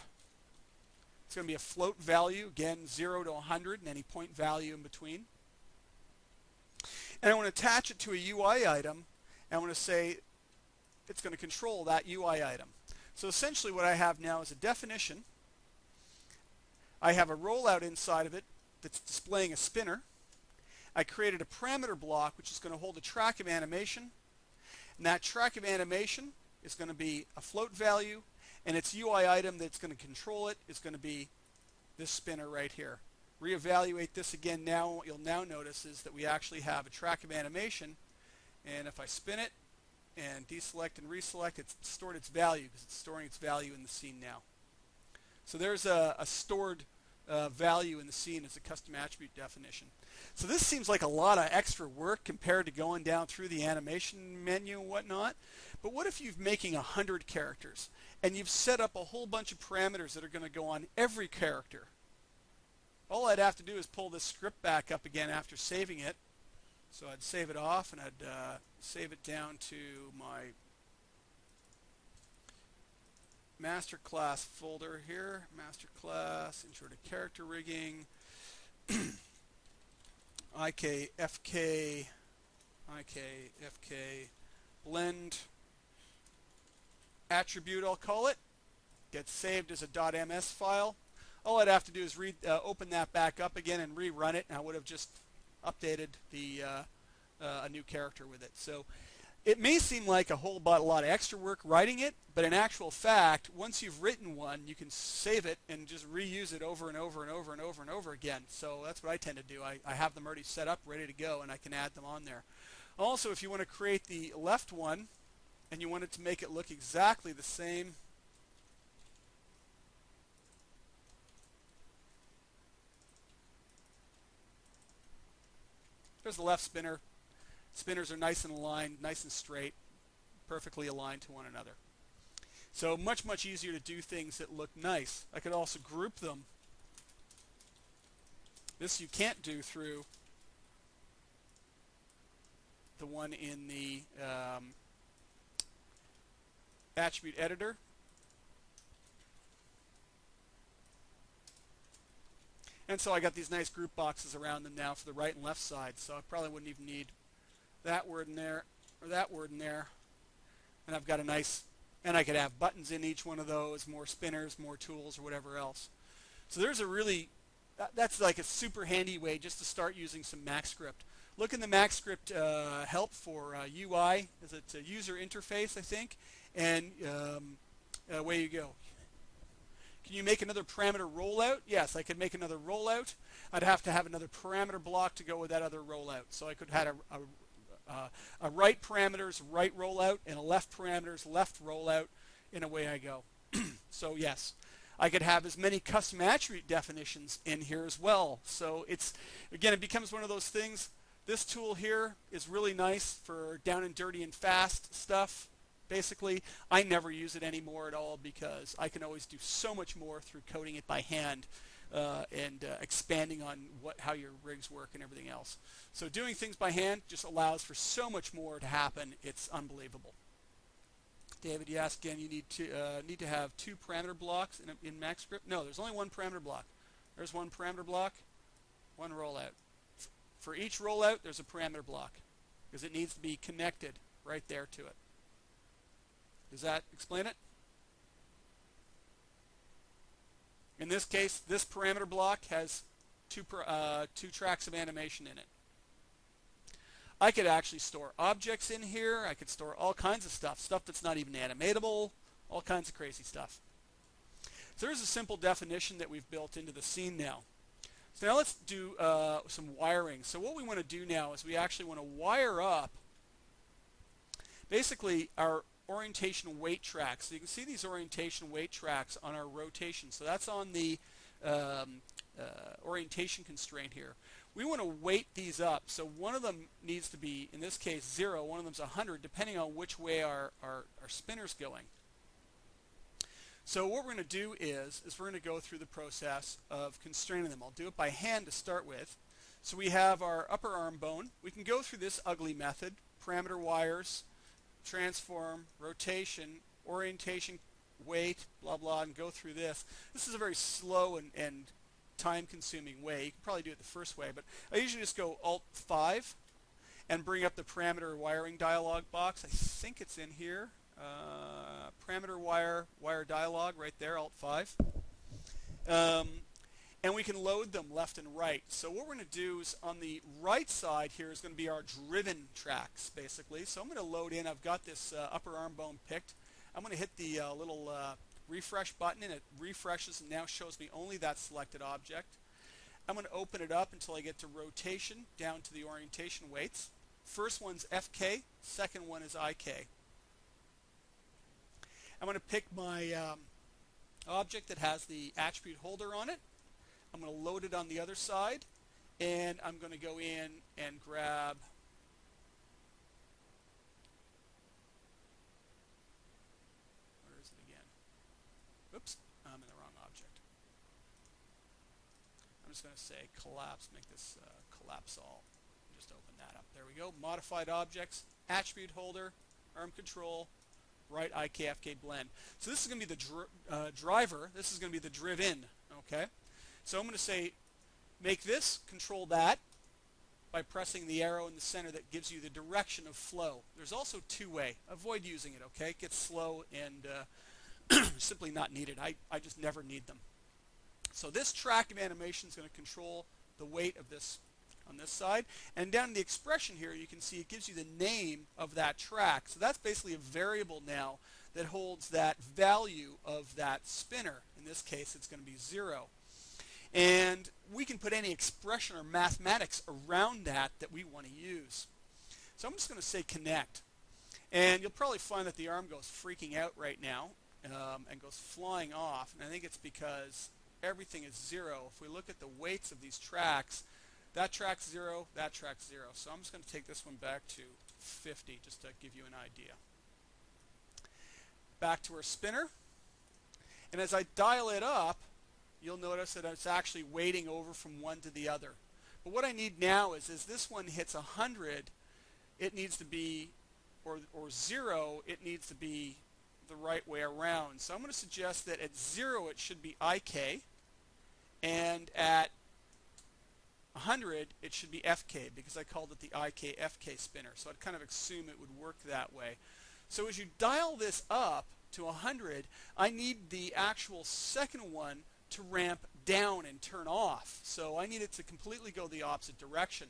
It's going to be a float value, again 0 to 100 and any point value in between. And I want to attach it to a UI item, and I want to say it's going to control that UI item. So essentially what I have now is a definition. I have a rollout inside of it that's displaying a spinner. I created a parameter block which is going to hold a track of animation. And that track of animation is going to be a float value, and its UI item that's going to control it is going to be this spinner right here. Reevaluate this again now. What you'll now notice is that we actually have a track of animation, and if I spin it and deselect and reselect, it's stored its value because it's storing its value in the scene now. So there's a stored value in the scene as a custom attribute definition. So this seems like a lot of extra work compared to going down through the animation menu and whatnot. But what if you're making 100 characters and you've set up a whole bunch of parameters that are going to go on every character? All I'd have to do is pull this script back up again after saving it. So I'd save it off, and I'd save it down to my master class folder here. Master class, intro to character rigging, IKFK blend attribute, I'll call it. Gets saved as a .ms file. All I'd have to do is open that back up again and rerun it, and I would have just updated a new character with it. So it may seem like a lot of extra work writing it, but in actual fact, once you've written one, you can save it and just reuse it over and over and over and over and over again. So that's what I tend to do. I have them already set up, ready to go, and I can add them on there. Also, if you want to create the left one and you want it to make it look exactly the same, there's the left spinner. Spinners are nice and aligned, nice and straight, perfectly aligned to one another. So much, much easier to do things that look nice. I could also group them. This you can't do through the one in the attribute editor. And so I got these nice group boxes around them now for the right and left side, so I probably wouldn't even need that word in there or that word in there. And I've got a nice, and I could have buttons in each one of those, more spinners, more tools, or whatever else. So there's a really, that's like a super handy way just to start using some MaxScript. Look in the MaxScript help for UI, is it a user interface, I think, and away you go. Can you make another parameter rollout? Yes, I could make another rollout. I'd have to have another parameter block to go with that other rollout. So I could have a right parameters right rollout and a left parameters left rollout, and away I go. So yes, I could have as many custom attribute definitions in here as well. So it's, again, it becomes one of those things. This tool here is really nice for down and dirty and fast stuff. Basically, I never use it anymore at all because I can always do so much more through coding it by hand and expanding on how your rigs work and everything else. So doing things by hand just allows for so much more to happen. It's unbelievable. David, you asked again, you need to have 2 parameter blocks in MaxScript? No, there's only 1 parameter block. There's 1 parameter block, 1 rollout. For each rollout, there's a parameter block because it needs to be connected right there to it. Does that explain it? In this case, this parameter block has two tracks of animation in it. I could actually store objects in here. I could store all kinds of stuff that's not even animatable, all kinds of crazy stuff. So there's a simple definition that we've built into the scene now. So now let's do some wiring. So what we want to do now is we actually want to wire up basically our orientation weight tracks. So you can see these orientation weight tracks on our rotation. So that's on the orientation constraint here. We want to weight these up. So one of them needs to be, in this case, 0. One of them's 100, depending on which way our spinner's going. So what we're going to do is we're going to go through the process of constraining them. I'll do it by hand to start with. So we have our upper arm bone. We can go through this ugly method, parameter wires, transform, rotation, orientation, weight, blah, blah, and go through this. This is a very slow and time-consuming way. You can probably do it the first way, but I usually just go Alt-5 and bring up the parameter wiring dialog box. I think it's in here. Parameter wire dialog right there, Alt-5. And we can load them left and right. So what we're going to do is on the right side here is going to be our driven tracks, basically. So I'm going to load in. I've got this upper arm bone picked. I'm going to hit the little refresh button, and it refreshes and now shows me only that selected object. I'm going to open it up until I get to rotation down to the orientation weights. First one's FK, second one is IK. I'm going to pick my object that has the attribute holder on it. I'm going to load it on the other side, and I'm going to go in and grab where is it again? Oops, I'm in the wrong object. I'm just going to say collapse, make this collapse all. Just open that up. There we go. Modified objects, attribute holder, arm control, right IKFK blend. So this is going to be the driver. This is going to be the driven. Okay. So I'm going to say make this control that by pressing the arrow in the center that gives you the direction of flow. There's also two-way. Avoid using it, okay? It gets slow and simply not needed. I just never need them. So this track of animation is going to control the weight of this on this side. And down in the expression here, you can see it gives you the name of that track. So that's basically a variable now that holds that value of that spinner. In this case, it's going to be 0. And we can put any expression or mathematics around that we want to use. So I'm just going to say connect. And you'll probably find that the arm goes freaking out right now and goes flying off. And I think it's because everything is 0. If we look at the weights of these tracks, that track's 0, that track's 0. So I'm just going to take this one back to 50 just to give you an idea. Back to our spinner. And as I dial it up, you'll notice that it's actually weighting over from one to the other. But what I need now is as this one hits 100, it needs to be, or 0, it needs to be the right way around. So I'm going to suggest that at 0 it should be IK, and at 100 it should be FK because I called it the IK FK spinner. So I'd kind of assume it would work that way. So as you dial this up to 100, I need the actual second one to ramp down and turn off. So I need it to completely go the opposite direction.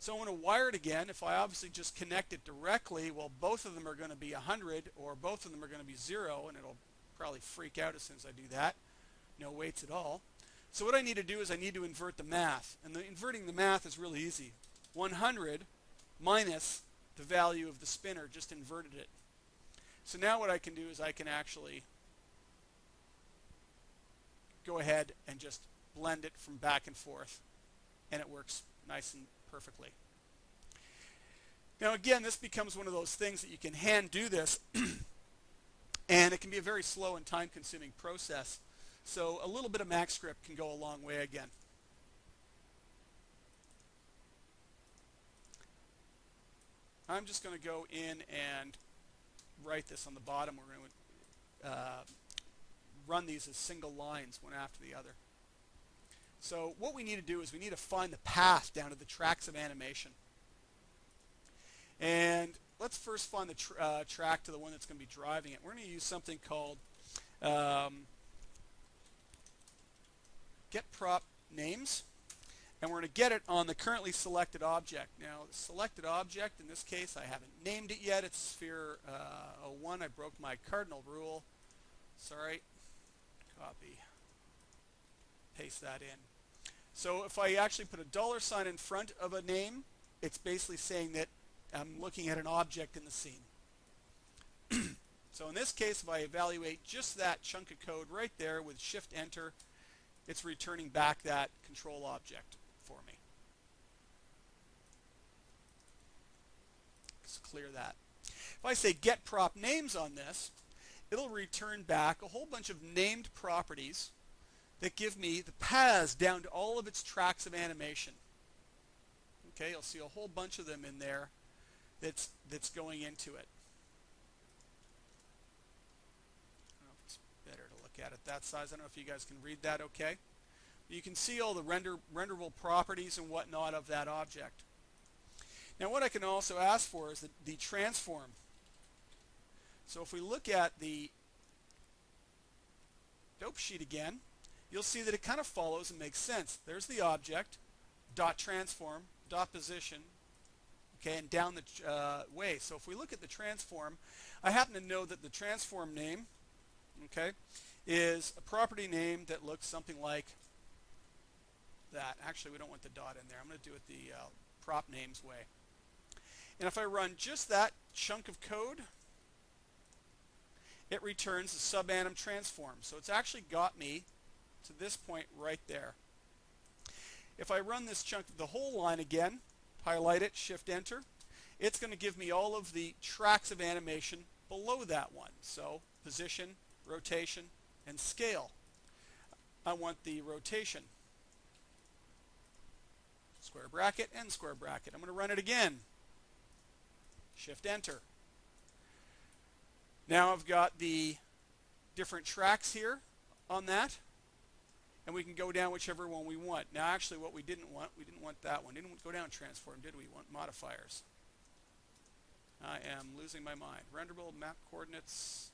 So I want to wire it again. If I obviously just connect it directly, well, both of them are going to be 100 or both of them are going to be 0, and it'll probably freak out as soon as I do that. No weights at all. So what I need to do is I need to invert the math. And inverting the math is really easy. 100 minus the value of the spinner, just inverted it. So now what I can do is I can actually go ahead and just blend it from back and forth, and it works nice and perfectly. Now again, this becomes one of those things that you can hand do this and it can be a very slow and time-consuming process. So a little bit of MaxScript can go a long way again. I'm just going to go in and write this on the bottom. We're going to run these as single lines, one after the other. So what we need to do is we need to find the path down to the tracks of animation. And let's first find the track to the one that's going to be driving it. We're going to use something called get prop names, and we're going to get it on the currently selected object. Now, the selected object, in this case, I haven't named it yet. It's sphere 01. I broke my cardinal rule. Sorry. Copy. Paste that in. So if I actually put a $sign in front of a name, it's basically saying that I'm looking at an object in the scene. So in this case, if I evaluate just that chunk of code right there with Shift-Enter, it's returning back that control object for me. Let's clear that. If I say get prop names on this, it'll return back a whole bunch of named properties that give me the paths down to all of its tracks of animation. Okay, you'll see a whole bunch of them in there that's going into it. I don't know if it's better to look at it that size. I don't know if you guys can read that okay. But you can see all the renderable properties and whatnot of that object. Now what I can also ask for is the transform. So if we look at the dope sheet again, you'll see that it kind of follows and makes sense. There's the object, dot transform, dot position, okay, and down the way. So if we look at the transform, I happen to know that the transform name, okay, is a property name that looks something like that. Actually, we don't want the dot in there. I'm going to do it the prop names way. And if I run just that chunk of code, it returns the subanim transform. So it's actually got me to this point right there. If I run this chunk, the whole line again, highlight it, Shift-Enter, it's going to give me all of the tracks of animation below that one. So position, rotation, and scale. I want the rotation. Square bracket and square bracket. I'm going to run it again. Shift-Enter. Now I've got the different tracks here on that, and we can go down whichever one we want. Now actually what we didn't want that one. Didn't go down transform, did we? Want modifiers. I am losing my mind. Renderable map coordinates.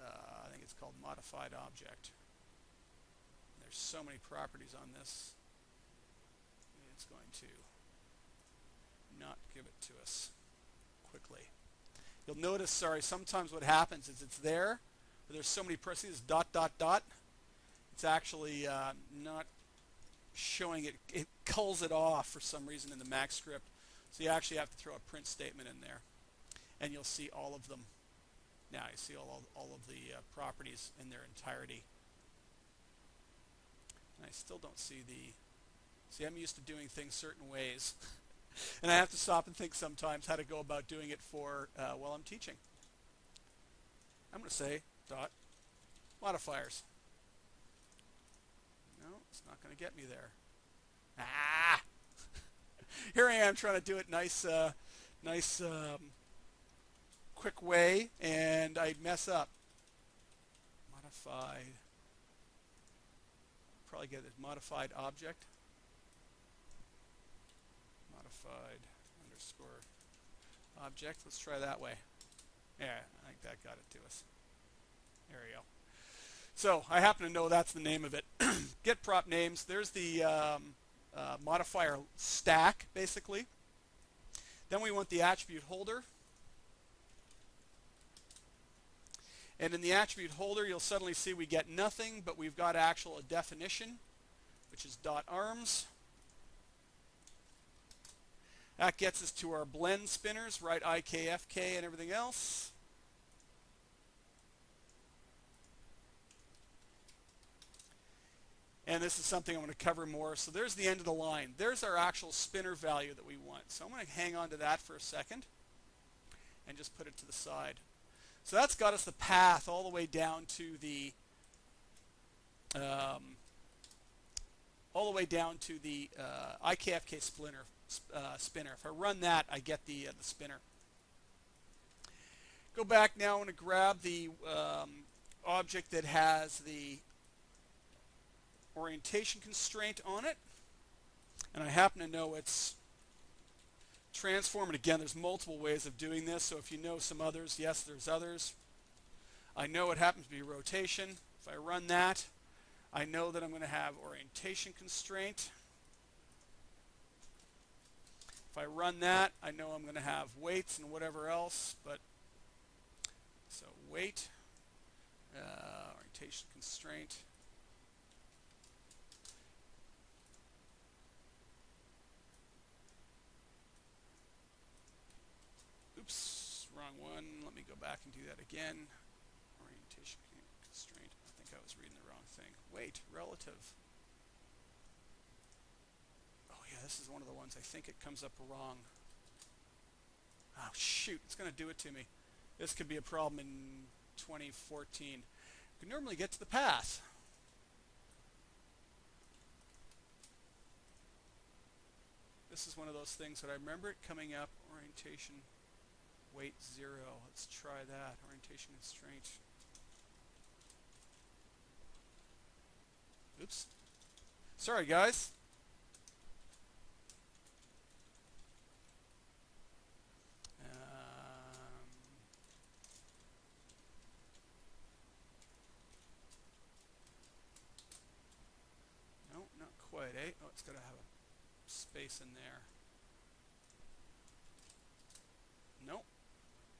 I think it's called modified object. There's so many properties on this. It's going to not give it to us quickly. You'll notice, sometimes what happens is it's there, but there's so many processes, dot, dot, dot. It's actually not showing it. It culls it off for some reason in the MaxScript. So you actually have to throw a print statement in there, and you'll see all of them. Now you see all of the properties in their entirety. And I still don't see the... See, I'm used to doing things certain ways. And I have to stop and think sometimes how to go about doing it for while I'm teaching. I'm going to say dot modifiers. No, it's not going to get me there. Ah! Here I am trying to do it nice, quick way, and I'd mess up. Modified. Probably get it. Modified object. Modified underscore object. Let's try that way. Yeah, I think that got it to us. There we go. So I happen to know that's the name of it. Get prop names. There's the modifier stack, basically. Then we want the attribute holder. And in the attribute holder, you'll suddenly see we get nothing, but we've got actual a definition, which is dot arms. That gets us to our blend spinners, right? IKFK and everything else. And this is something I'm going to cover more. So there's the end of the line. There's our actual spinner value that we want. So I'm going to hang on to that for a second and just put it to the side. So that's got us the path all the way down to the IKFK spinner. If I run that, I get the spinner. Go back now. I want to grab the object that has the orientation constraint on it, and I happen to know it's transform. And again, there's multiple ways of doing this, so if you know some others, yes, there's others. I know it happens to be rotation. If I run that, I know that I'm going to have orientation constraint. If I run that, I know I'm going to have weights and whatever else, but so weight, orientation constraint. Oops, wrong one. Let me go back and do that again. Orientation constraint. I think I was reading the wrong thing. Weight, relative. Oh yeah, this is one of the ones I think it comes up wrong. Oh shoot, it's going to do it to me. This could be a problem in 2014. You can normally get to the path. This is one of those things that I remember it coming up. Orientation, weight 0. Let's try that. Orientation constraint. Oops. Sorry, guys. No, not quite, eh? Oh, it's got to have a space in there. Nope.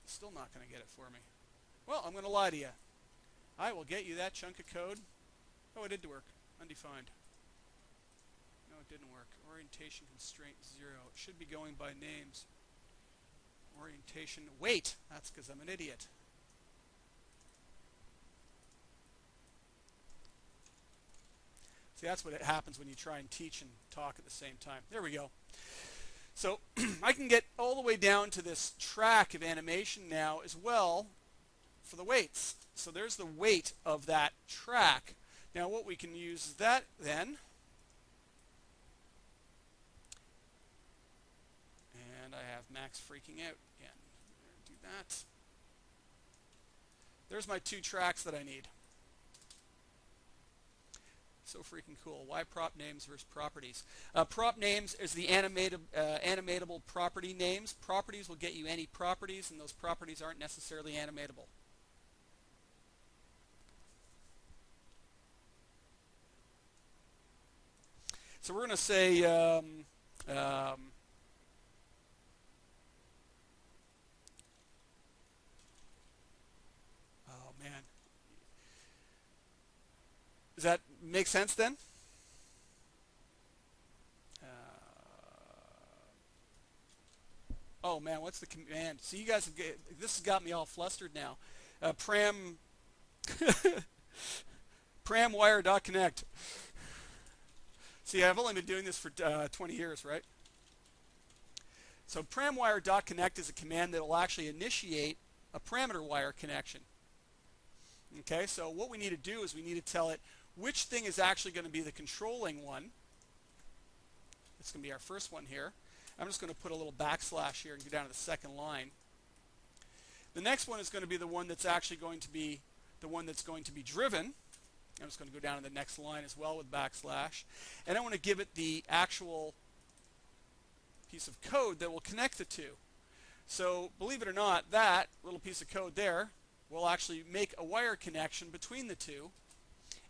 Still not going to get it for me. Well, I'm going to lie to you. I will get you that chunk of code. Oh, it did work. Undefined. No, it didn't work. Orientation constraint 0. It should be going by names. Orientation. Wait! That's because I'm an idiot. See, that's what happens when you try and teach and talk at the same time. There we go. So I can get all the way down to this track of animation now as well for the weights. So there's the weight of that track. Now what we can use is that then. And I have Max freaking out again. Do that. There's my two tracks that I need. So freaking cool. Why prop names versus properties? Prop names is the animatable property names. Properties will get you any properties, and those properties aren't necessarily animatable. So we're going to say oh man. Does that make sense then? Oh man, what's the command? See, you guys, this has got me all flustered now. Pramwire.connect. See, I've only been doing this for 20 years, right? So pramwire.connect is a command that will actually initiate a parameter wire connection. Okay, so what we need to do is we need to tell it which thing is actually going to be the controlling one. It's going to be our first one here. I'm just going to put a little backslash here and go down to the second line. The next one is going to be the one that's actually going to be the one that's going to be driven. I'm just going to go down to the next line as well with backslash. And I want to give it the actual piece of code that will connect the two. So believe it or not, that little piece of code there will actually make a wire connection between the two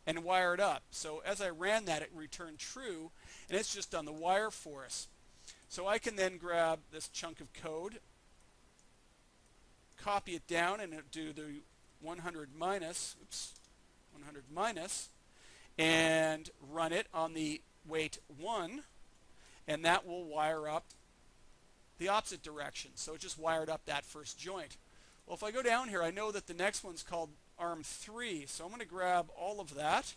and wire it up. So as I ran that, it returned true, and it's just done the wire for us. So I can then grab this chunk of code, copy it down, and do the 100 minus, and run it on the weight 1, and that will wire up the opposite direction. So it just wired up that first joint. Well, if I go down here, I know that the next one's called arm 3, so I'm going to grab all of that,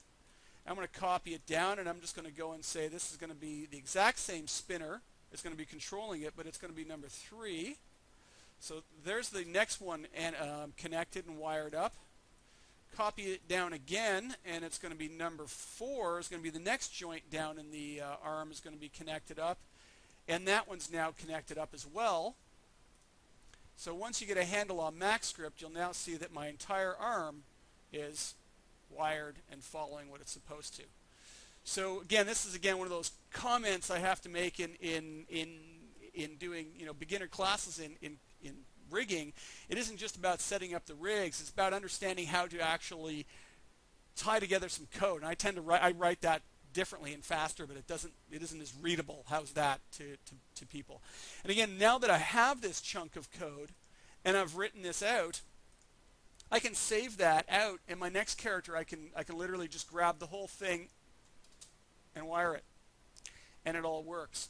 I'm going to copy it down, and I'm just going to go and say this is going to be the exact same spinner. It's going to be controlling it, but it's going to be number 3. So there's the next one, and connected and wired up. Copy it down again, and it's going to be number 4. It's going to be the next joint down in the arm is going to be connected up, and that one's now connected up as well. So once you get a handle on MaxScript, you'll now see that my entire arm is wired and following what it's supposed to. So again, this is one of those comments I have to make in doing beginner classes in rigging. It isn't just about setting up the rigs. It's about understanding how to actually tie together some code. And I tend to write that differently and faster, but it isn't as readable. How's that to people? And again, now that I have this chunk of code and I've written this out, I can save that out, and my next character I can literally just grab the whole thing and wire it, and it all works.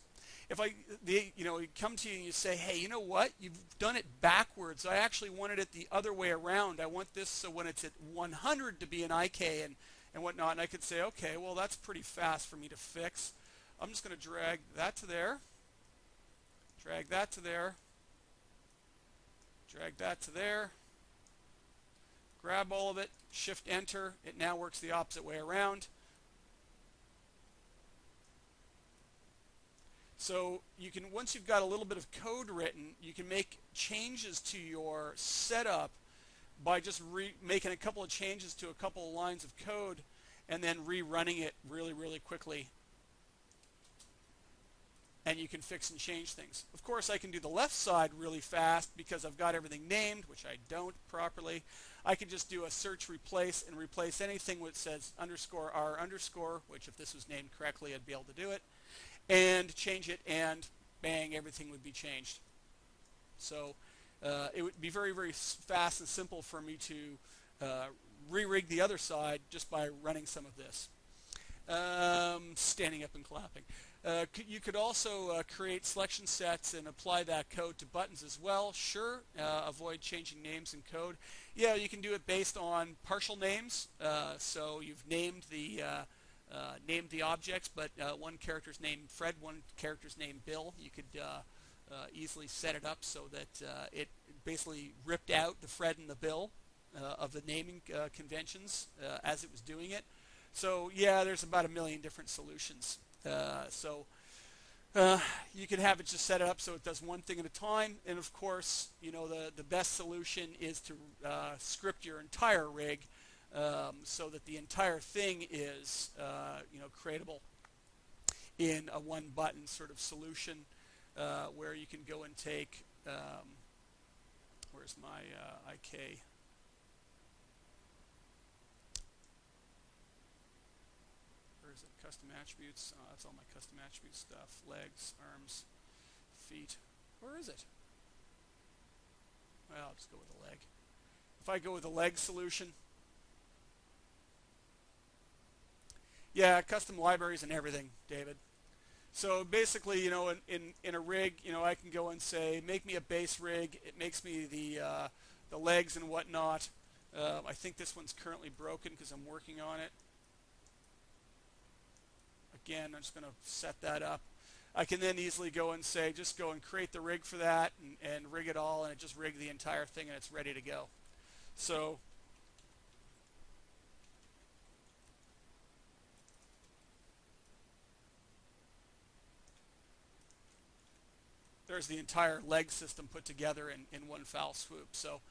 If you come to you and you say, hey, you know what? You've done it backwards. I actually wanted it the other way around. I want this so when it's at 100 to be an IK and whatnot. And I could say, okay, well, that's pretty fast for me to fix. I'm just going to drag that to there, drag that to there, drag that to there, grab all of it, shift enter. It now works the opposite way around. So you can, once you've got a little bit of code written, you can make changes to your setup by just making a couple of changes to a couple of lines of code and then rerunning it really, really quickly. And you can fix and change things. Of course, I can do the left side really fast because I've got everything named, which I don't properly. I can just do a search replace and replace anything which says _r_, which if this was named correctly, I'd be able to do it. And change it, and bang, everything would be changed. So it would be very, very fast and simple for me to re-rig the other side just by running some of this. Standing up and clapping. You could also create selection sets and apply that code to buttons as well. Sure, avoid changing names in code. Yeah, you can do it based on partial names. So you've named the objects, but one character's named Fred, one character's named Bill. You could easily set it up so that it basically ripped out the Fred and the Bill of the naming conventions as it was doing it. So yeah, there's about 1 million different solutions. You can have it just set it up so it does one thing at a time, and of course, the best solution is to script your entire rig so that the entire thing is creatable in a one-button sort of solution where you can go and take where's my IK? Where is it? Custom attributes. That's all my custom attribute stuff. Legs, arms, feet. Where is it? Well, I'll just go with a leg. If I go with a leg solution, yeah, custom libraries and everything, David. So basically, in a rig, I can go and say, make me a base rig. It makes me the legs and whatnot. I think this one's currently broken because I'm working on it. Again, I'm just going to set that up. I can then easily go and say, just go and create the rig for that and rig it all, and it just rigged the entire thing and it's ready to go. So there's the entire leg system put together in one foul swoop. So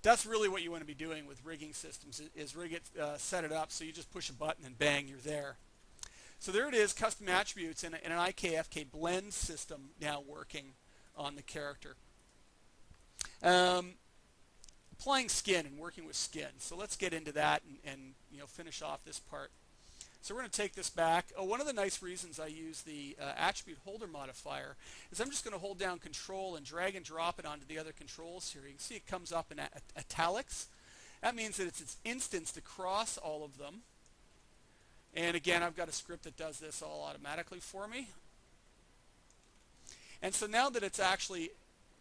that's really what you want to be doing with rigging systems, is rig it, set it up so you just push a button and bang, you're there. So there it is, custom attributes in an IKFK blend system now working on the character. Applying skin and working with skin. So let's get into that and finish off this part. So we're going to take this back. One of the nice reasons I use the attribute holder modifier is I'm just going to hold down Control and drag and drop it onto the other controls here. You can see it comes up in italics. That means that it's instanced across all of them. And again, I've got a script that does this all automatically for me. And so now that it's actually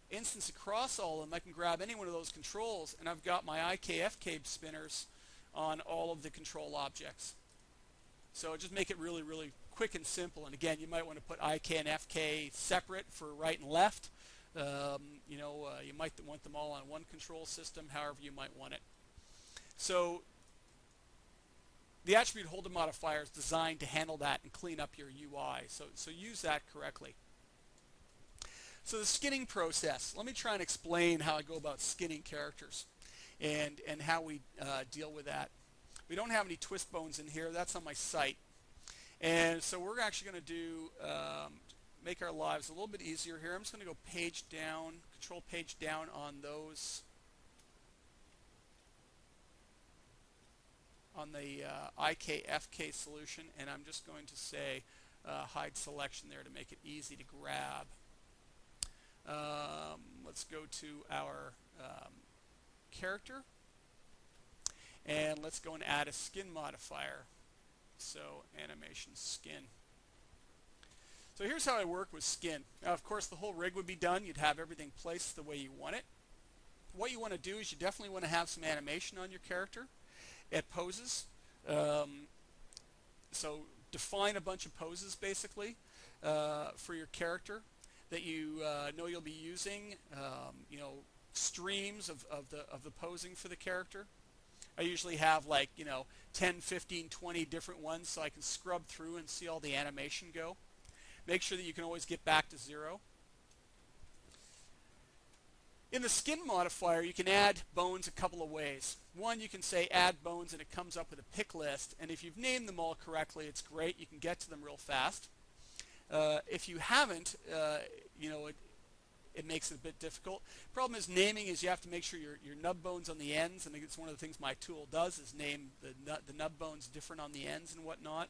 instanced across all of them, I can grab any one of those controls, and I've got my IKFK spinners on all of the control objects. So just make it really, really quick and simple. And again, you might want to put IK and FK separate for right and left. You might want them all on one control system, however you might want it. So the attribute holder modifier is designed to handle that and clean up your UI. So use that correctly. So the skinning process. Let me try and explain how I go about skinning characters and how we deal with that. We don't have any twist bones in here. That's on my site. And so we're actually going to do make our lives a little bit easier here. I'm just going to go page down, control page down on those, on the IK-FK solution, and I'm just going to say hide selection there to make it easy to grab. Let's go to our character, and let's go and add a skin modifier. So animation skin. So here's how I work with skin. Now, of course, the whole rig would be done. You'd have everything placed the way you want it. What you want to do is you definitely want to have some animation on your character at poses. So define a bunch of poses basically for your character that you know you'll be using. Streams of the posing for the character. I usually have 10, 15, 20 different ones so I can scrub through and see all the animation go. Make sure that you can always get back to 0. In the skin modifier, you can add bones a couple of ways. One, you can say add bones and it comes up with a pick list, and if you've named them all correctly, it's great. You can get to them real fast. If you haven't, it makes it a bit difficult. Problem is naming is you have to make sure your nub bones on the ends, and it's one of the things my tool does is name the nub bones different on the ends and whatnot.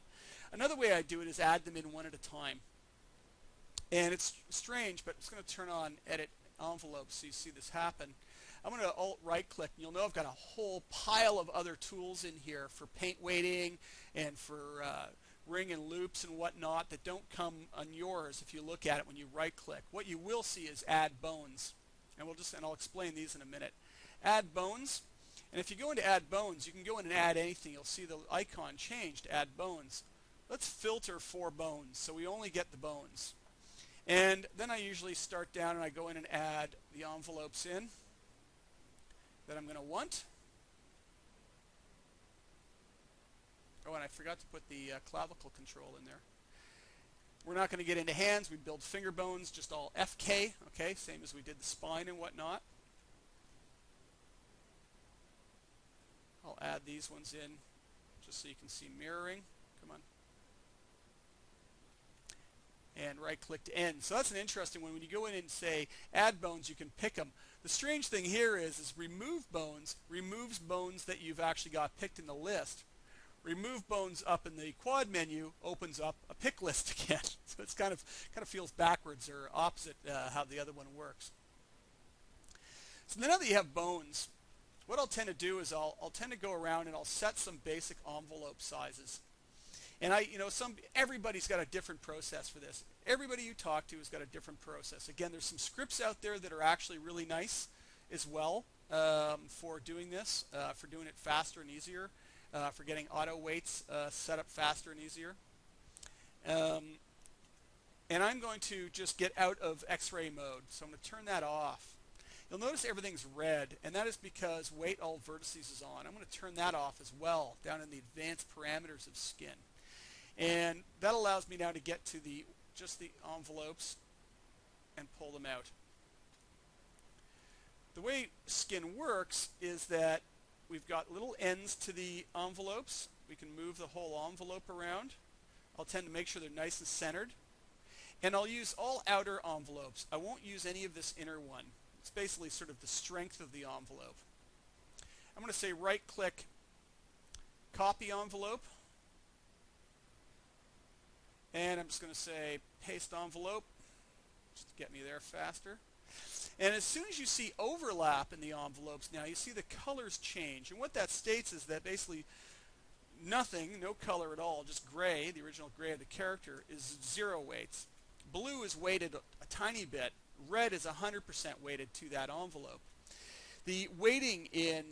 Another way I do it is add them in one at a time. And it's strange, but I'm just going to turn on edit envelope so you see this happen. I'm going to alt right click, and you'll know I've got a whole pile of other tools in here for paint weighting and for ring and loops and whatnot that don't come on yours if you look at it when you right click. What you will see is add bones, and I'll explain these in a minute. Add bones, and if you go into add bones, you can go in and add anything. You'll see the icon change to add bones. Let's filter for bones so we only get the bones. And then I usually start down and I go in and add the envelopes in that I'm going to want. Oh, and I forgot to put the clavicle control in there. We're not going to get into hands. We build finger bones, just all FK, okay, same as we did the spine and whatnot. I'll add these ones in just so you can see mirroring. Come on. And right click to end. So that's an interesting one. When you go in and say add bones, you can pick them. The strange thing here is remove bones removes bones that you've actually got picked in the list. Remove bones up in the quad menu opens up a pick list again. So it's kind of feels backwards or opposite how the other one works. So now that you have bones, what I'll tend to do is I'll tend to go around and I'll set some basic envelope sizes. And everybody's got a different process for this. Everybody you talk to has got a different process. Again, there's some scripts out there that are actually really nice as well for doing this, for doing it faster and easier, for getting auto weights set up faster and easier. And I'm going to just get out of X-ray mode. So I'm going to turn that off. You'll notice everything's red, and that is because weight all vertices is on. I'm going to turn that off as well down in the advanced parameters of skin. And that allows me now to get to just the envelopes and pull them out. The way skin works is that we've got little ends to the envelopes. We can move the whole envelope around. I'll tend to make sure they're nice and centered. And I'll use all outer envelopes. I won't use any of this inner one. It's basically sort of the strength of the envelope. I'm going to say right click, copy envelope. And I'm just going to say paste envelope, just to get me there faster. And as soon as you see overlap in the envelopes now, you see the colors change. And what that states is that basically nothing, no color at all, just gray, the original gray of the character, is 0 weights. Blue is weighted a tiny bit. Red is 100% weighted to that envelope. The weighting in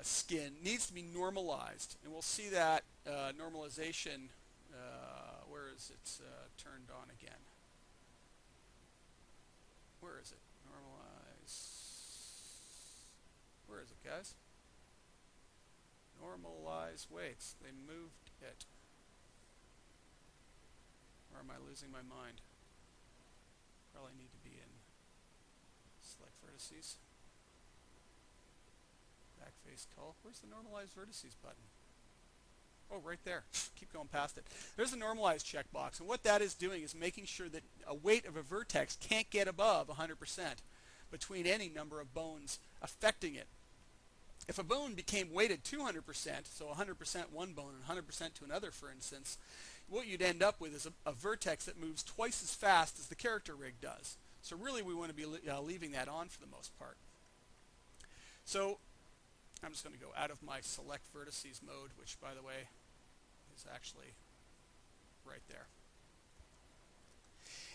skin needs to be normalized, and we'll see that normalization. Where is it turned on again? Where is it? Normalize. Where is it, guys? Normalize weights. They moved it. Or am I losing my mind? Probably need to be in select vertices. Back face cull. Where's the normalize vertices button? Oh, right there. Keep going past it. There's the normalize checkbox, and what that is doing is making sure that a weight of a vertex can't get above 100% between any number of bones affecting it. If a bone became weighted 200%, so 100% one bone and 100% to another, for instance, what you'd end up with is a vertex that moves twice as fast as the character rig does. So really we want to be leaving that on for the most part. So I'm just going to go out of my select vertices mode, which by the way is actually right there.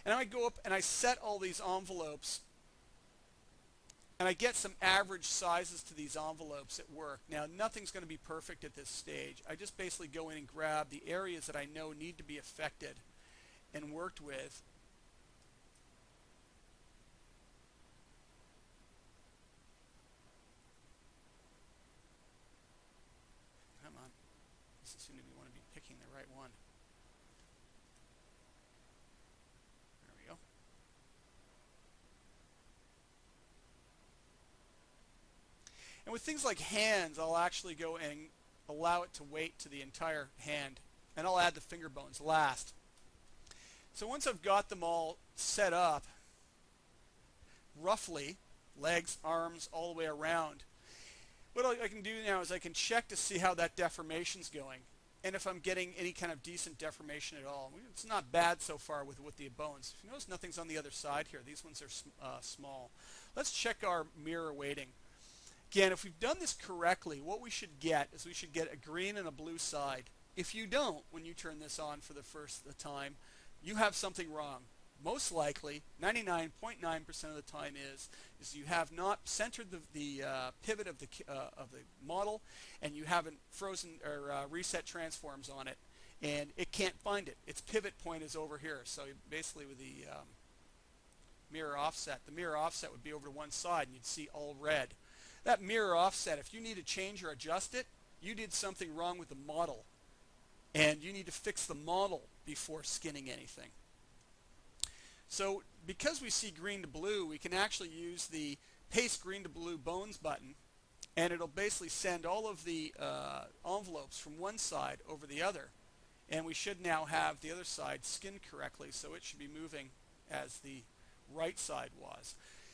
And I go up and I set all these envelopes, and I get some average sizes to these envelopes at work. Now, nothing's going to be perfect at this stage. I just basically go in and grab the areas that I know need to be affected and worked with. Come on. This is going to want to be picking the right one. There we go. And with things like hands, I'll actually go and allow it to weight to the entire hand, and I'll add the finger bones last. So once I've got them all set up, roughly, legs, arms, all the way around, what I can do now is I can check to see how that deformation's going, and if I'm getting any kind of decent deformation at all. It's not bad so far with the bones. If you notice, nothing's on the other side here. These ones are small. Let's check our mirror weighting. Again, if we've done this correctly, what we should get is we should get a green and a blue side. If you don't, when you turn this on for the first time, you have something wrong. Most likely, 99.9% of the time is you have not centered the pivot of the model, and you haven't frozen or reset transforms on it, and it can't find it. Its pivot point is over here. So basically with the mirror offset would be over to one side, and you'd see all red. That mirror offset, if you need to change or adjust it, you did something wrong with the model, and you need to fix the model before skinning anything. So because we see green to blue, we can actually use the paste green to blue bones button, and it'll basically send all of the envelopes from one side over the other, and we should now have the other side skinned correctly, so it should be moving as the right side was.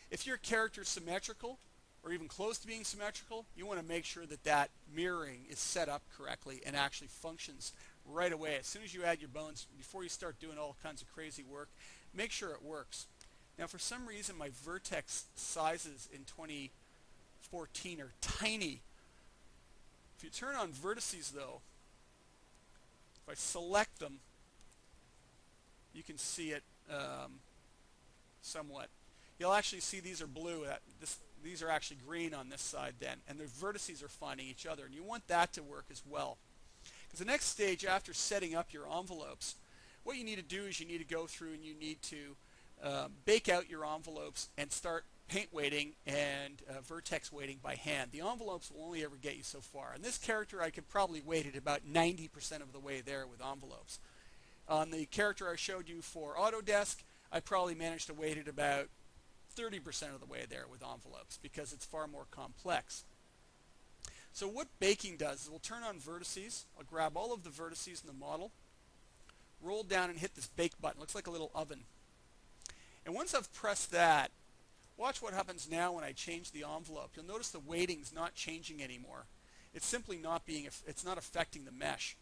If your character is symmetrical, or even close to being symmetrical, you want to make sure that that mirroring is set up correctly and actually functions right away. As soon as you add your bones, before you start doing all kinds of crazy work, make sure it works. Now, for some reason, my vertex sizes in 2014 are tiny. If you turn on vertices, though, if I select them, you can see it somewhat. You'll actually see these are blue. These are actually green on this side then, and the vertices are finding each other, and you want that to work as well. Because the next stage after setting up your envelopes, what you need to do is you need to go through and you need to bake out your envelopes and start paint weighting and vertex weighting by hand. The envelopes will only ever get you so far. And this character I could probably weight it about 90% of the way there with envelopes. On the character I showed you for Autodesk, I probably managed to weight it about 30% of the way there with envelopes because it's far more complex. So what baking does is we'll turn on vertices. I'll grab all of the vertices in the model, roll down and hit this bake button. Looks like a little oven. And once I've pressed that, watch what happens now when I change the envelope. You'll notice the weighting's not changing anymore. It's simply not it's not affecting the mesh.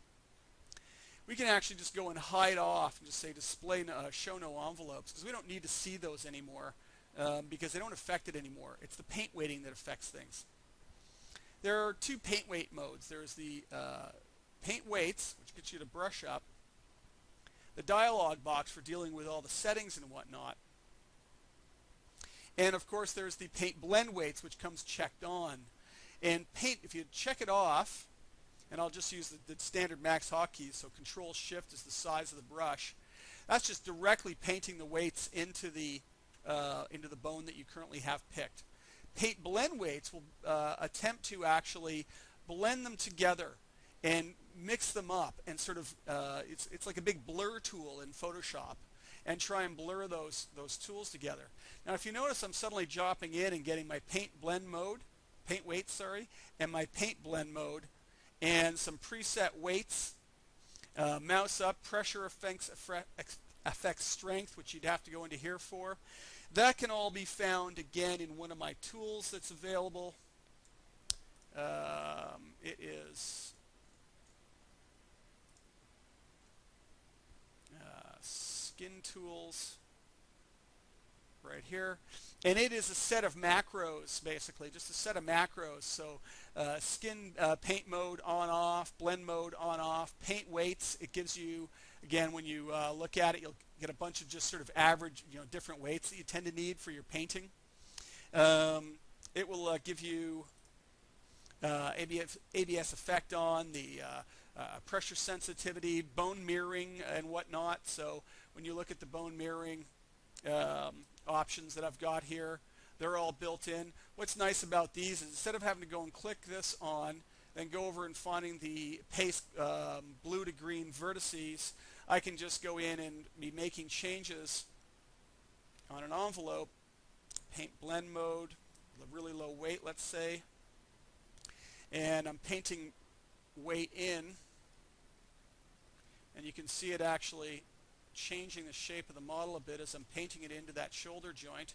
We can actually just go and hide off and just say display show no envelopes, because we don't need to see those anymore because they don't affect it anymore. It's the paint weighting that affects things. There are two paint weight modes. There's the paint weights, which gets you to brush up, the dialog box for dealing with all the settings and whatnot, and of course there's the paint blend weights, which comes checked on. And paint, if you check it off, and I'll just use the standard max hotkeys, so Control Shift is the size of the brush. That's just directly painting the weights into the bone that you currently have picked. Paint blend weights will attempt to actually blend them together and mix them up, and sort of it's like a big blur tool in Photoshop, and try and blur those tools together. Now, if you notice, I'm suddenly dropping in and getting my paint weights, sorry, and my paint blend mode, and some preset weights. Mouse up, pressure affects strength, which you'd have to go into here for. That can all be found again in one of my tools that's available. It is Skin Tools right here, and it is a set of macros, basically just a set of macros. So skin paint mode on off, blend mode on off, paint weights. It gives you, again, when you look at it, you'll get a bunch of just sort of average, different weights that you tend to need for your painting. It will give you ABS effect on, the pressure sensitivity, bone mirroring, and whatnot. So when you look at the bone mirroring options that I've got here, they're all built in. What's nice about these is instead of having to go and click this on, then go over and finding the paste blue to green vertices, I can just go in and be making changes on an envelope, paint blend mode, really low weight, let's say, and I'm painting weight in, and you can see it actually changing the shape of the model a bit as I'm painting it into that shoulder joint.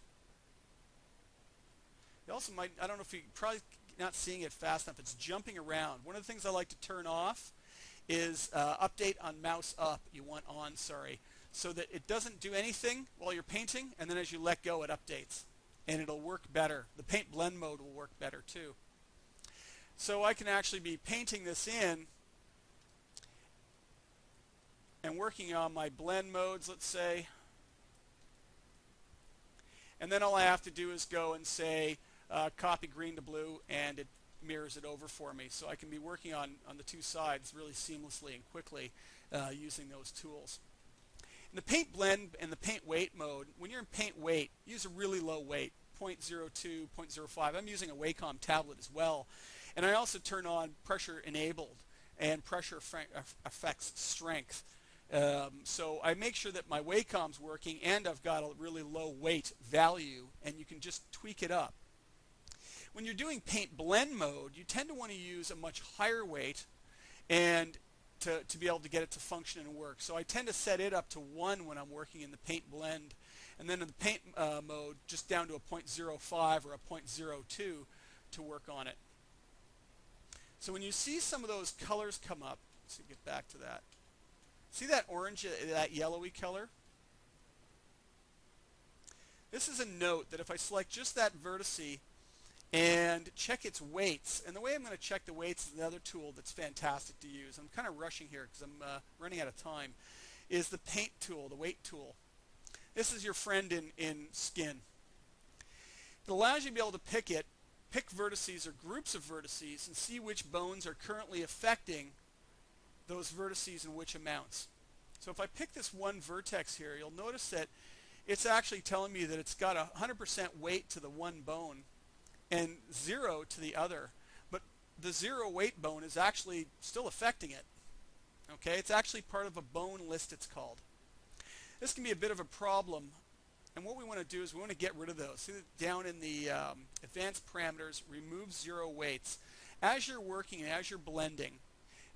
You also might, I don't know if you're probably not seeing it fast enough, it's jumping around. One of the things I like to turn off is update on mouse up, so that it doesn't do anything while you're painting, and then as you let go it updates, and it'll work better. The paint blend mode will work better too. So I can actually be painting this in and working on my blend modes, let's say, and then all I have to do is go and say copy green to blue, and it mirrors it over for me. So I can be working on the two sides really seamlessly and quickly using those tools. In the paint blend and the paint weight mode, when you're in paint weight, use a really low weight, 0.02, 0.05. I'm using a Wacom tablet as well. And I also turn on pressure enabled, and pressure affects strength. So I make sure that my Wacom's working and I've got a really low weight value, and you can just tweak it up. When you're doing paint blend mode, you tend to want to use a much higher weight and to be able to get it to function and work. So I tend to set it up to 1 when I'm working in the paint blend, and then in the paint mode just down to a 0.05 or a 0.02 to work on it. So when you see some of those colors come up, let's get back to that. See that orange, that yellowy color? This is a note that if I select just that vertice and check its weights, and the way I'm going to check the weights is another tool that's fantastic to use. I'm kind of rushing here because I'm running out of time, is the paint tool, the weight tool. This is your friend in Skin. It allows you to be able to pick vertices or groups of vertices and see which bones are currently affecting those vertices in which amounts. So if I pick this one vertex here, you'll notice that it's actually telling me that it's got 100% weight to the one bone and 0 to the other, but the 0 weight bone is actually still affecting it. Okay, it's actually part of a bone list, it's called. This can be a bit of a problem, and what we want to do is we want to get rid of those. See that down in the advanced parameters, remove 0 weights. As you're working, as you're blending,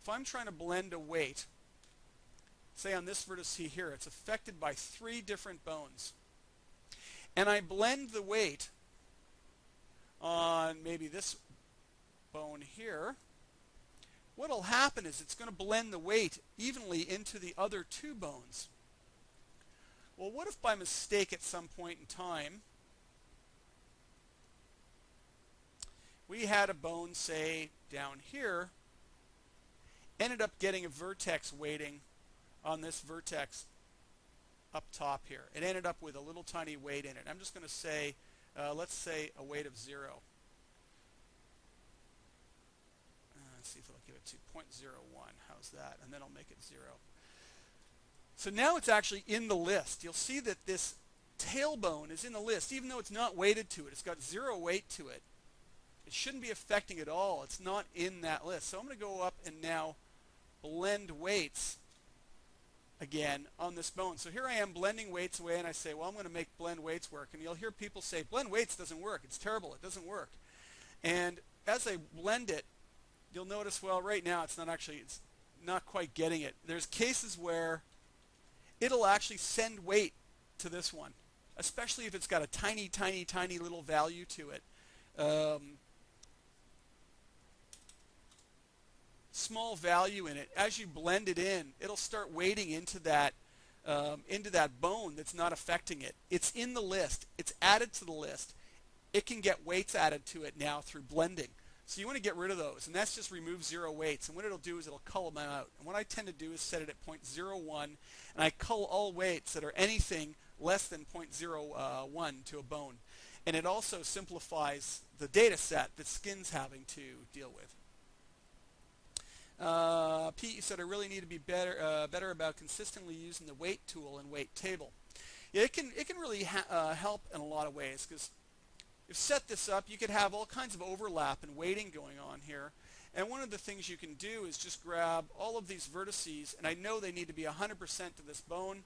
if I'm trying to blend a weight, say on this vertex here, it's affected by 3 different bones, and I blend the weight on maybe this bone here, what will happen is it's going to blend the weight evenly into the other 2 bones. Well, what if by mistake at some point in time we had a bone, say, down here, ended up getting a vertex weighting on this vertex up top here. It ended up with a little tiny weight in it. I'm just going to say, let's say a weight of 0. let's see if it'll give it to 0.01. How's that? And then I'll make it 0. So now it's actually in the list. You'll see that this tailbone is in the list, even though it's not weighted to it. It's got 0 weight to it. It shouldn't be affecting it at all. It's not in that list. So I'm going to go up and now blend weights again on this bone. So here I am blending weights away, and I say, well, I'm going to make blend weights work. And you'll hear people say, blend weights doesn't work. It's terrible. It doesn't work. And as I blend it, you'll notice, well, right now it's not quite getting it. There's cases where it'll actually send weight to this one, especially if it's got a tiny, tiny, tiny little value to it. Small value in it. As you blend it in, it'll start weighting into that bone that's not affecting it. It's in the list. It's added to the list. It can get weights added to it now through blending. So you want to get rid of those, and that's just remove 0 weights. And what it'll do is it'll cull them out. And what I tend to do is set it at 0.01, and I cull all weights that are anything less than 0.01 to a bone. And it also simplifies the data set that Skin's having to deal with. Pete, you said I really need to be better about consistently using the weight tool and weight table. Yeah, it can really help in a lot of ways, because you've set this up, you could have all kinds of overlap and weighting going on here. And one of the things you can do is just grab all of these vertices, and I know they need to be 100% to this bone.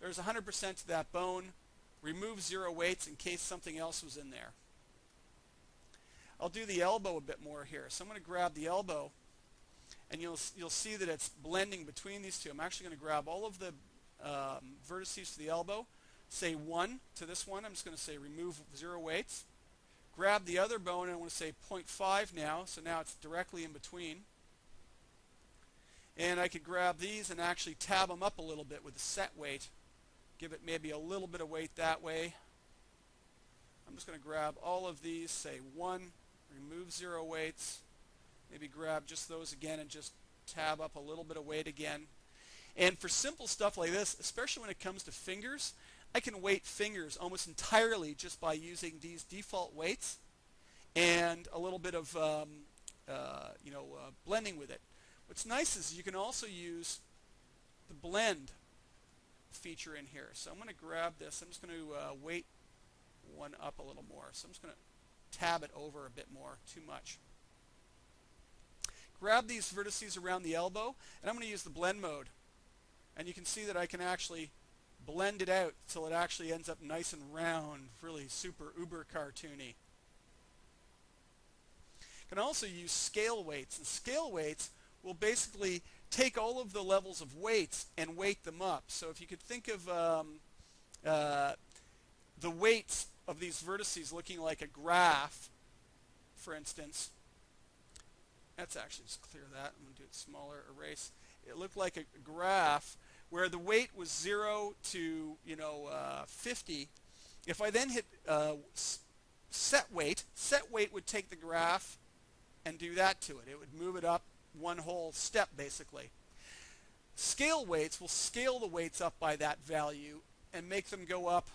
There's 100% to that bone. Remove 0 weights in case something else was in there. I'll do the elbow a bit more here. So I'm going to grab the elbow, and you'll see that it's blending between these two. I'm actually going to grab all of the vertices to the elbow, say 1 to this one. I'm just going to say remove 0 weights. Grab the other bone, and I want to say 0.5 now, so now it's directly in between. And I could grab these and actually tab them up a little bit with the set weight. Give it maybe a little bit of weight that way. I'm just going to grab all of these, say 1, remove 0 weights. Maybe grab just those again and just tab up a little bit of weight again. And for simple stuff like this, especially when it comes to fingers, I can weight fingers almost entirely just by using these default weights and a little bit of blending with it. What's nice is you can also use the blend feature in here. So I'm going to grab this. I'm just going to weight one up a little more. So I'm just going to tab it over a bit more. Too much. Grab these vertices around the elbow, and I'm going to use the blend mode. And you can see that I can actually blend it out till it actually ends up nice and round, really super uber cartoony. You can also use scale weights, and scale weights will basically take all of the levels of weights and weight them up. So if you could think of the weights of these vertices looking like a graph, for instance. Let's actually just clear that. I'm going to do it smaller, erase. It looked like a graph where the weight was 0 to 50. If I then hit set weight would take the graph and do that to it. It would move it up one whole step basically. Scale weights will scale the weights up by that value and make them go up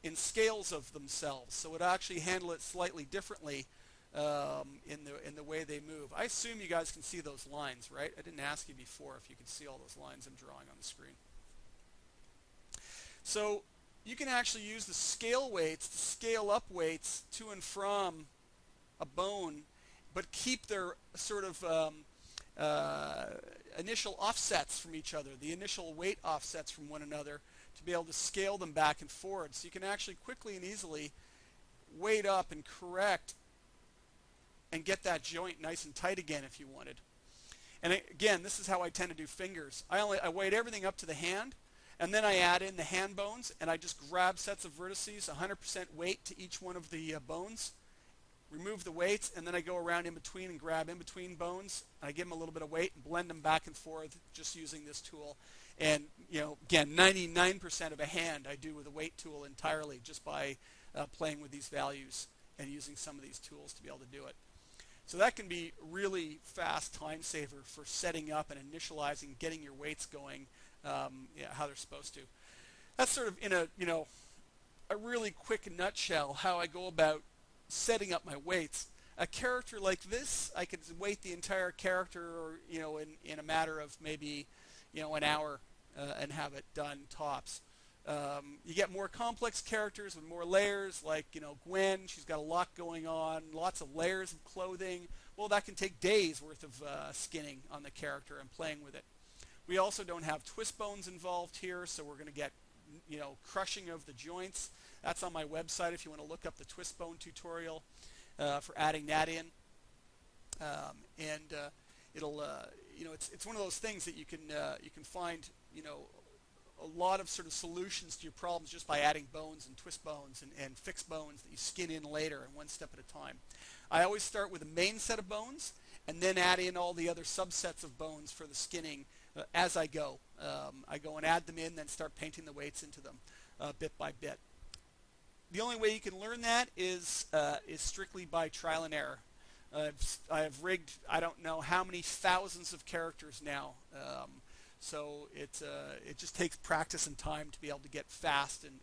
in scales of themselves. So it would actually handle it slightly differently in the way they move. I assume you guys can see those lines, right? I didn't ask you before if you could see all those lines I'm drawing on the screen. So you can actually use the scale weights to scale up weights to and from a bone, but keep their sort of initial offsets from each other, the initial weight offsets from one another, to be able to scale them back and forward. So you can actually quickly and easily weight up and correct and get that joint nice and tight again if you wanted. And again, this is how I tend to do fingers. I weight everything up to the hand, and then I add in the hand bones, and I just grab sets of vertices, 100% weight to each one of the bones, remove the weights, and then I go around in between and grab in between bones. I give them a little bit of weight and blend them back and forth just using this tool. And again, 99% of a hand I do with a weight tool entirely just by playing with these values and using some of these tools to be able to do it. So that can be really fast time saver for setting up and initializing, getting your weights going how they're supposed to. That's sort of in a really quick nutshell how I go about setting up my weights. A character like this, I could weight the entire character, or in a matter of maybe an hour, and have it done tops. You get more complex characters with more layers, like Gwen. She's got a lot going on, lots of layers of clothing. Well, that can take days worth of skinning on the character and playing with it. We also don't have twist bones involved here, so we're going to get crushing of the joints. That's on my website if you want to look up the twist bone tutorial for adding that in. And it'll it's one of those things that you can find a lot of sort of solutions to your problems just by adding bones and twist bones and fixed bones that you skin in later, and one step at a time. I always start with a main set of bones and then add in all the other subsets of bones for the skinning as I go. I go and add them in, then start painting the weights into them bit by bit. The only way you can learn that is strictly by trial and error. I've rigged I don't know how many thousands of characters now, so it just takes practice and time to be able to get fast and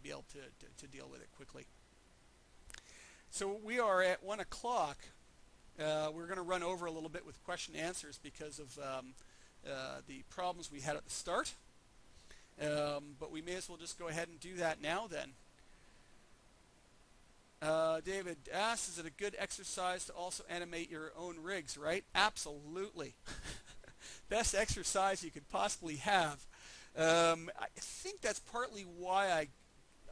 be able to deal with it quickly. So we are at 1 o'clock. We're going to run over a little bit with question and answers because of the problems we had at the start, but we may as well just go ahead and do that now then. David asks, is it a good exercise to also animate your own rigs, right? Absolutely. Best exercise you could possibly have. I think that's partly why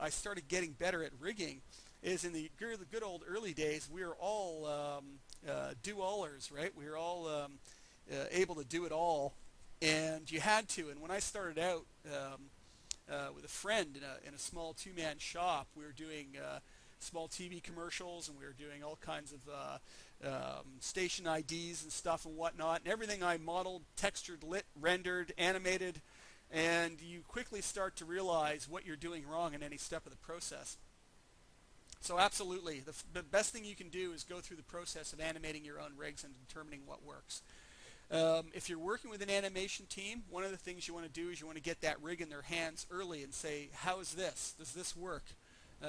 I started getting better at rigging, is in the good old early days, we were all do-allers, right? We were all able to do it all, and you had to. And when I started out with a friend in a small two-man shop, we were doing small TV commercials, and we were doing all kinds of station IDs and stuff and whatnot, and everything I modeled, textured, lit, rendered, animated, and you quickly start to realize what you're doing wrong in any step of the process. So absolutely, the best thing you can do is go through the process of animating your own rigs and determining what works. If you're working with an animation team, one of the things you want to do is you want to get that rig in their hands early and say, how is this? Does this work?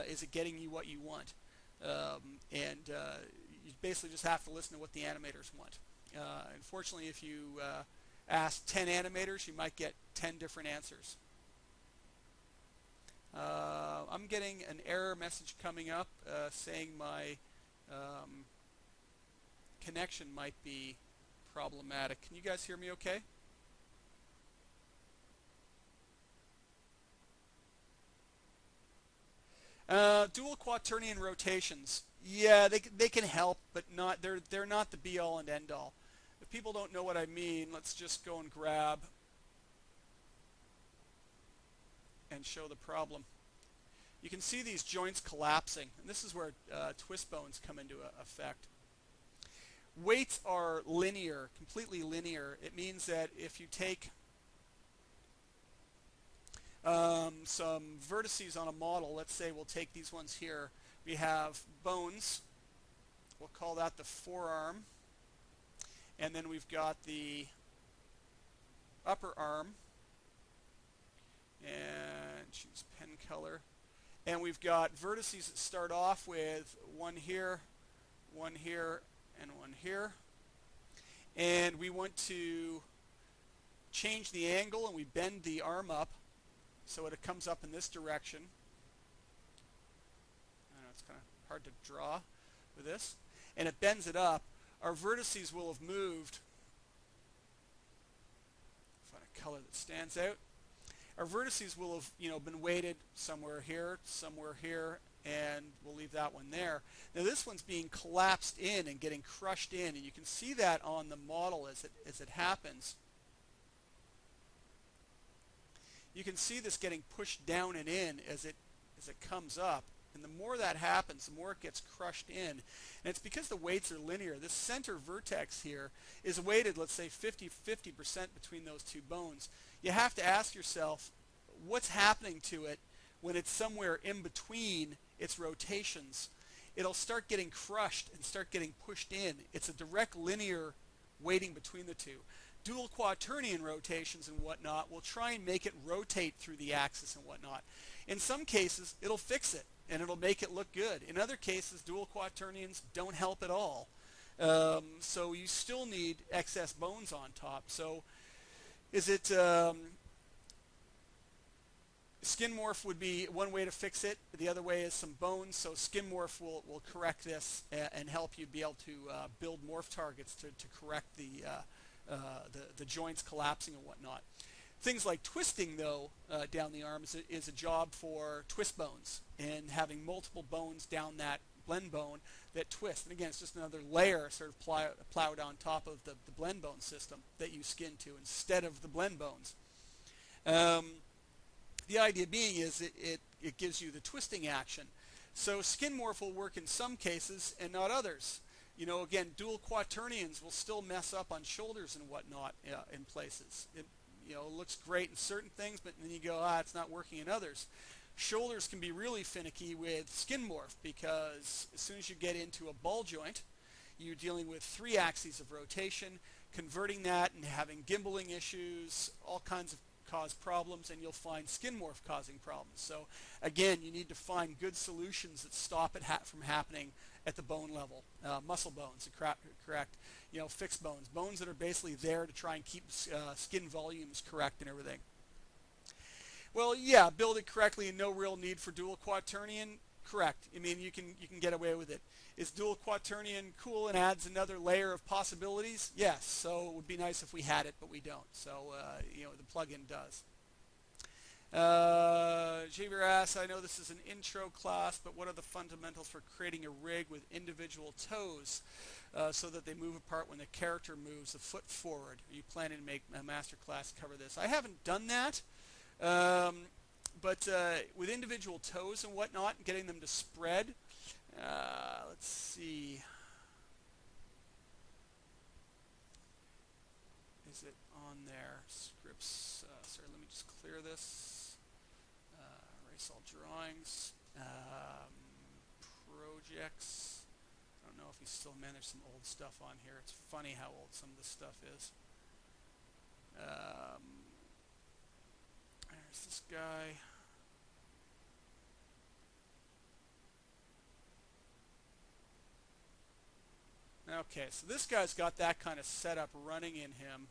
Is it getting you what you want? You basically just have to listen to what the animators want. Unfortunately, if you ask 10 animators, you might get 10 different answers. I'm getting an error message coming up saying my connection might be problematic. Can you guys hear me okay? Dual quaternion rotations. Yeah, they can help, but they're not the be all and end all. If people don't know what I mean, let's just go and grab and show the problem. You can see these joints collapsing, and this is where twist bones come into effect. Weights are linear, completely linear. It means that if you take some vertices on a model, let's say we'll take these ones here. We have bones, we'll call that the forearm, and then we've got the upper arm, and choose pen color, and we've got vertices that start off with one here, and one here, and we want to change the angle, and we bend the arm up so it comes up in this direction. I know it's kind of hard to draw with this, and it bends it up. Our vertices will have moved. Find a color that stands out. Our vertices will have been weighted somewhere here, and we'll leave that one there. Now this one's being collapsed in and getting crushed in, and you can see that on the model as it happens. You can see this getting pushed down and in as it comes up, and the more that happens, the more it gets crushed in. And it's because the weights are linear. This center vertex here is weighted, let's say 50% between those two bones. You have to ask yourself, what's happening to it when it's somewhere in between its rotations? It'll start getting crushed and start getting pushed in. It's a direct linear weighting between the two. dual quaternion rotations and whatnot will try and make it rotate through the axis and whatnot. In some cases, it'll fix it and it'll make it look good. In other cases, dual quaternions don't help at all. So you still need excess bones on top. So is it skin morph would be one way to fix it. The other way is some bones. So skin morph will correct this and help you be able to build morph targets to correct the joints collapsing and whatnot. Things like twisting, though, down the arm is a job for twist bones and having multiple bones down that blend bone that twist. And again, it's just another layer sort of plowed on top of the blend bone system that you skin to instead of the blend bones. The idea being is it gives you the twisting action. So skin morph will work in some cases and not others. You know, again, dual quaternions will still mess up on shoulders and whatnot in places. It looks great in certain things, but then you go, it's not working in others. Shoulders can be really finicky with skin morph because as soon as you get into a ball joint, you're dealing with 3 axes of rotation, converting that and having gimbaling issues, all kinds of cause problems, and you'll find skin morph causing problems. So again, you need to find good solutions that stop it from happening at the bone level. Muscle bones, correct, fixed bones, bones that are basically there to try and keep skin volumes correct and everything. Well, yeah, build it correctly and no real need for dual quaternion. Correct. I mean, you can get away with it. Is dual quaternion cool and adds another layer of possibilities? Yes. So it would be nice if we had it, but we don't. So the plugin does. Javier asks, I know this is an intro class, but what are the fundamentals for creating a rig with individual toes so that they move apart when the character moves a foot forward? Are you planning to make a master class cover this? I haven't done that. But with individual toes and whatnot, getting them to spread, let's see. Is it on there? Scripts. Sorry, let me just clear this. Erase all drawings. Projects. I don't know if he's still, man, there's some old stuff on here. It's funny how old some of this stuff is. There's this guy. Okay, so this guy's got that kind of setup running in him.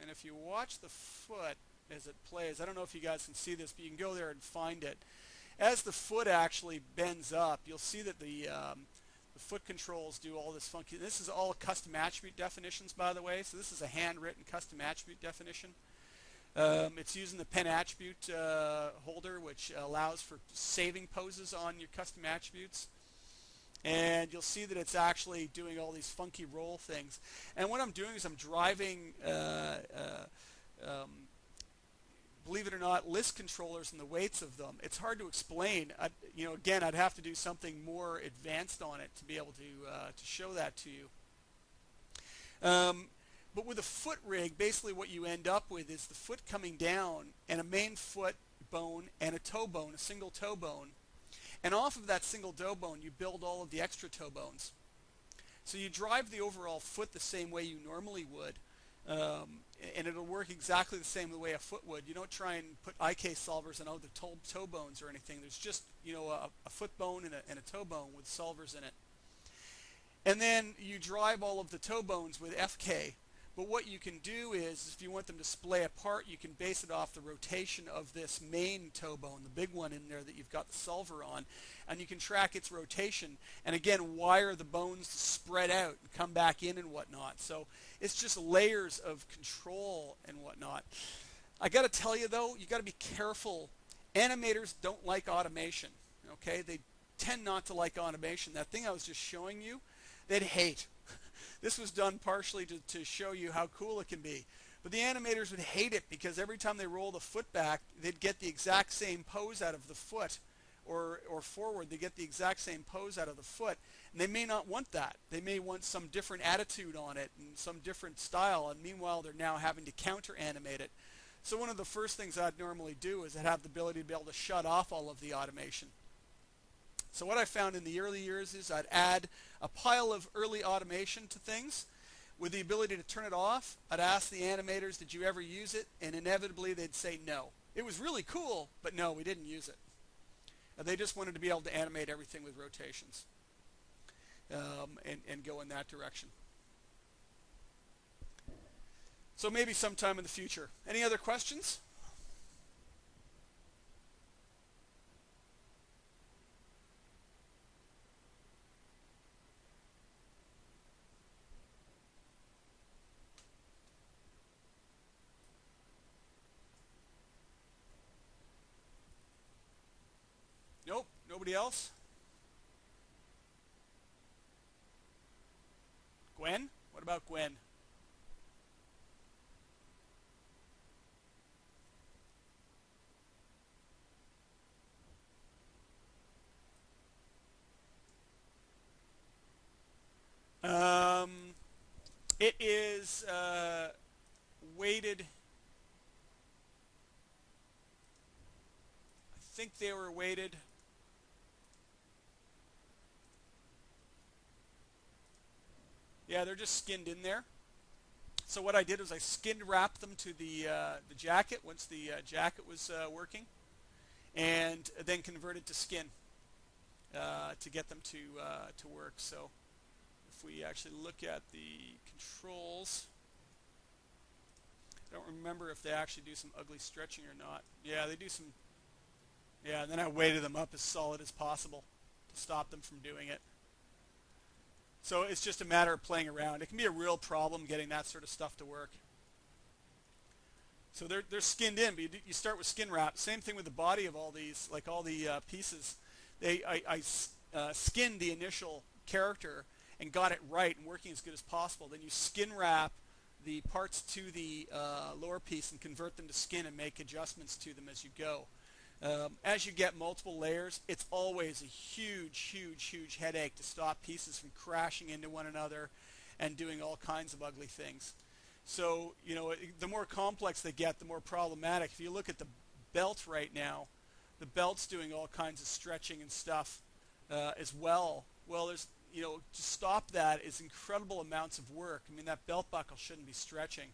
And if you watch the foot as it plays, I don't know if you guys can see this, but you can go there and find it. As the foot actually bends up, you'll see that the foot controls do all this funky. This is all custom attribute definitions, by the way. So this is a handwritten custom attribute definition. It's using the pen attribute holder, which allows for saving poses on your custom attributes. And you'll see that it's actually doing all these funky roll things. And what I'm doing is I'm driving, believe it or not, list controllers and the weights of them. It's hard to explain. Again, I'd have to do something more advanced on it to be able to show that to you. But with a foot rig, basically what you end up with is the foot coming down and a main foot bone and a toe bone, a single toe bone. And off of that single toe bone, you build all of the extra toe bones. So you drive the overall foot the same way you normally would, and it'll work exactly the same the way a foot would. You don't try and put IK solvers on other toe bones or anything. There's just a foot bone and a toe bone with solvers in it. And then you drive all of the toe bones with FK. But what you can do is, if you want them to splay apart, you can base it off the rotation of this main toe bone, the big one in there that you've got the solver on, and you can track its rotation, and again, wire the bones to spread out and come back in and whatnot. So it's just layers of control and whatnot. I got to tell you, though, you got to be careful. Animators don't like automation, okay? They tend not to like automation. That thing I was just showing you, they'd hate. This was done partially to show you how cool it can be. But the animators would hate it because every time they roll the foot back, they'd get the exact same pose out of the foot, or forward, they get the exact same pose out of the foot. And they may not want that. They may want some different attitude on it and some different style, and meanwhile they're now having to counter animate it. So one of the first things I'd normally do is I'd have the ability to be able to shut off all of the automation. So what I found in the early years is I'd add a pile of early automation to things with the ability to turn it off. I'd ask the animators, did you ever use it? And inevitably they'd say no. It was really cool, but no, we didn't use it. They just wanted to be able to animate everything with rotations and go in that direction. So maybe sometime in the future. Any other questions? Nope. Nobody else? Gwen? What about Gwen? Um, it is weighted. I think they were weighted. Yeah, they're just skinned in there. So what I did was I skin wrapped them to the jacket once the jacket was working, and then converted to skin to get them to work. So if we actually look at the controls, I don't remember if they actually do some ugly stretching or not. Yeah, they do some. Yeah, and then I weighted them up as solid as possible to stop them from doing it. So it's just a matter of playing around. It can be a real problem getting that sort of stuff to work. So they're skinned in, but you start with skin wrap. Same thing with the body of all these, like all the pieces. I skinned the initial character and got it right and working as good as possible. Then you skin wrap the parts to the lower piece and convert them to skin and make adjustments to them as you go. As you get multiple layers, it's always a huge headache to stop pieces from crashing into one another and doing all kinds of ugly things. So, you know, the more complex they get, the more problematic. If you look at the belt right now, the belt's doing all kinds of stretching and stuff as well. Well, there's, you know, to stop that is incredible amounts of work. I mean, that belt buckle shouldn't be stretching.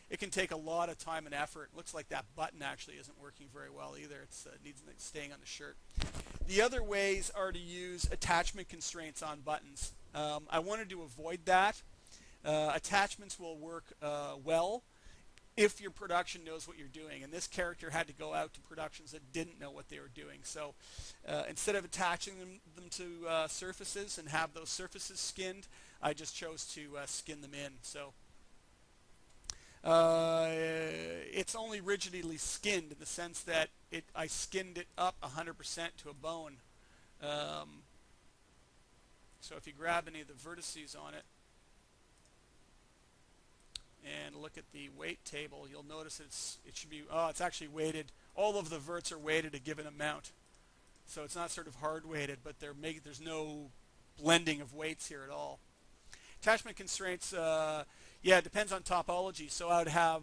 It can take a lot of time and effort. It looks like that button actually isn't working very well either. It needs staying on the shirt. The other ways are to use attachment constraints on buttons. I wanted to avoid that. Attachments will work well if your production knows what you're doing. And this character had to go out to productions that didn't know what they were doing. So instead of attaching them to surfaces and have those surfaces skinned, I just chose to skin them in. So it's only rigidly skinned in the sense that I skinned it up 100% to a bone. So if you grab any of the vertices on it and look at the weight table, you'll notice it should be, it's actually weighted. All of the verts are weighted a given amount. So it's not sort of hard weighted, but there's no blending of weights here at all. Attachment constraints, yeah, it depends on topology. So I would have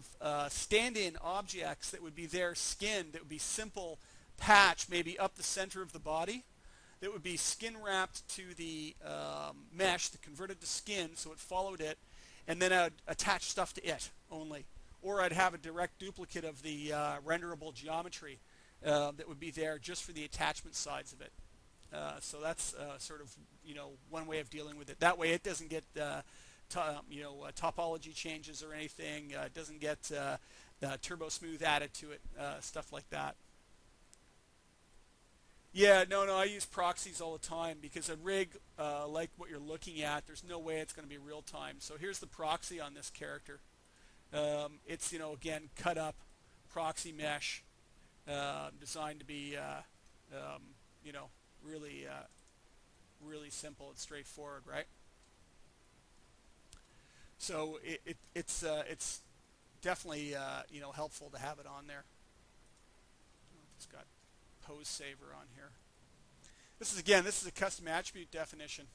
stand-in objects that would be there skinned, that would be simple patch, maybe up the center of the body, that would be skin wrapped to the mesh that converted to skin so it followed it, and then I'd attach stuff to it only. Or I'd have a direct duplicate of the renderable geometry that would be there just for the attachment sides of it. So that's sort of, you know, one way of dealing with it. That way it doesn't get topology changes or anything. It doesn't get turbo smooth added to it, stuff like that. Yeah, no, I use proxies all the time because a rig like what you're looking at, there's no way it's going to be real time. So here's the proxy on this character. It's, you know, again, cut up proxy mesh designed to be, you know, really simple and straightforward, right? So it's definitely you know, helpful to have it on there. It's got pose saver on here. This is a custom attribute definition.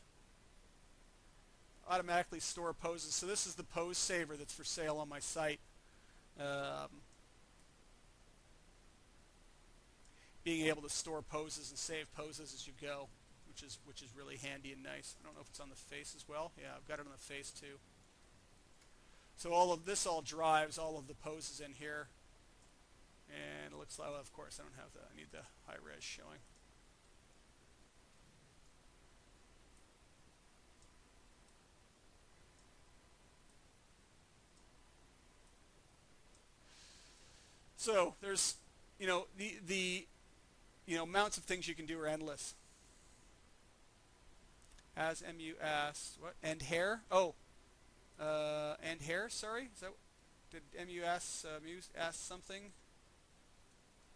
Automatically store poses. So this is the pose saver that's for sale on my site. Being able to store poses and save poses as you go, which is really handy and nice. I don't know if it's on the face as well. Yeah, I've got it on the face too. So all of this all drives all of the poses in here, and it looks like, well, of course, I don't have the, I need the high res showing. So there's, the amounts of things you can do are endless. As MUS, what? And hair? Oh, and hair, sorry? Is that, did MUS ask something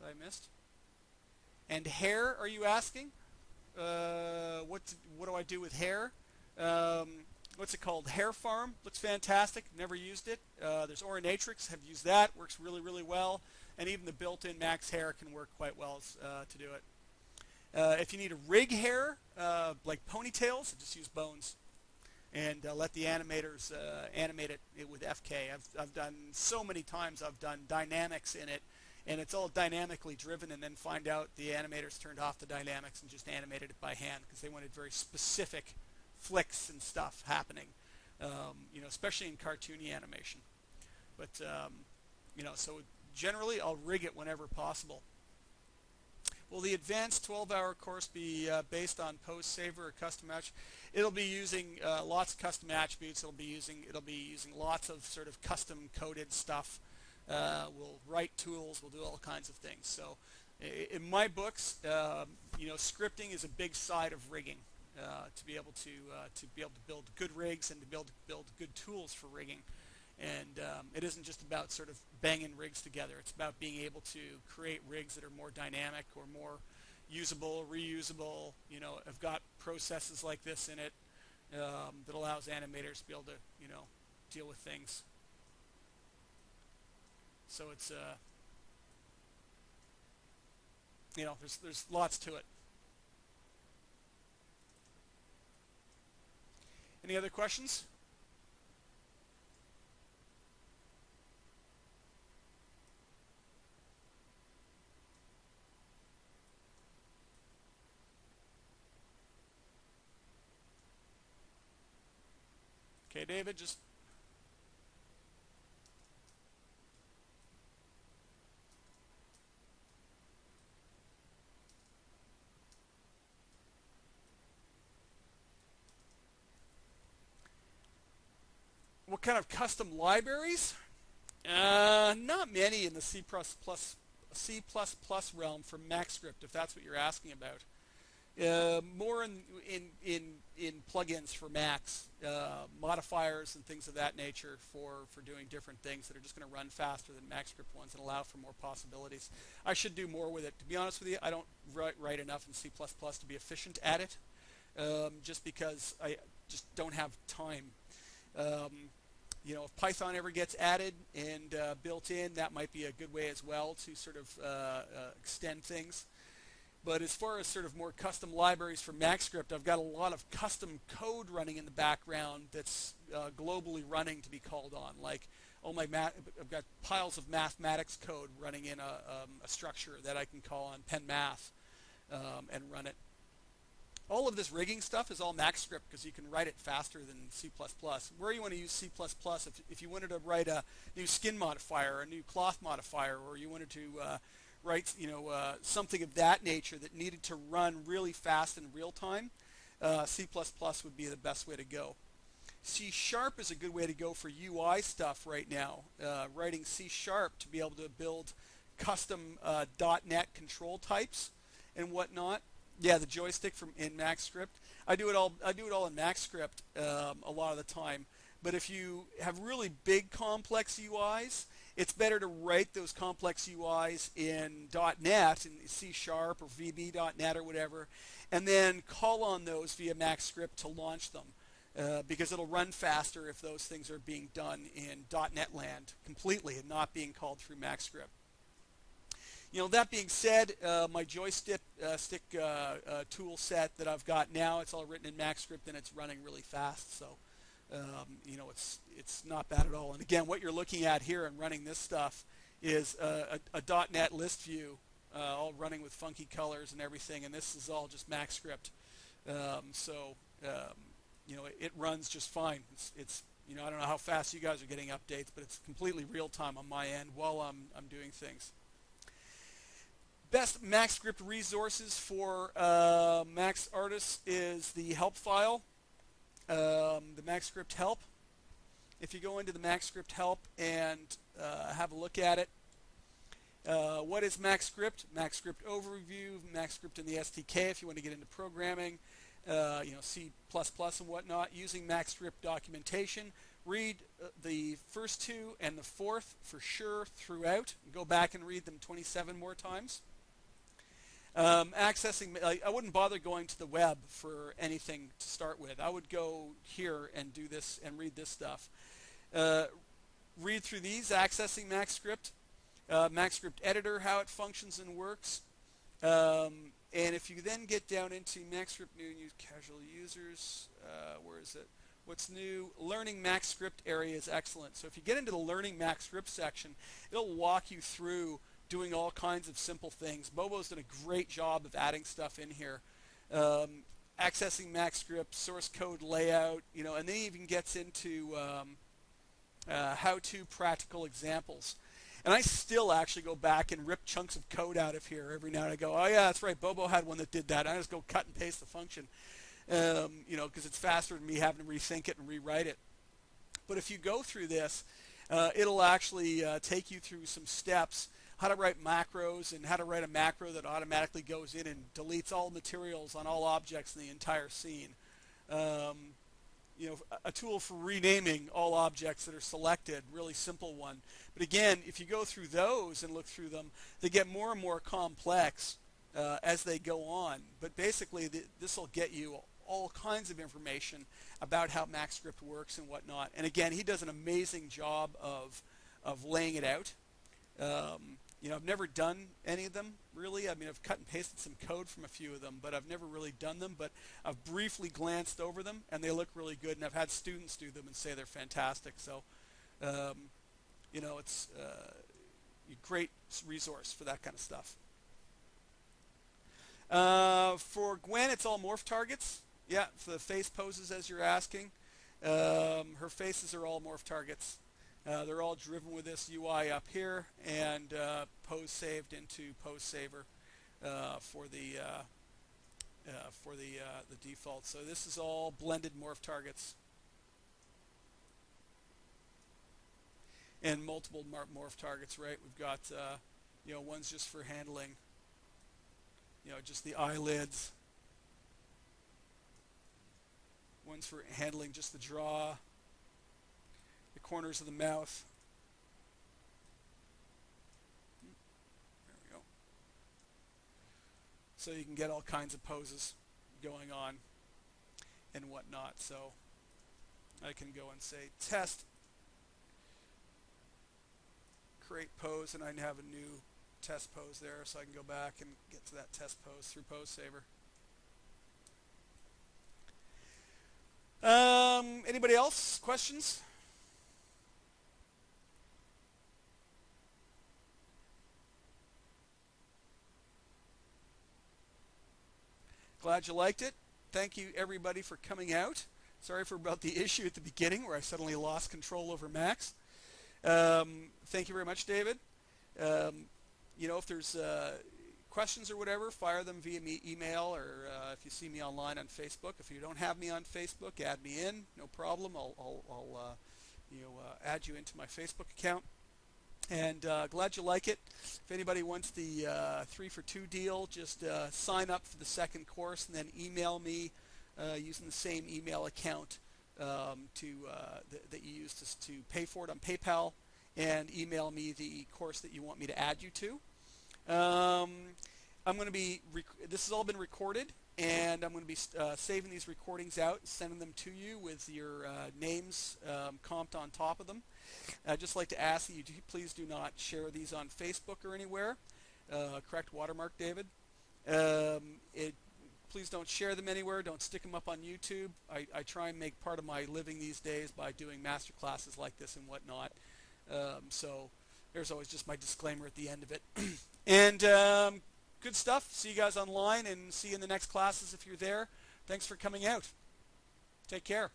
that I missed? And hair, are you asking? What do I do with hair? Um, what's it called? Hair Farm. Looks fantastic. Never used it. There's Orinatrix. Have used that. Works really, really well. And even the built-in Max Hair can work quite well to do it. If you need a rig hair, like ponytails, just use bones and let the animators animate it with FK. I've done so many times. I've done dynamics in it, and it's all dynamically driven, and then find out the animators turned off the dynamics and just animated it by hand because they wanted very specific flicks and stuff happening, especially in cartoony animation. But so generally I'll rig it whenever possible. Will the advanced 12-hour course be based on pose saver or custom match? It'll be using lots of custom attributes. It'll be using lots of sort of custom coded stuff. We'll write tools. We'll do all kinds of things. So in my books, scripting is a big side of rigging. To be able to build good rigs and to be able to build good tools for rigging. And it isn't just about sort of banging rigs together. It's about being able to create rigs that are more dynamic or more usable, reusable. Have got processes like this in it that allows animators to be able to, deal with things. So it's, there's lots to it. Any other questions? Okay, David, just what kind of custom libraries? Not many in the C++ realm for MaxScript, if that's what you're asking about. More in plugins for Max, modifiers and things of that nature for doing different things that are just going to run faster than MaxScript ones and allow for more possibilities. I should do more with it. To be honest with you, I don't write enough in C++ to be efficient at it, just because I just don't have time. If Python ever gets added and built in, that might be a good way as well to sort of extend things. But as far as sort of more custom libraries for MaxScript, I've got a lot of custom code running in the background that's globally running to be called on. Like, I've got piles of mathematics code running in a structure that I can call on PenMath and run it. All of this rigging stuff is all MaxScript because you can write it faster than C++. Where you want to use C++, if you wanted to write a new skin modifier, a new cloth modifier, or you wanted to write something of that nature that needed to run really fast in real time, C++ would be the best way to go. C# is a good way to go for UI stuff right now. Writing C# to be able to build custom .NET control types and whatnot. Yeah, the joystick in MaxScript. I do it all in MaxScript a lot of the time. But if you have really big complex UIs, it's better to write those complex UIs in .NET, in C# or VB.NET or whatever, and then call on those via MaxScript to launch them, because it'll run faster if those things are being done in .NET land completely and not being called through MaxScript. That being said, my joystick tool set that I've got now, it's all written in MaxScript and it's running really fast. So, it's not bad at all. And again, what you're looking at here and running this stuff is a .NET list view, all running with funky colors and everything. And this is all just MaxScript. So it runs just fine. It's I don't know how fast you guys are getting updates, but it's completely real time on my end while I'm doing things. Best MaxScript resources for Max artists is the help file, the MaxScript help. If you go into the MaxScript help and have a look at it, what is MaxScript? MaxScript overview, MaxScript in the SDK if you want to get into programming, C++ and whatnot, using MaxScript documentation. Read the first two and the fourth for sure throughout. Go back and read them 27 more times. Accessing, I wouldn't bother going to the web for anything to start with. I would go here and do this and read this stuff. Read through these, accessing MaxScript, MaxScript editor, how it functions and works. And if you then get down into MaxScript new and use casual users, where is it? What's new? Learning MaxScript area is excellent. So if you get into the Learning MaxScript section, it'll walk you through doing all kinds of simple things. Bobo's done a great job of adding stuff in here. Accessing MaxScript, source code layout, and then he even gets into how-to practical examples. And I still actually go back and rip chunks of code out of here every now and I go, oh yeah, that's right, Bobo had one that did that. I just go cut and paste the function, because it's faster than me having to rethink it and rewrite it. But if you go through this, it'll actually take you through some steps, how to write macros and how to write a macro that automatically goes in and deletes all materials on all objects in the entire scene. A tool for renaming all objects that are selected, really simple one. But again, if you go through those and look through them, they get more and more complex as they go on. But basically, this will get you all kinds of information about how MaxScript works and whatnot. And again, he does an amazing job of laying it out. I've never done any of them, really. I mean, I've cut and pasted some code from a few of them, but I've never really done them. But I've briefly glanced over them, and they look really good. And I've had students do them and say they're fantastic. So, it's a great resource for that kind of stuff. For Gwen, it's all morph targets. Yeah, for the face poses, as you're asking. Her faces are all morph targets. They're all driven with this UI up here, and pose saved into pose saver for the default. So this is all blended morph targets and multiple morph targets. Right? We've got one's just for handling just the eyelids. One's for handling just the jaw, the corners of the mouth. There we go. So you can get all kinds of poses going on and whatnot. So I can go and say test, create pose, and I have a new test pose there, so I can go back and get to that test pose through Pose Saver. Anybody else? Questions? Glad you liked it. Thank you, everybody, for coming out. Sorry for about the issue at the beginning where I suddenly lost control over Max. Thank you very much, David. If there's questions or whatever, fire them via email, or if you see me online on Facebook. If you don't have me on Facebook, add me in. No problem. I'll add you into my Facebook account. And glad you like it. If anybody wants the 3-for-2 deal, just sign up for the second course and then email me using the same email account that you used to pay for it on PayPal, and email me the course that you want me to add you to. I'm going to be, this has all been recorded, and I'm going to be saving these recordings out and sending them to you with your names comped on top of them. I'd just like to ask that you please do not share these on Facebook or anywhere. Correct watermark, David. Please don't share them anywhere. Don't stick them up on YouTube. I try and make part of my living these days by doing master classes like this and whatnot. So there's always just my disclaimer at the end of it. And good stuff. See you guys online, and see you in the next classes if you're there. Thanks for coming out. Take care.